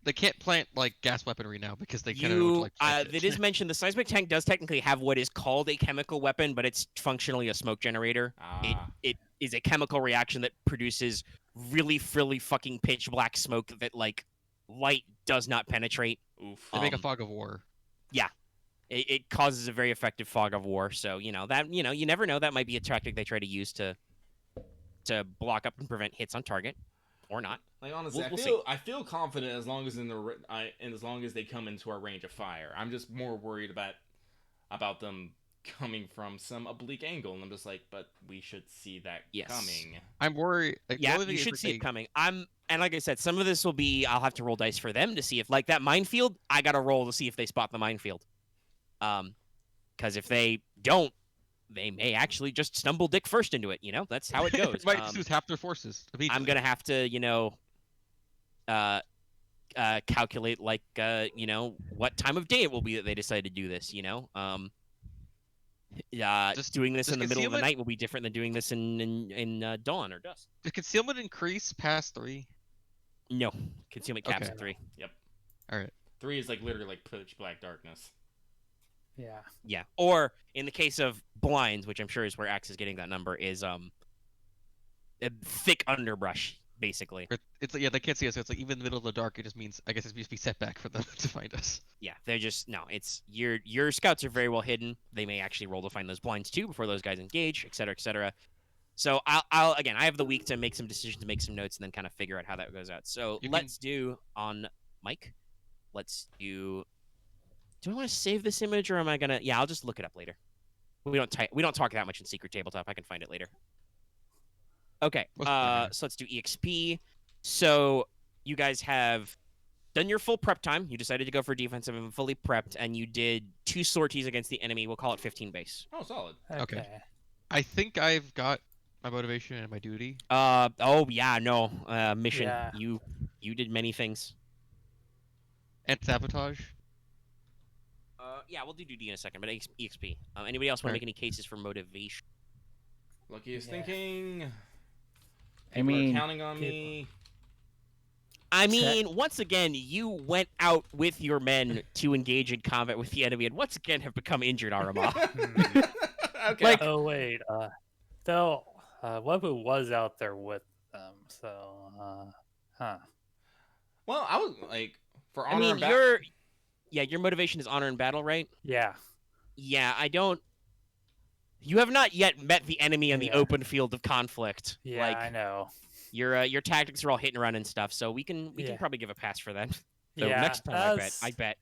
They can't plant like gas weaponry now because they kind of You, like. plant it is mentioned the seismic tank does technically have what is called a chemical weapon, but it's functionally a smoke generator. It is a chemical reaction that produces really frilly fucking pitch black smoke that like light does not penetrate. Oof. They make a um, fog of war. It causes a very effective fog of war. So that you never know, that might be a tactic they try to use to block up and prevent hits on target, or not. Like honestly, We'll see. I feel confident as long as as long as they come into our range of fire. I'm just more worried about them coming from some oblique angle, and I'm just like, but we should see that Yes. coming. I'm worried. Like, the Yeah, only thing you is, should like, see they- it coming. And like I said, some of this will be I'll have to roll dice for them to see if like that minefield. I got to roll to see if they spot the minefield. Because if they don't, they may actually just stumble dick first into it. That's how it goes. might just lose half their forces. I'm immediately. gonna have to calculate like what time of day it will be that they decide to do this. Just- doing this does in the middle of the concealment- night will be different than doing this in dawn or dusk. Does concealment increase past 3? No, concealment caps Okay. at 3. All right. 3 is like literally like pitch black darkness. Yeah. Yeah. Or in the case of blinds, which I'm sure is where Axe is getting that number, is a thick underbrush, basically. Or it's like, yeah, they can't see us. So it's like even in the middle of the dark. It just means I guess it's just be setback for them to find us. Yeah, they're just it's your scouts are very well hidden. They may actually roll to find those blinds too before those guys engage, et cetera, et cetera. So I'll again, I have the week to make some decisions, to make some notes, and then kind of figure out how that goes out. So You let's do on Mike. Let's do. Do I want to save this image, or am I gonna? Yeah, I'll just look it up later. We don't talk that much in Secret Tabletop. I can find it later. Okay. Most likely. So let's do EXP. So you guys have done your full prep time. You decided to go for defensive and fully prepped, and you did 2 sorties against the enemy. We'll call it 15 base. Oh, solid. Okay. I think I've got my motivation and my duty. Oh yeah, no. Mission. Yeah. You did many things. And sabotage. Yeah, we'll do duty in a second, but EXP. Anybody else want to make any cases for motivation? Lucky is Yeah. thinking. I People mean, are counting on me. I mean, once again, you went out with your men to engage in combat with the enemy, and once again have become injured, Aramaa. Okay. Like- Oh wait, though, Webu was out there with them, so huh. Well, I was like for honor I mean, and battle. your motivation is honor in battle, right? Yeah. Yeah, I don't. You have not yet met the enemy in the Yeah. open field of conflict. Yeah, like, I know. your tactics are all hit and run and stuff, so we can Yeah. probably give a pass for that. So Yeah, next time, I bet.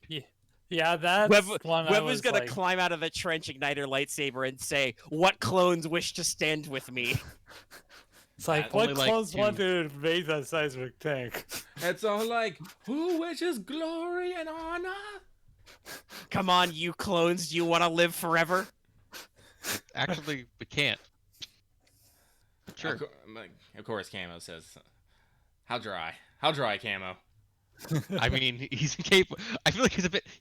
Yeah, that's one I Wev was is gonna like, climb out of the trench, ignite her lightsaber, and say, "What clones wish to stand with me?" it's like, Yeah, what only, like, clones want two. to invade that seismic tank? It's all like, who wishes glory and honor? Come on, you clones! Do you want to live forever? Actually, we can't. Sure. Of course, Camo says, "How dry? How dry, Camo?" I mean, he's capable. I feel like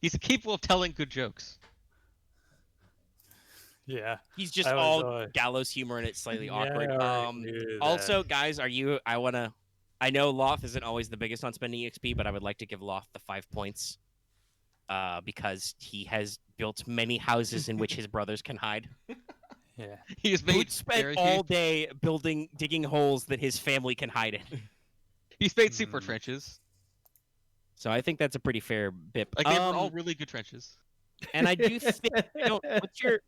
he's capable of telling good jokes. Yeah. He's just I was, all gallows humor, and it's slightly yeah, awkward. I already knew that. Also, guys, I know Loth isn't always the biggest on spending EXP, but I would like to give Loth the 5 points. Because he has built many houses in which his brothers can hide. Yeah. He has made Boot spent very all day digging holes that his family can hide in. He's made super Hmm. trenches. So I think that's a pretty fair bip. Like they were all really good trenches. And I do think what's your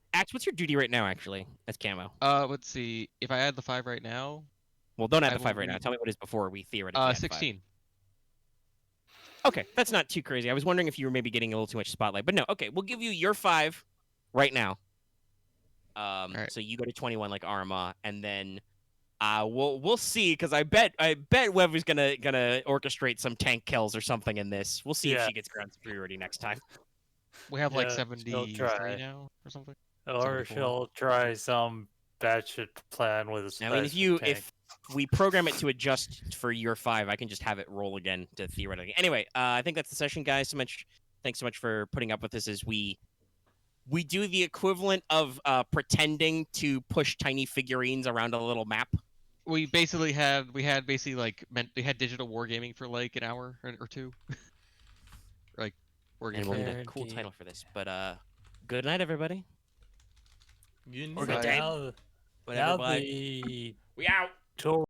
duty right now actually as Camo? Let's see. If I add the 5 right now, Well, don't add I the 5 will right now. read- Tell me what it is before we theoretically add 5. 16. Okay, that's not too crazy. I was wondering if you were maybe getting a little too much spotlight, but no. Okay, we'll give you your 5 right now. Alright. So you go to 21 like Aramaa, and then we'll see because I bet Wev is gonna orchestrate some tank kills or something in this. We'll see if Yeah. she gets ground superiority next time. We have like Yeah, she'll 73 try. now or something. Or 74. she'll try some batshit plan with a I mean, seismic tank. if we program it to adjust for your 5, I can just have it roll again to theoretically. Anyway, I think that's the session, guys. Thanks so much for putting up with this as we do the equivalent of pretending to push tiny figurines around a little map. We had digital wargaming for like an hour or two. Like And wargaming. we'll need a Fair cool game. title for this. But good night, everybody. You Or know. good day. now, Whatever, now bye. the We out. tour